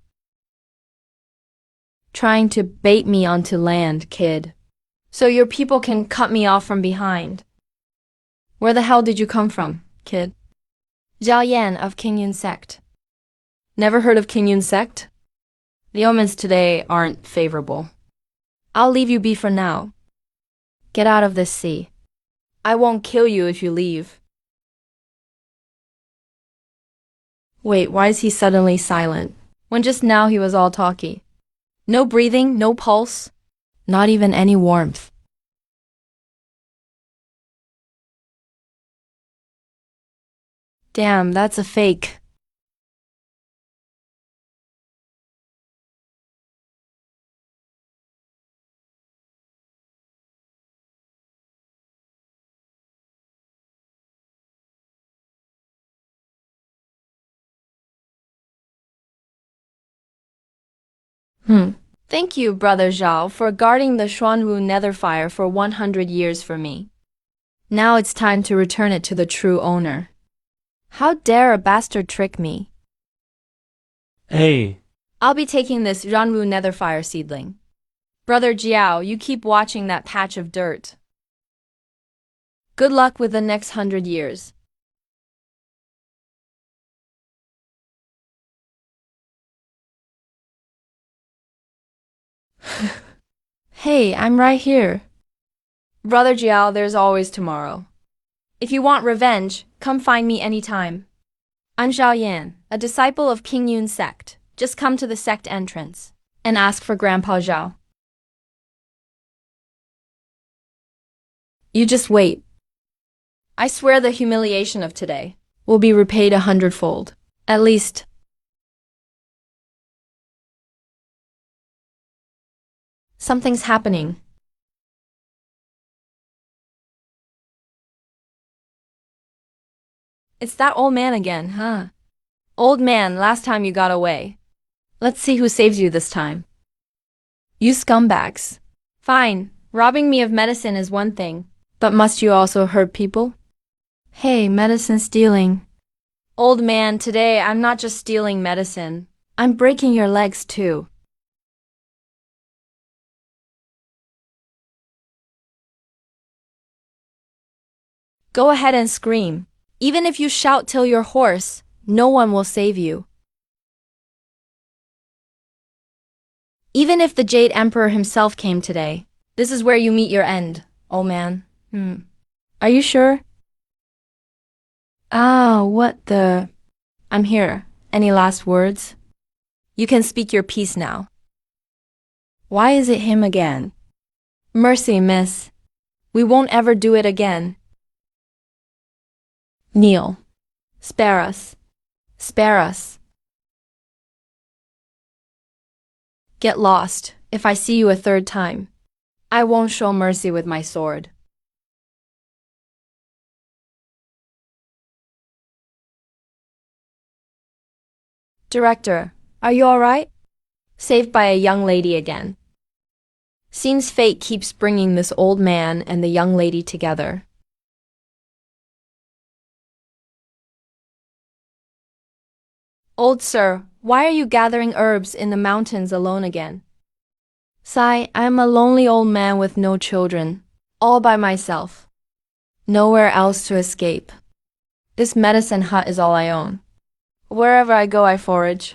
S1: Trying to bait me onto land, kid. So your people can cut me off from behind. Where the hell did you come from, kid? Zhao Yan of Qingyun Sect. Never heard of Qingyun Sect? The omens today aren't favorable. I'll leave you be for now. Get out of this sea. I won't kill you if you leave. Wait, why is he suddenly silent, when just now he was all talky? No breathing, no pulse, not even any warmth. Damn, that's a fake. Thank you, Brother Zhao, for guarding the Xuanwu Netherfire for 100 years for me. Now it's time to return it to the true owner. How dare a bastard trick me?
S2: Hey,
S1: I'll be taking this Xuanwu Netherfire seedling. Brother Jiao, you keep watching that patch of dirt. Good luck with the next 100 years. Hey, I'm right here. Brother Jiao, there's always tomorrow. If you want revenge, come find me anytime. I'm Zhao Yan, a disciple of Qingyun Sect. Just come to the sect entrance and ask for Grandpa Zhao. You just wait. I swear the humiliation of today will be repaid 100-fold. At least. Something's happening. It's that old man again, huh? Old man, last time you got away. Let's see who saves you this time. You scumbags. Fine, robbing me of medicine is one thing, but must you also hurt people? Hey, medicine stealing. Old man, today I'm not just stealing medicine. I'm breaking your legs too. Go ahead and scream. Even if you shout till you're hoarse, no one will save you. Even if the Jade Emperor himself came today, this is where you meet your end, old man. Are you sure? What the... I'm here. Any last words? You can speak your piece now. Why is it him again? Mercy, miss. We won't ever do it again. Kneel. Spare us. Spare us. Get lost. If I see you a third time, I won't show mercy with my sword. Director, are you all right? Saved by a young lady again. Seems fate keeps bringing this old man and the young lady together. Old sir, why are you gathering herbs in the mountains alone again? Sigh, I am a lonely old man with no children, all by myself. Nowhere else to escape. This medicine hut is all I own. Wherever I go, I forage.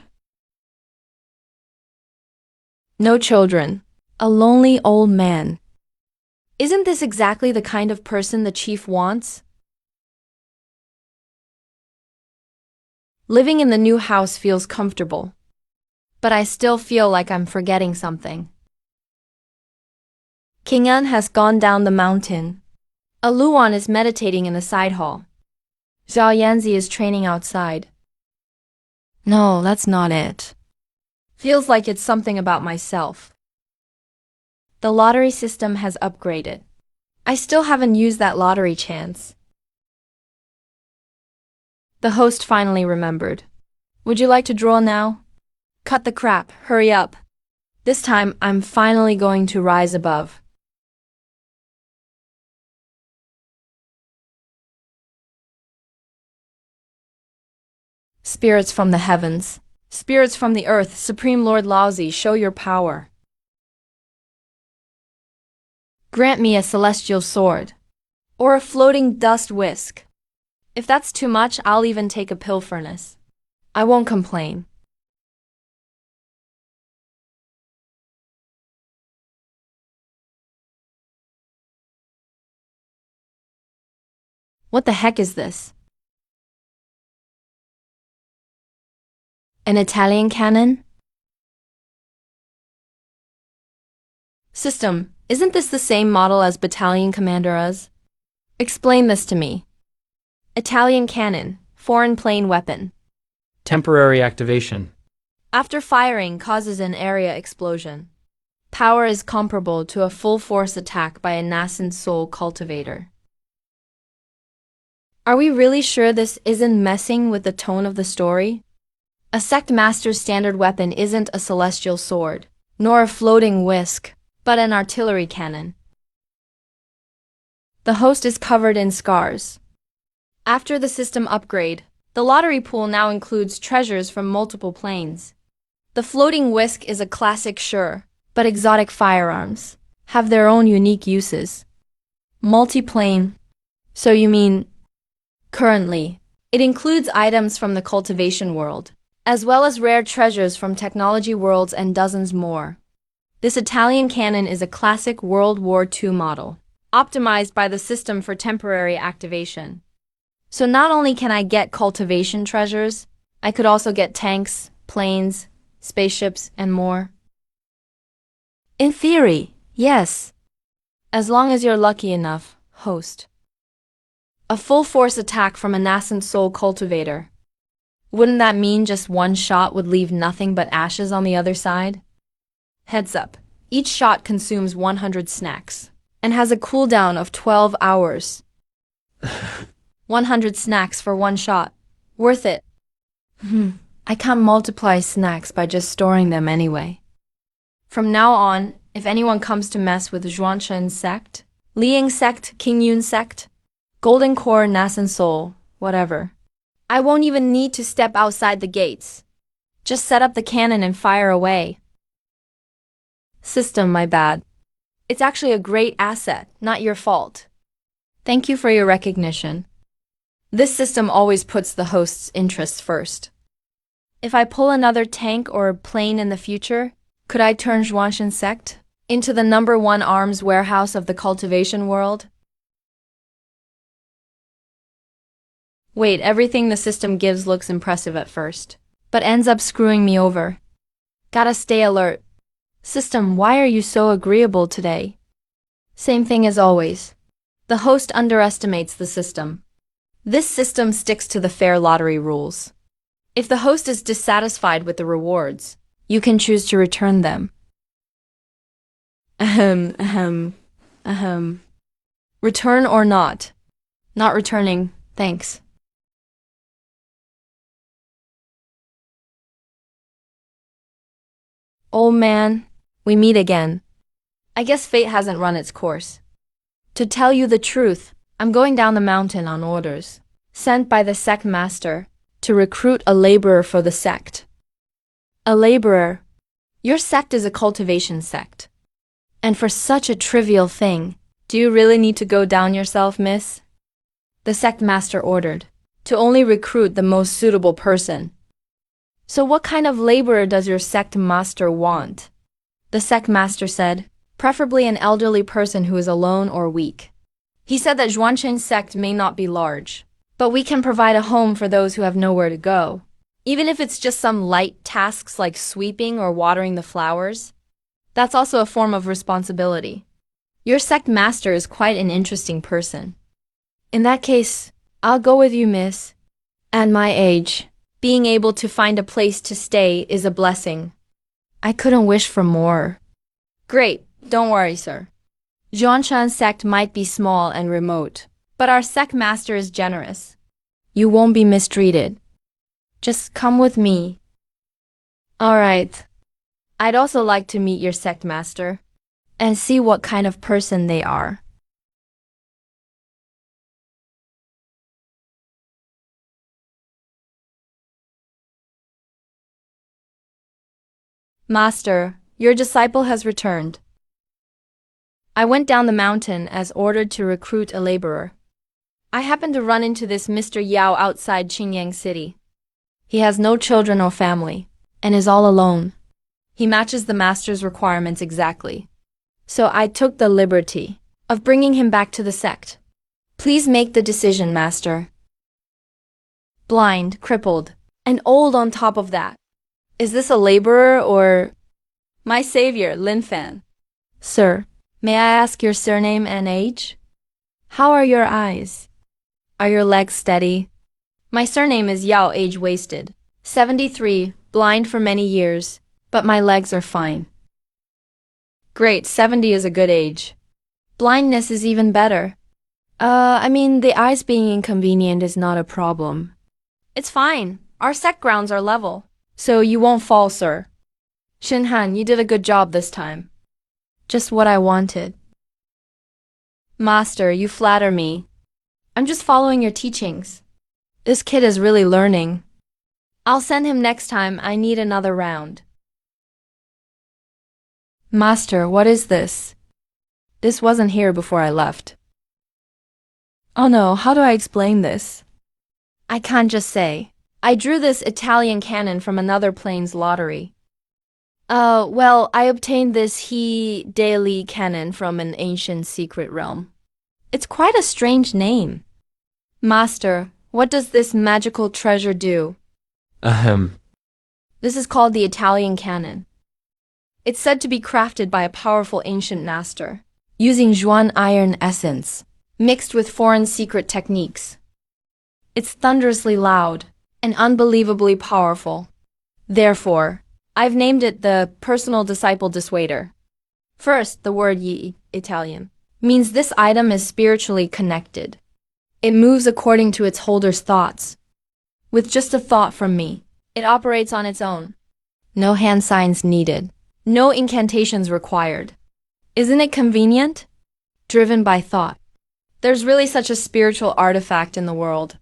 S1: No children. A lonely old man. Isn't this exactly the kind of person the chief wants? Living in the new house feels comfortable, but I still feel like I'm forgetting something. King An has gone down the mountain. A Luan is meditating in the side hall. Zhao Yanzi is training outside. No, that's not it. Feels like it's something about myself. The lottery system has upgraded. I still haven't used that lottery chance. The host finally remembered. Would you like to draw now? Cut the crap, hurry up. This time, I'm finally going to rise above. Spirits from the heavens, spirits from the earth, Supreme Lord Laozi, show your power. Grant me a celestial sword, or a floating dust whisk. If that's too much, I'll even take a pill furnace. I won't complain. What the heck is this? An Italian cannon? System, isn't this the same model as Battalion Commander Uz? Explain this to me. Italian cannon, foreign plane weapon.
S2: Temporary activation.
S1: After firing causes an area explosion. Power is comparable to a full-force attack by a nascent soul cultivator. Are we really sure this isn't messing with the tone of the story? A sect master's standard weapon isn't a celestial sword, nor a floating whisk, but an artillery cannon. The host is covered in scars. After the system upgrade, the lottery pool now includes treasures from multiple planes. The floating whisk is a classic sure, but exotic firearms have their own unique uses. Multiplane. So you mean, currently, it includes items from the cultivation world, as well as rare treasures from technology worlds and dozens more. This Italian cannon is a classic World War II model, optimized by the system for temporary activation. So not only can I get cultivation treasures, I could also get tanks, planes, spaceships, and more. In theory, yes. As long as you're lucky enough, host. A full-force attack from a nascent soul cultivator. Wouldn't that mean just one shot would leave nothing but ashes on the other side? Heads up, each shot consumes 100 snacks and has a cooldown of 12 hours. 100 snacks for one shot. Worth it. I can't multiply snacks by just storing them anyway. From now on, if anyone comes to mess with Zhuanshen sect, Liang sect, Qingyun sect, Golden Core, Nascent Soul, whatever, I won't even need to step outside the gates. Just set up the cannon and fire away. System, my bad. It's actually a great asset, not your fault. Thank you for your recognition. This system always puts the host's interests first. If I pull another tank or plane in the future, could I turn Zhuanshen sect into the #1 arms warehouse of the cultivation world? Wait, everything the system gives looks impressive at first, but ends up screwing me over. Gotta stay alert. System, why are you so agreeable today? Same thing as always. The host underestimates the system. This system sticks to the fair lottery rules. If the host is dissatisfied with the rewards, you can choose to return them. Return or not? Not returning, thanks. Old man, we meet again. I guess fate hasn't run its course. To tell you the truth, I'm going down the mountain on orders, sent by the sect master, to recruit a laborer for the sect. A laborer? Your sect is a cultivation sect. And for such a trivial thing, do you really need to go down yourself, miss? The sect master ordered, to only recruit the most suitable person. So what kind of laborer does your sect master want? The sect master said, preferably an elderly person who is alone or weak. He said that Zhuanchen's sect may not be large, but we can provide a home for those who have nowhere to go. Even if it's just some light tasks like sweeping or watering the flowers, that's also a form of responsibility. Your sect master is quite an interesting person. In that case, I'll go with you, miss. At my age, being able to find a place to stay is a blessing. I couldn't wish for more. Great, don't worry, sir. Zhuanshan's sect might be small and remote, but our sect master is generous. You won't be mistreated. Just come with me. All right. I'd also like to meet your sect master and see what kind of person they are. Master, your disciple has returned. I went down the mountain as ordered to recruit a laborer. I happened to run into this Mr. Yao outside Qingyang City. He has no children or family, and is all alone. He matches the master's requirements exactly. So I took the liberty of bringing him back to the sect. Please make the decision, master. Blind, crippled, and old on top of that. Is this a laborer or... My savior, Lin Fan. Sir, may I ask your surname and age? How are your eyes? Are your legs steady? My surname is Yao, age wasted. 73, blind for many years, but my legs are fine. Great, 70 is a good age. Blindness is even better. The eyes being inconvenient is not a problem. It's fine. Our sect grounds are level, so you won't fall, sir. Shinhan, you did a good job this time. Just what I wanted. Master, you flatter me. I'm just following your teachings. This kid is really learning. I'll send him next time I need another round. Master, what is this? This wasn't here before I left. Oh no, how do I explain this? I can't just say. I drew this Italian cannon from another plane's lottery. I obtained this daily cannon from an ancient secret realm. It's quite a strange name. Master, what does this magical treasure do?
S2: Ahem.
S1: This is called the Italian cannon. It's said to be crafted by a powerful ancient master, using Zhuan iron essence, mixed with foreign secret techniques. It's thunderously loud and unbelievably powerful. Therefore, I've named it the Personal Disciple Dissuader. First, the word Italian means this item is spiritually connected. It moves according to its holder's thoughts. With just a thought from me, it operates on its own. No hand signs needed. No incantations required. Isn't it convenient? Driven by thought. There's really such a spiritual artifact in the world.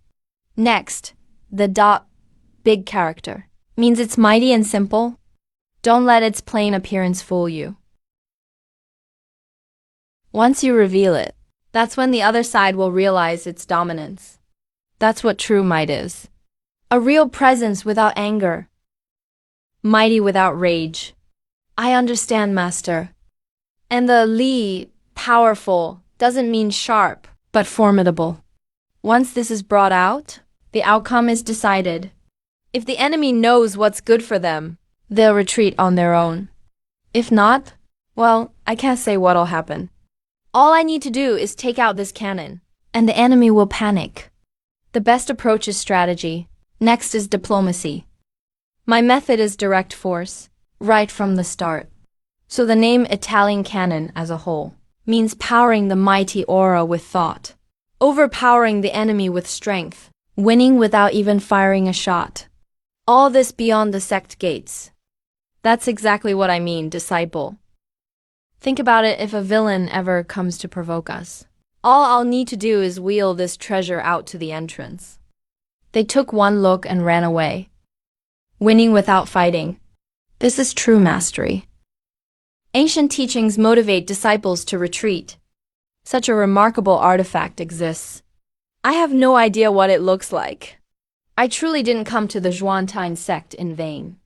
S1: Next, the big character means it's mighty and simple. Don't let its plain appearance fool you. Once you reveal it, that's when the other side will realize its dominance. That's what true might is. A real presence without anger. Mighty without rage. I understand, master. And the Li, powerful, doesn't mean sharp, but formidable. Once this is brought out, the outcome is decided. If the enemy knows what's good for them, they'll retreat on their own. If not, well, I can't say what'll happen. All I need to do is take out this cannon, and the enemy will panic. The best approach is strategy. Next is diplomacy. My method is direct force, right from the start. So the name Italian cannon as a whole means powering the mighty aura with thought, overpowering the enemy with strength, winning without even firing a shot. All this beyond the sect gates. That's exactly what I mean, disciple. Think about it if a villain ever comes to provoke us. All I'll need to do is wheel this treasure out to the entrance. They took one look and ran away, winning without fighting. This is true mastery. Ancient teachings motivate disciples to retreat. Such a remarkable artifact exists. I have no idea what it looks like. I truly didn't come to the Xuantine sect in vain.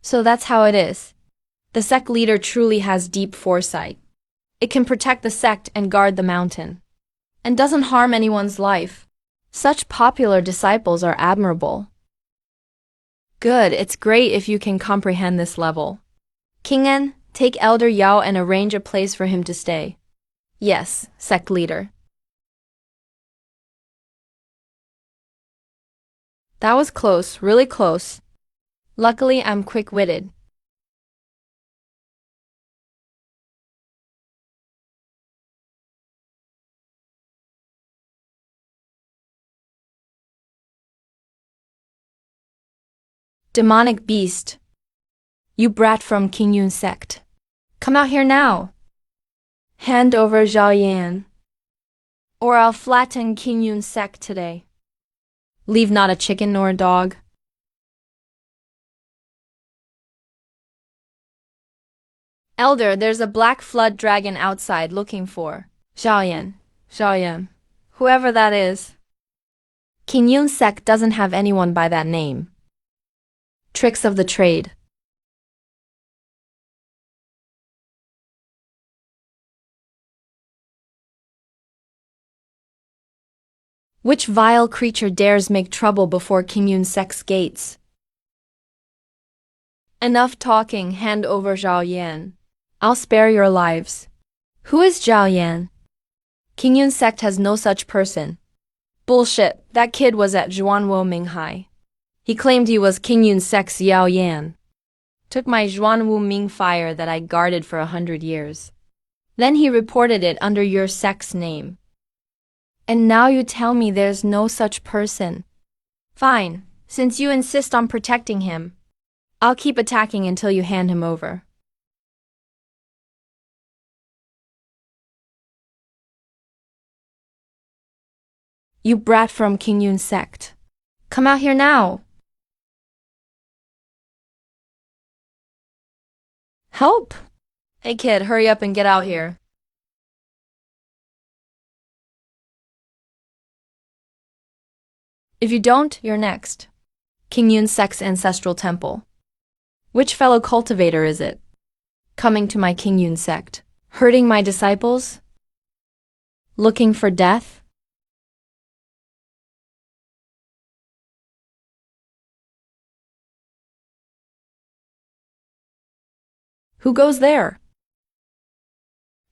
S1: So that's how it is. The sect leader truly has deep foresight. It can protect the sect and guard the mountain, and doesn't harm anyone's life. Such popular disciples are admirable. Good, it's great if you can comprehend this level. King En, take Elder Yao and arrange a place for him to stay. Yes, sect leader. That was close, really close. Luckily, I'm quick-witted. Demonic beast. You brat from Qingyun sect. Come out here now. Hand over Zhao Yan, or I'll flatten Qingyun sect today. Leave not a chicken nor a dog. Elder, there's a black flood dragon outside looking for Zhao Yan, whoever that is. Qingyun sect doesn't have anyone by that name. Tricks of the trade. Which vile creature dares make trouble before Qingyun sect's gates? Enough talking, hand over Zhao Yan. I'll spare your lives. Who is Zhao Yan? Qingyun sect has no such person. Bullshit, that kid was at Zhuanwo Minghai. He claimed he was Qingyun sect's Yao Yan. Took my Zhuanwu Ming fire that I guarded for 100 years. Then he reported it under your sect's name. And now you tell me there's no such person. Fine, since you insist on protecting him, I'll keep attacking until you hand him over. You brat from Qingyun sect. Come out here now. Help! Hey kid, hurry up and get out here. If you don't, you're next. Qingyun sect's ancestral temple. Which fellow cultivator is it? Coming to my Qingyun sect. Hurting my disciples? Looking for death? Who goes there?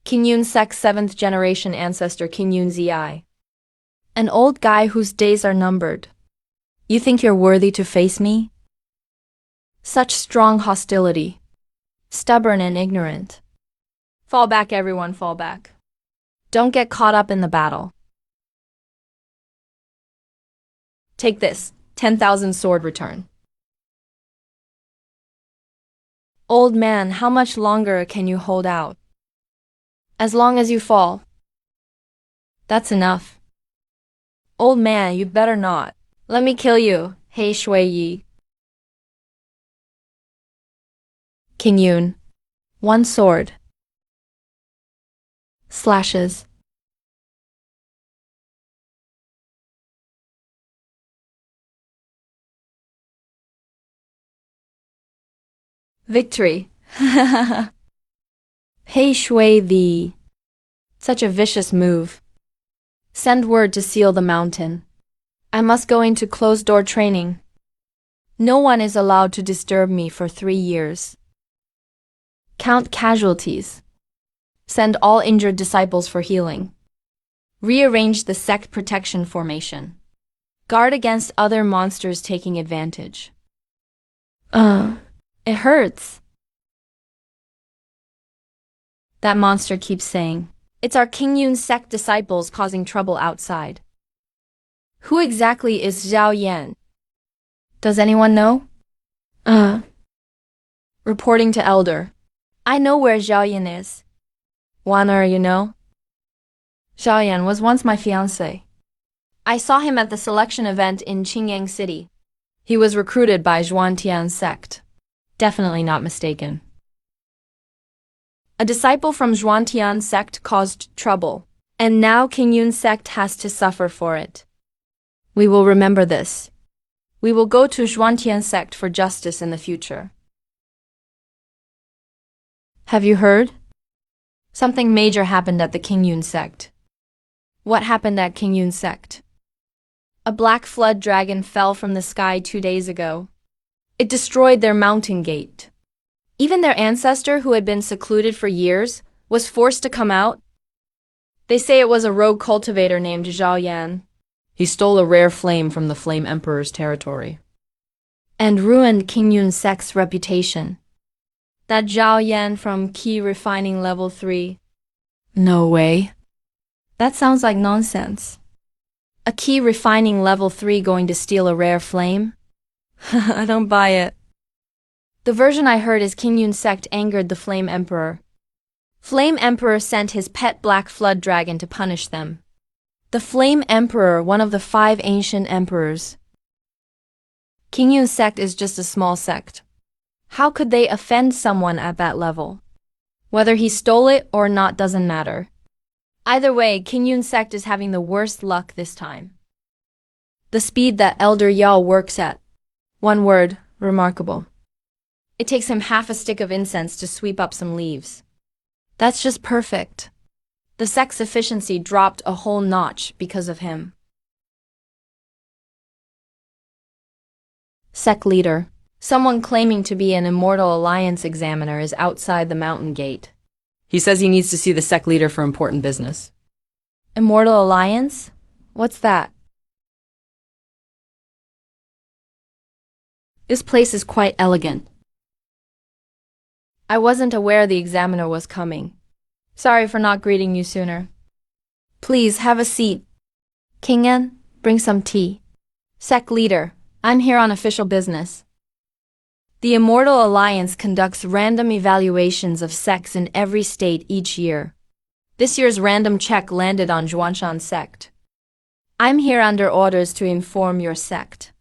S1: Qingyun sect's 7th generation ancestor Qingyun Zi. An old guy whose days are numbered. You think you're worthy to face me? Such strong hostility. Stubborn and ignorant. Fall back, everyone, fall back. Don't get caught up in the battle. Take this, 10,000 sword return. Old man, how much longer can you hold out? As long as you fall. That's enough. Old man, you'd better not. Let me kill you, He Shui Yi. Qingyun. 1 sword. Slashes. Victory. He Shui the. Such a vicious move. Send word to seal the mountain. I must go into closed-door training. No one is allowed to disturb me for 3 years. Count casualties. Send all injured disciples for healing. Rearrange the sect protection formation. Guard against other monsters taking advantage. It hurts. That monster keeps saying, it's our Qingyun sect disciples causing trouble outside. Who exactly is Zhao Yan? Does anyone know? Reporting to Elder. I know where Zhao Yan is. Wan'er, you know? Xiaoyan was once my fiancé. I saw him at the selection event in Qingyang City. He was recruited by Zhuantian's sect. Definitely not mistaken. A disciple from Zhuantian's sect caused trouble, and now Qingyun's sect has to suffer for it. We will remember this. We will go to Zhuantian's sect for justice in the future. Have you heard? Something major happened at the Qingyun sect. What happened at Qingyun sect? A black flood dragon fell from the sky 2 days ago. It destroyed their mountain gate. Even their ancestor, who had been secluded for years, was forced to come out. They say it was a rogue cultivator named Zhao Yan.
S3: He stole a rare flame from the Flame Emperor's territory.
S1: And ruined Qingyun sect's reputation. That Zhao Yan from Key Refining Level 3. No way. That sounds like nonsense. A Key Refining Level 3 going to steal a rare flame? I don't buy it. The version I heard is Qingyun sect angered the Flame Emperor. Flame Emperor sent his pet black flood dragon to punish them. The Flame Emperor, one of the 5 ancient emperors. Qingyun sect is just a small sect. How could they offend someone at that level? Whether he stole it or not doesn't matter. Either way, Qingyun sect is having the worst luck this time. The speed that Elder Yao works at. One word, remarkable. It takes him half a stick of incense to sweep up some leaves. That's just perfect. The sect's efficiency dropped a whole notch because of him. Sect leader. Someone claiming to be an Immortal Alliance examiner is outside the mountain gate.
S3: He says he needs to see the sect leader for important business.
S1: Immortal Alliance? What's that? This place is quite elegant. I wasn't aware the examiner was coming. Sorry for not greeting you sooner. Please have a seat. King En, bring some tea. Sect leader, I'm here on official business. The Immortal Alliance conducts random evaluations of sects in every state each year. This year's random check landed on Zhuanshan sect. I'm here under orders to inform your sect.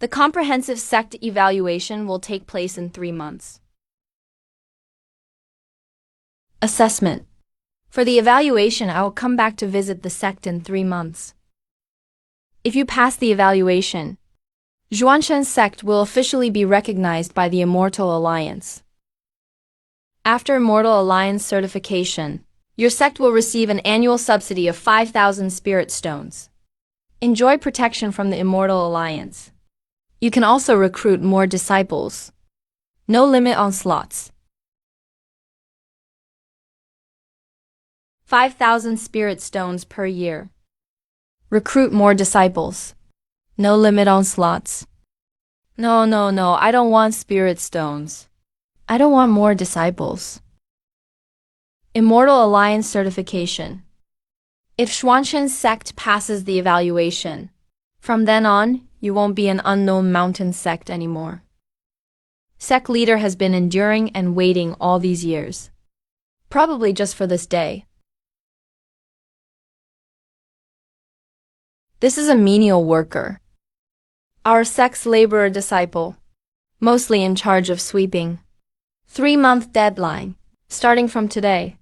S1: The comprehensive sect evaluation will take place in 3 months. Assessment. For the evaluation, I will come back to visit the sect in 3 months. If you pass the evaluation, Zhuanshan's sect will officially be recognized by the Immortal Alliance. After Immortal Alliance certification, your sect will receive an annual subsidy of 5,000 spirit stones. Enjoy protection from the Immortal Alliance. You can also recruit more disciples. No limit on slots. 5,000 spirit stones per year. Recruit more disciples. No limit on slots. No, I don't want spirit stones. I don't want more disciples. Immortal Alliance certification. If Zhuanshan's sect passes the evaluation, from then on, you won't be an unknown mountain sect anymore. Sect leader has been enduring and waiting all these years. Probably just for this day. This is a menial worker. Our sect's laborer disciple, mostly in charge of sweeping. 3-month deadline, starting from today.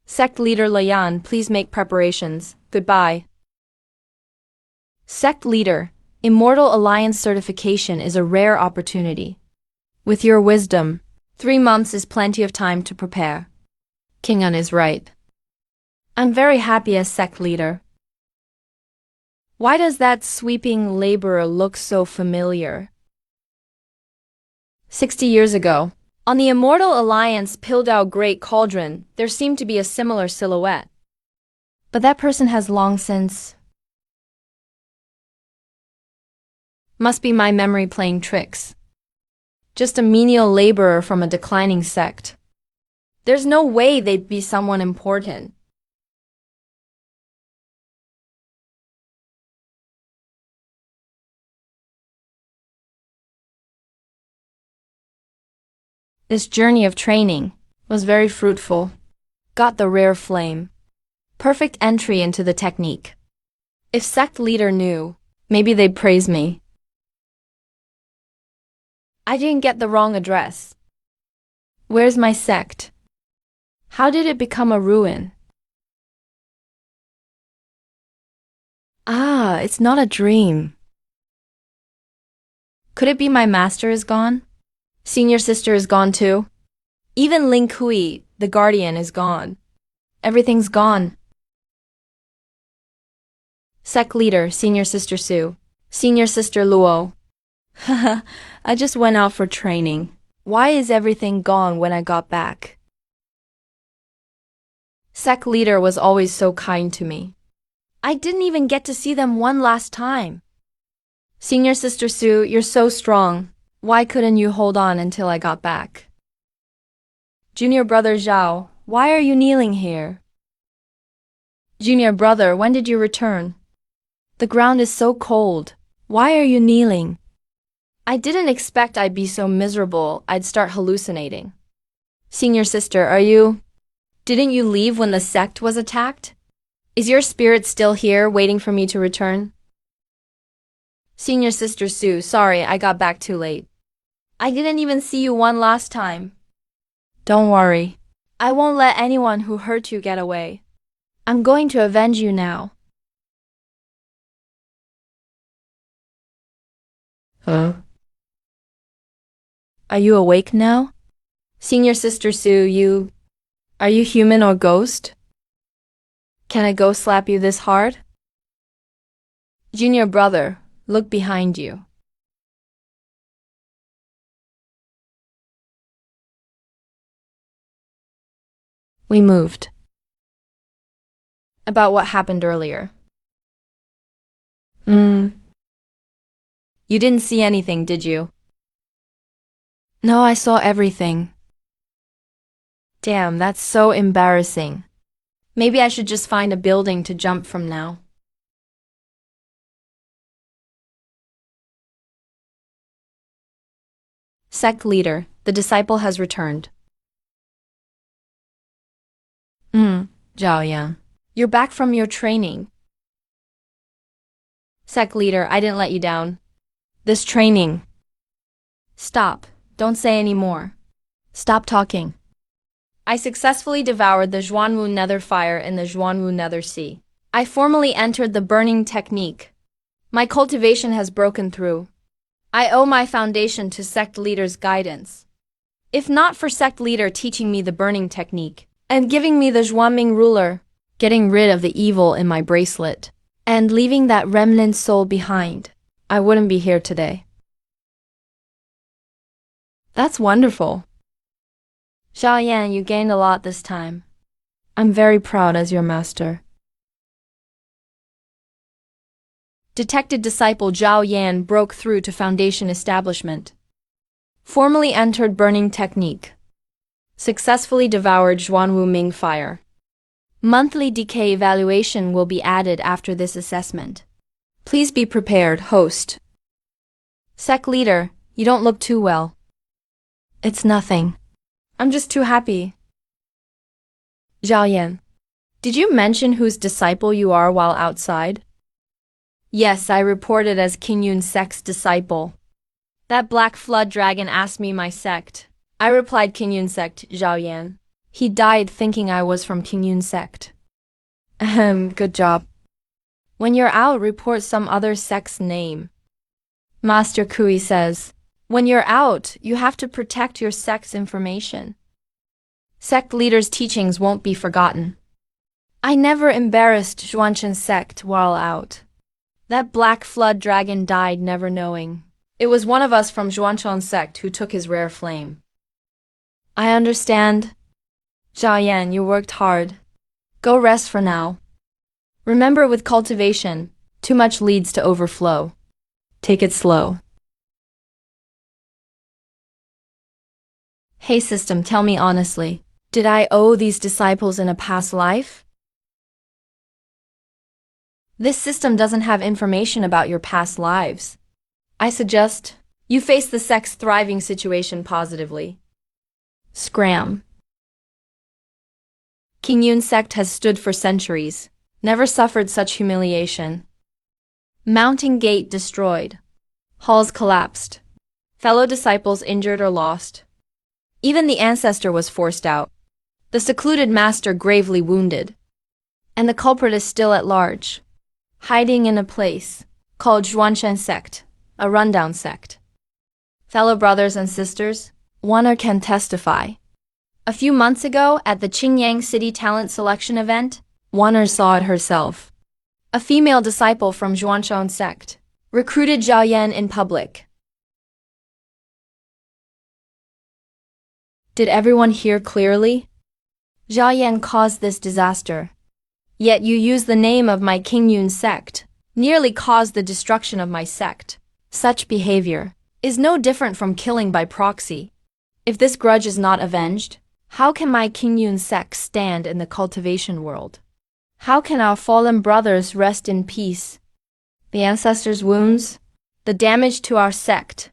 S1: Sect leader Layan, please make preparations. Goodbye. Sect leader, Immortal Alliance certification is a rare opportunity. With your wisdom, 3 months is plenty of time to prepare. King En is right. I'm very happy as sect leader. Why does that sweeping laborer look so familiar? 60 years ago, on the Immortal Alliance Pildao Great Cauldron, there seemed to be a similar silhouette. But that person has long since... Must be my memory playing tricks. Just a menial laborer from a declining sect. There's no way they'd be someone important. This journey of training was very fruitful. Got the rare flame. Perfect entry into the technique. If sect leader knew, maybe they'd praise me. I didn't get the wrong address. Where's my sect? How did it become a ruin? Ah, it's not a dream. Could it be my master is gone? Senior sister is gone too? Even Ling Kui, the guardian, is gone. Everything's gone. Sect leader, senior sister Su. Senior sister Luo. Haha, I just went out for training. Why is everything gone when I got back? Sect leader was always so kind to me. I didn't even get to see them one last time. Senior sister Su, you're so strong. Why couldn't you hold on until I got back? Junior brother Zhao, why are you kneeling here? Junior brother, when did you return? The ground is so cold. Why are you kneeling? I didn't expect I'd be so miserable I'd start hallucinating. Senior sister, didn't you leave when the sect was attacked? Is your spirit still here waiting for me to return? Senior sister Su, sorry, I got back too late. I didn't even see you one last time. Don't worry. I won't let anyone who hurt you get away. I'm going to avenge you now. Huh? Are you awake now? Senior sister Su, are you human or ghost? Can a ghost slap you this hard? Junior brother, look behind you. We moved. About what happened earlier. You didn't see anything, did you? No, I saw everything. Damn, that's so embarrassing. Maybe I should just find a building to jump from now. Sect leader, the disciple has returned. Zhao Yan. You're back from your training. Sect leader, I didn't let you down. This training. Stop. Don't say any more. Stop talking. I successfully devoured the Zhuanwu Nether Fire in the Zhuanwu Nether Sea. I formally entered the burning technique. My cultivation has broken through. I owe my foundation to sect leader's guidance. If not for sect leader teaching me the burning technique, and giving me the Zhuanming ruler, getting rid of the evil in my bracelet, and leaving that remnant soul behind, I wouldn't be here today. That's wonderful. Zhao Yan, you gained a lot this time. I'm very proud as your master. Detected disciple Zhao Yan broke through to foundation establishment. Formally entered burning technique. Successfully devoured Zhuanwu Ming fire. Monthly decay evaluation will be added after this assessment. Please be prepared, host. Sect leader, you don't look too well. It's nothing. I'm just too happy. Zhao Yan, did you mention whose disciple you are while outside? Yes, I reported as Qingyun Sect's disciple. That black flood dragon asked me my sect. I replied Qingyun Sect, Zhao Yan. He died thinking I was from Qingyun Sect. Good job. When you're out, report some other sect's name. Master Kui says, when you're out, you have to protect your sect's information. Sect leader's teachings won't be forgotten. I never embarrassed Zhuanchen Sect while out. That black flood dragon died never knowing. It was one of us from Zhuanchen Sect who took his rare flame. I understand. Zhao Yan, you worked hard. Go rest for now. Remember, with cultivation, too much leads to overflow. Take it slow. Hey system, tell me honestly, did I owe these disciples in a past life? This system doesn't have information about your past lives. I suggest you face the sect's thriving situation positively. Scram. Kingyun sect has stood for centuries, never suffered such humiliation. Mounting gate destroyed. Halls collapsed. Fellow disciples injured or lost. Even the ancestor was forced out. The secluded master gravely wounded. And the culprit is still at large, hiding in a place called Zhuanshan sect, a rundown sect. Fellow brothers and sisters, one can testify. A few months ago, at the Qingyang City Talent Selection event, one saw it herself. A female disciple from Zhuanshan sect recruited Zhao Yan in public. Did everyone hear clearly? Zhao Yan caused this disaster. Yet you use the name of my Kingyun sect, nearly caused the destruction of my sect. Such behavior is no different from killing by proxy. If this grudge is not avenged, how can my Kingyun sect stand in the cultivation world? How can our fallen brothers rest in peace? The ancestors' wounds, the damage to our sect.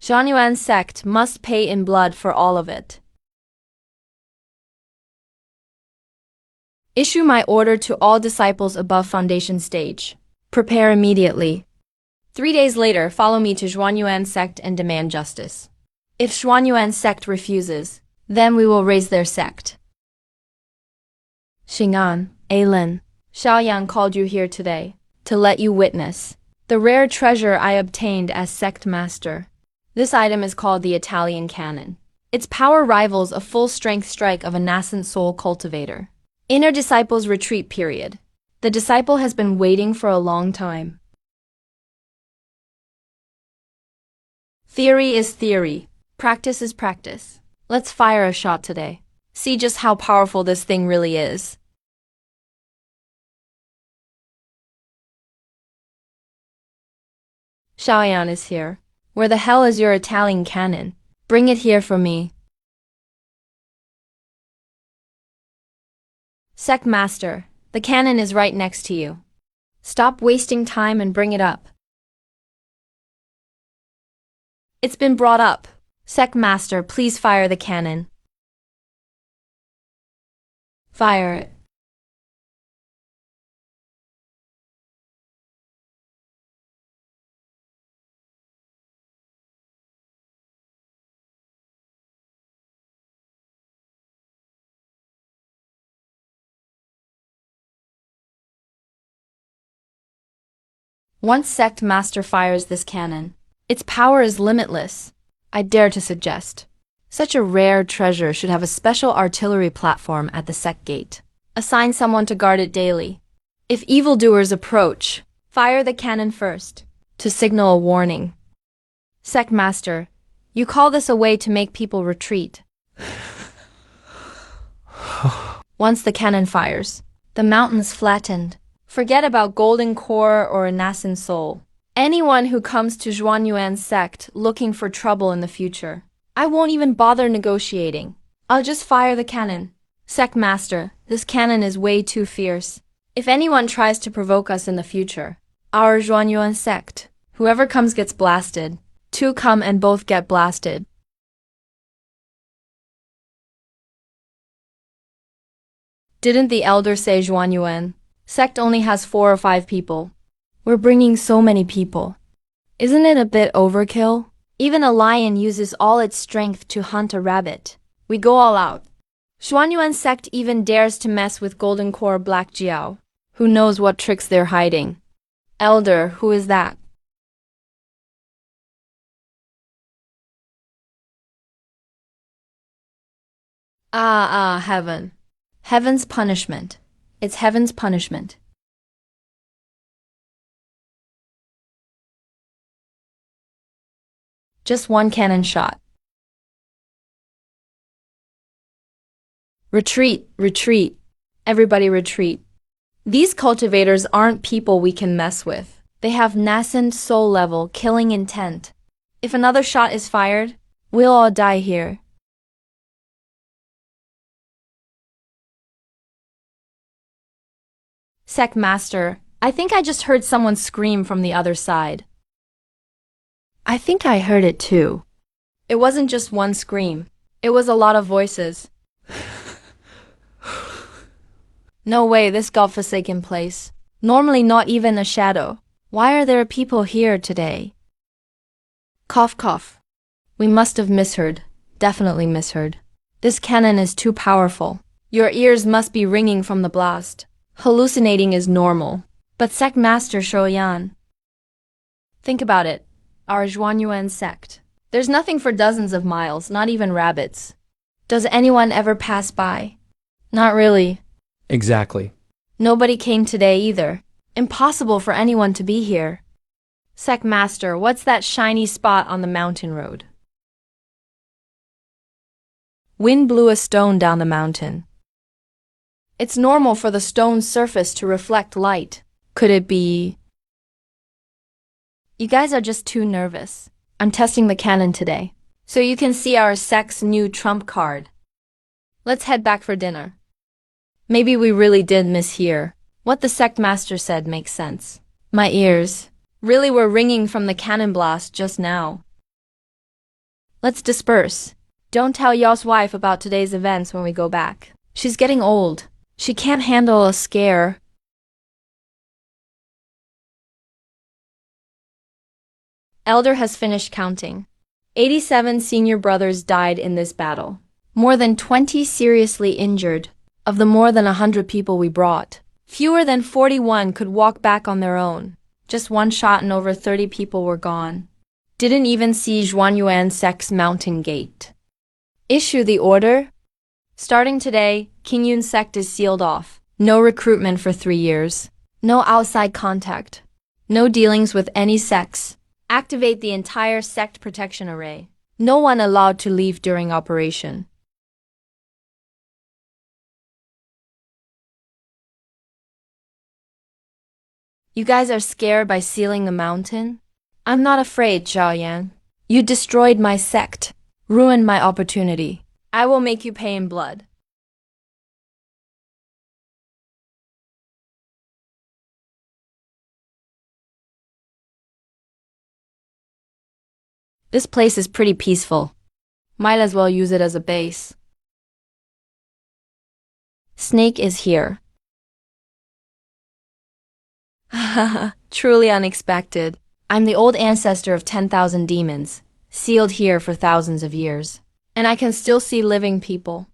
S1: Zhanyuan sect must pay in blood for all of it. Issue my order to all disciples above foundation stage. Prepare immediately. 3 days later, follow me to Zhuanyuan sect and demand justice. If Zhuanyuan sect refuses, then we will raise their sect. Xing'an, Ailin, Xiaoyang called you here today to let you witness the rare treasure I obtained as sect master. This item is called the Italian cannon. Its power rivals a full-strength strike of a nascent soul cultivator. Inner disciple's retreat period. The disciple has been waiting for a long time. Theory is theory. Practice is practice. Let's fire a shot today. See just how powerful this thing really is. Xiaoyan is here. Where the hell is your Italian cannon? Bring it here for me. Sect Master, the cannon is right next to you. Stop wasting time and bring it up. It's been brought up. Sect Master, please fire the cannon. Fire it. Once Sect Master fires this cannon, its power is limitless. I dare to suggest. Such a rare treasure should have a special artillery platform at the sect gate. Assign someone to guard it daily. If evildoers approach, fire the cannon first, to signal a warning. Sect Master, you call this a way to make people retreat. Once the cannon fires, the mountains flattened. Forget about golden core or a nascent soul. Anyone who comes to Zhuanyuan sect looking for trouble in the future, I won't even bother negotiating. I'll just fire the cannon. Sect Master, this cannon is way too fierce. If anyone tries to provoke us in the future, our Zhuanyuan sect, whoever comes gets blasted. Two come and both get blasted. Didn't the elder say Zhuanyuan sect only has 4 or 5 people? We're bringing so many people. Isn't it a bit overkill? Even a lion uses all its strength to hunt a rabbit. We go all out. Zhuanyuan sect even dares to mess with Golden Core Black Jiao. Who knows what tricks they're hiding? Elder, who is that? Heaven. Heaven's punishment. It's heaven's punishment. Just one cannon shot. Retreat, retreat. Everybody retreat. These cultivators aren't people we can mess with. They have nascent soul level killing intent. If another shot is fired, we'll all die here. Sect Master, I think I just heard someone scream from the other side. I think I heard it too. It wasn't just one scream. It was a lot of voices. No way, this godforsaken place. Normally not even a shadow. Why are there people here today? Cough cough. We must have misheard. Definitely misheard. This cannon is too powerful. Your ears must be ringing from the blast. Hallucinating is normal. But Sect Master Shoyan. Think about it. Our Zhuanyuan sect. There's nothing for dozens of miles, not even rabbits. Does anyone ever pass by? Not really.
S2: Exactly.
S1: Nobody came today either. Impossible for anyone to be here. Sect Master, what's that shiny spot on the mountain road? Wind blew a stone down the mountain. It's normal for the stone's surface to reflect light. Could it be? You guys are just too nervous. I'm testing the cannon today, so you can see our sect's new trump card. Let's head back for dinner. Maybe we really did mishear. What the sect master said makes sense. My ears really were ringing from the cannon blast just now. Let's disperse. Don't tell Yao's wife about today's events when we go back. She's getting old. She can't handle a scare. Elder has finished counting. 87 senior brothers died in this battle. More than 20 seriously injured. Of the more than 100 people we brought, fewer than 41 could walk back on their own. Just one shot and over 30 people were gone. Didn't even see Zhuanyuan Sect's mountain gate. Issue the order. Starting today, Qingyun Sect is sealed off. No recruitment for 3 years. No outside contact. No dealings with any sects. Activate the entire sect protection array. No one allowed to leave during operation. You guys are scared by sealing the mountain? I'm not afraid, Xiaoyan. You destroyed my sect, ruined my opportunity. I will make you pay in blood. This place is pretty peaceful. Might as well use it as a base. Snake is here. Haha, truly unexpected. I'm the old ancestor of 10,000 demons, sealed here for thousands of years. And I can still see living people.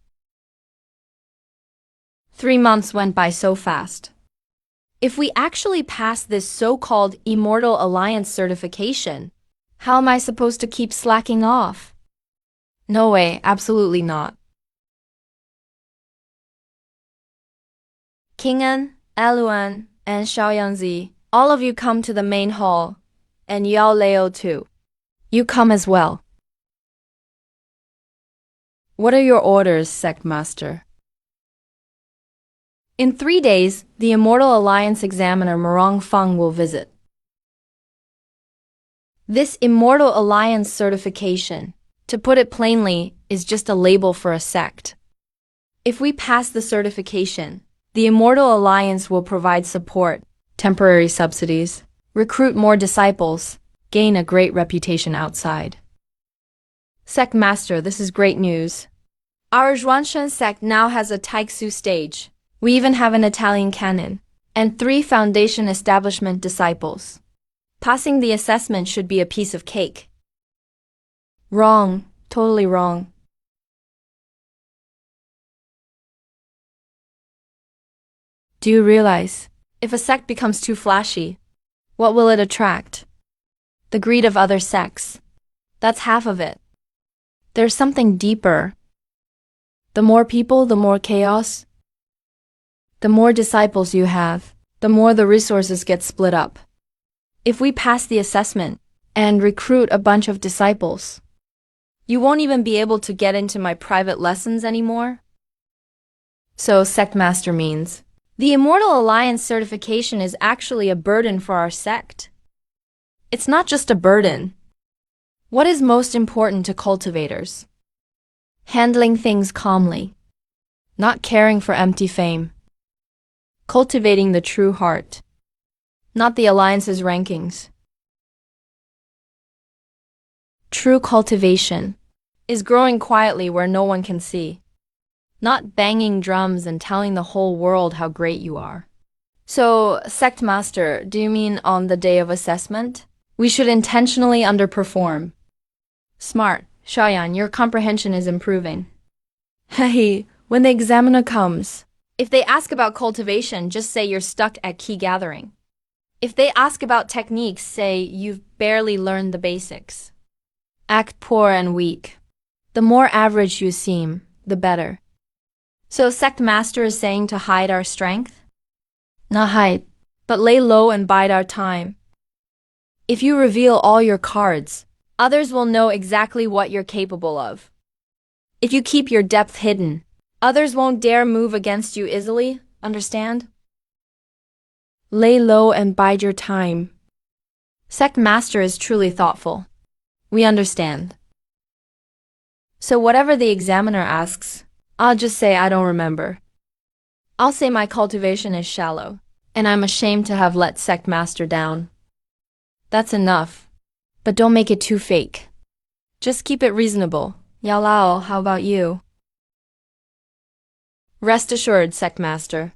S1: 3 months went by so fast. If we actually pass this so-called Immortal Alliance certification, how am I supposed to keep slacking off? No way, absolutely not. King An, Aluan, and Xiaoyangzi, all of you come to the main hall, and Yao Leo too. You come as well. What are your orders, Sect Master? In 3 days, the Immortal Alliance examiner Morong Feng will visit. This Immortal Alliance certification, to put it plainly, is just a label for a sect. If we pass the certification, the Immortal Alliance will provide support, temporary subsidies, recruit more disciples, gain a great reputation outside. Sect Master, this is great news. Our Zhuanshan sect now has a Taixu stage. We even have an Italian cannon, and 3 foundation establishment disciples. Passing the assessment should be a piece of cake. Wrong, totally wrong. Do you realize, if a sect becomes too flashy, what will it attract? The greed of other sects. That's half of it. There's something deeper. The more people, the more chaos. The more disciples you have, the more the resources get split up. If we pass the assessment and recruit a bunch of disciples, you won't even be able to get into my private lessons anymore. So Sect Master means, the Immortal Alliance certification is actually a burden for our sect. It's not just a burden. What is most important to cultivators? Handling things calmly, not caring for empty fame. Cultivating the true heart, not the Alliance's rankings. True cultivation is growing quietly where no one can see. not banging drums and telling the whole world how great you are. So, Sect Master, do you mean on the day of assessment? We should intentionally underperform. Smart. Shaoyan, your comprehension is improving. Hey, when the examiner comes, if they ask about cultivation, just say you're stuck at key gathering. If they ask about techniques, say you've barely learned the basics. Act poor and weak. The more average you seem, the better. So Sect Master is saying to hide our strength? Not hide, but lay low and bide our time. If you reveal all your cards, others will know exactly what you're capable of. If you keep your depth hidden, others won't dare move against you easily, understand? Lay low and bide your time. Sect Master is truly thoughtful. We understand. So whatever the examiner asks, I'll just say I don't remember. I'll say my cultivation is shallow, and I'm ashamed to have let Sect Master down. That's enough. But don't make it too fake. Just keep it reasonable. Yao Lao, how about you? Rest assured, Sect Master.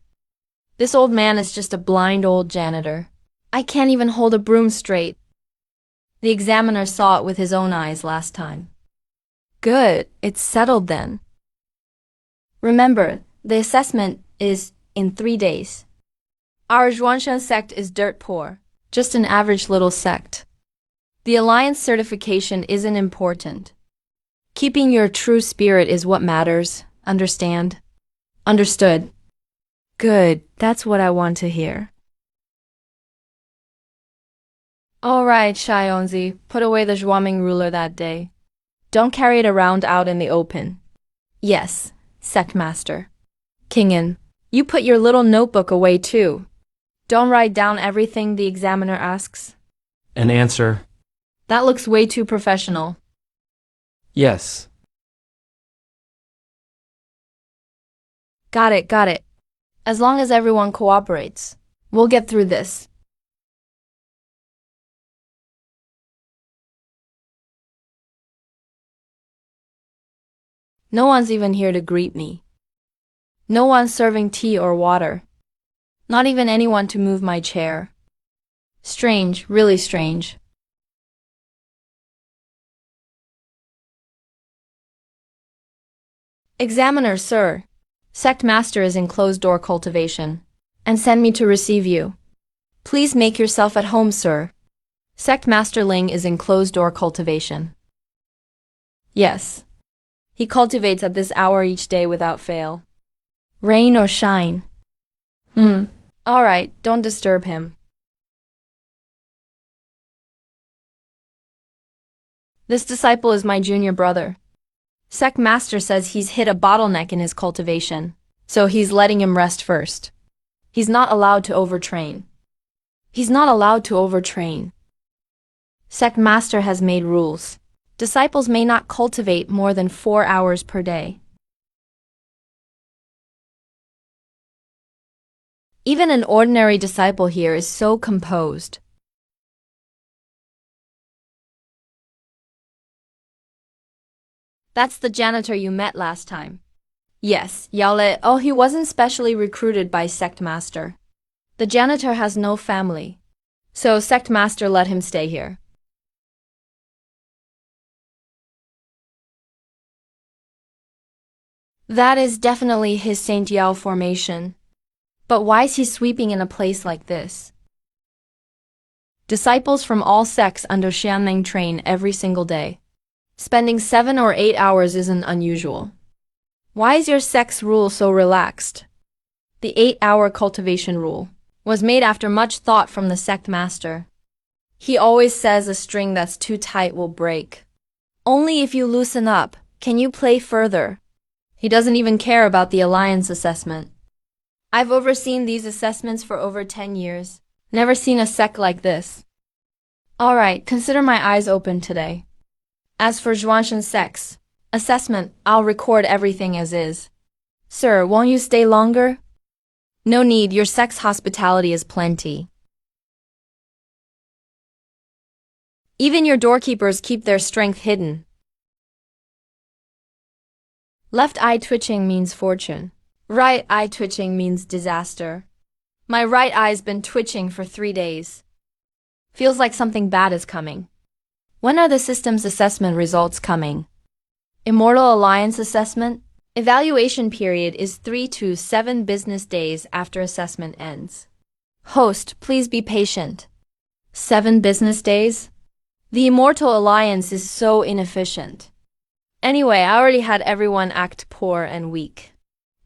S1: This old man is just a blind old janitor. I can't even hold a broom straight. The examiner saw it with his own eyes last time. Good, it's settled then. Remember, the assessment is in 3 days. Our Zhuangshan sect is dirt poor, just an average little sect. The alliance certification isn't important. Keeping your true spirit is what matters, understand? Understood. Good, that's what I want to hear. All right, Shaionzi, put away the Zhuaming ruler that day. Don't carry it around out in the open. Yes, Sect Master. Kingin, you put your little notebook away too. Don't write down everything the examiner asks.
S2: An answer.
S1: That looks way too professional.
S2: Yes.
S1: Got it, got it. As long as everyone cooperates, we'll get through this. No one's even here to greet me. No one's serving tea or water. Not even anyone to move my chair. Strange, really strange. Examiner, sir. Sect Master is in closed-door cultivation, and send me to receive you. Please make yourself at home, sir. Sect Master Ling is in closed-door cultivation. Yes. He cultivates at this hour each day without fail. Rain or shine. All right, don't disturb him. This disciple is my junior brother. Sect Master says he's hit a bottleneck in his cultivation, so he's letting him rest first. He's not allowed to overtrain. He's not allowed to overtrain. Sect Master has made rules. Disciples may not cultivate more than 4 hours per day. Even an ordinary disciple here is so composed. That's the janitor you met last time. Yes, Yale. Oh, he wasn't specially recruited by Sect Master. The janitor has no family, so Sect Master let him stay here. That is definitely his Saint Yao formation. But why is he sweeping in a place like this? Disciples from all sects under Xianmeng train every single day. Spending 7 or 8 hours isn't unusual. Why is your sect's rule so relaxed? The 8-hour cultivation rule was made after much thought from the sect master. He always says a string that's too tight will break. Only if you loosen up can you play further. He doesn't even care about the alliance assessment. I've overseen these assessments for over 10 years. Never seen a sect like this. All right, consider my eyes open today. As for Zhuangshan sect's assessment, I'll record everything as is. Sir, won't you stay longer? No need, your sect's hospitality is plenty. Even your doorkeepers keep their strength hidden. Left eye twitching means fortune. Right eye twitching means disaster. My right eye's been twitching for 3 days. Feels like something bad is coming. When are the system's assessment results coming? Immortal Alliance assessment? Evaluation period is 3 to 7 business days after assessment ends. Host, please be patient. 7 business days? The Immortal Alliance is so inefficient. Anyway, I already had everyone act poor and weak.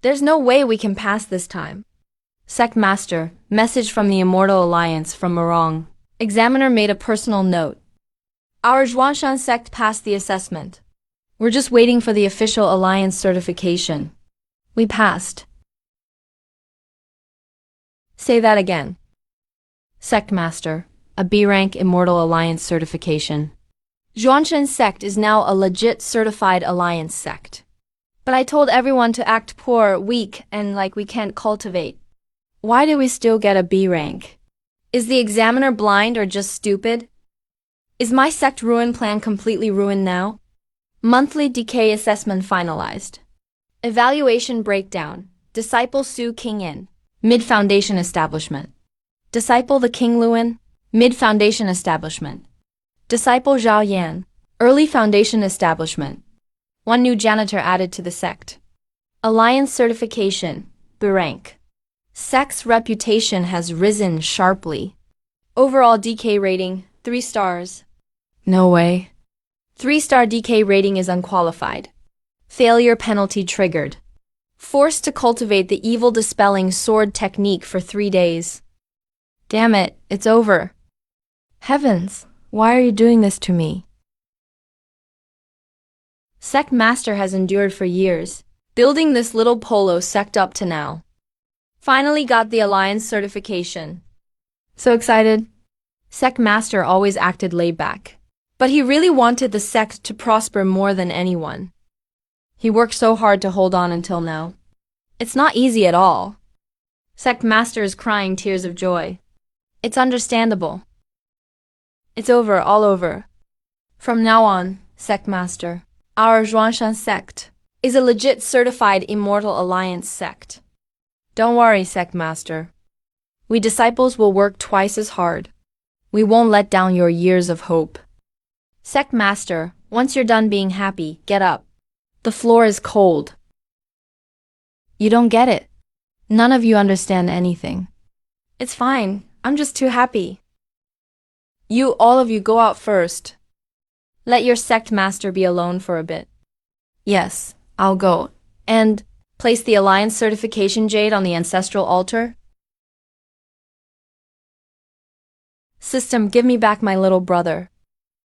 S1: There's no way we can pass this time. Sect Master, message from the Immortal Alliance from Morong. Examiner made a personal note. Our Zhuangshan sect passed the assessment. We're just waiting for the official Alliance certification. We passed. Say that again. Sect Master, a B-rank Immortal Alliance certification. Zhuangshan sect is now a legit certified Alliance sect. But I told everyone to act poor, weak, and like we can't cultivate. Why do we still get a B rank? Is the examiner blind or just stupid? Is my sect ruin plan completely ruined now? Monthly decay assessment finalized. Evaluation breakdown. Disciple Su King In. Mid-foundation establishment. Disciple the King Luan. Mid-foundation establishment. Disciple Zhao Yan. Early foundation establishment. 1 new janitor added to the sect. Alliance certification. B rank. Sect's reputation has risen sharply. Overall DK rating, 3 stars. No way. 3-star DK rating is unqualified. Failure penalty triggered. Forced to cultivate the evil dispelling sword technique for 3 days. Damn it, it's over. Heavens, why are you doing this to me? Sect Master has endured for years, building this little polo sect up to now. Finally got the Alliance certification. So excited. Sect Master always acted laid back. But he really wanted the sect to prosper more than anyone. He worked so hard to hold on until now. It's not easy at all. Sect Master is crying tears of joy. It's understandable. It's over, all over. From now on, Sect Master, our Zhuangshan sect is a legit certified Immortal Alliance sect. Don't worry, Sect Master. We disciples will work twice as hard. We won't let down your years of hope. Sect Master, once you're done being happy, get up. The floor is cold. You don't get it. None of you understand anything. It's fine. I'm just too happy. All of you go out first. Let your Sect Master be alone for a bit. Yes, I'll go. And place the Alliance certification jade on the ancestral altar. System, give me back my little brother.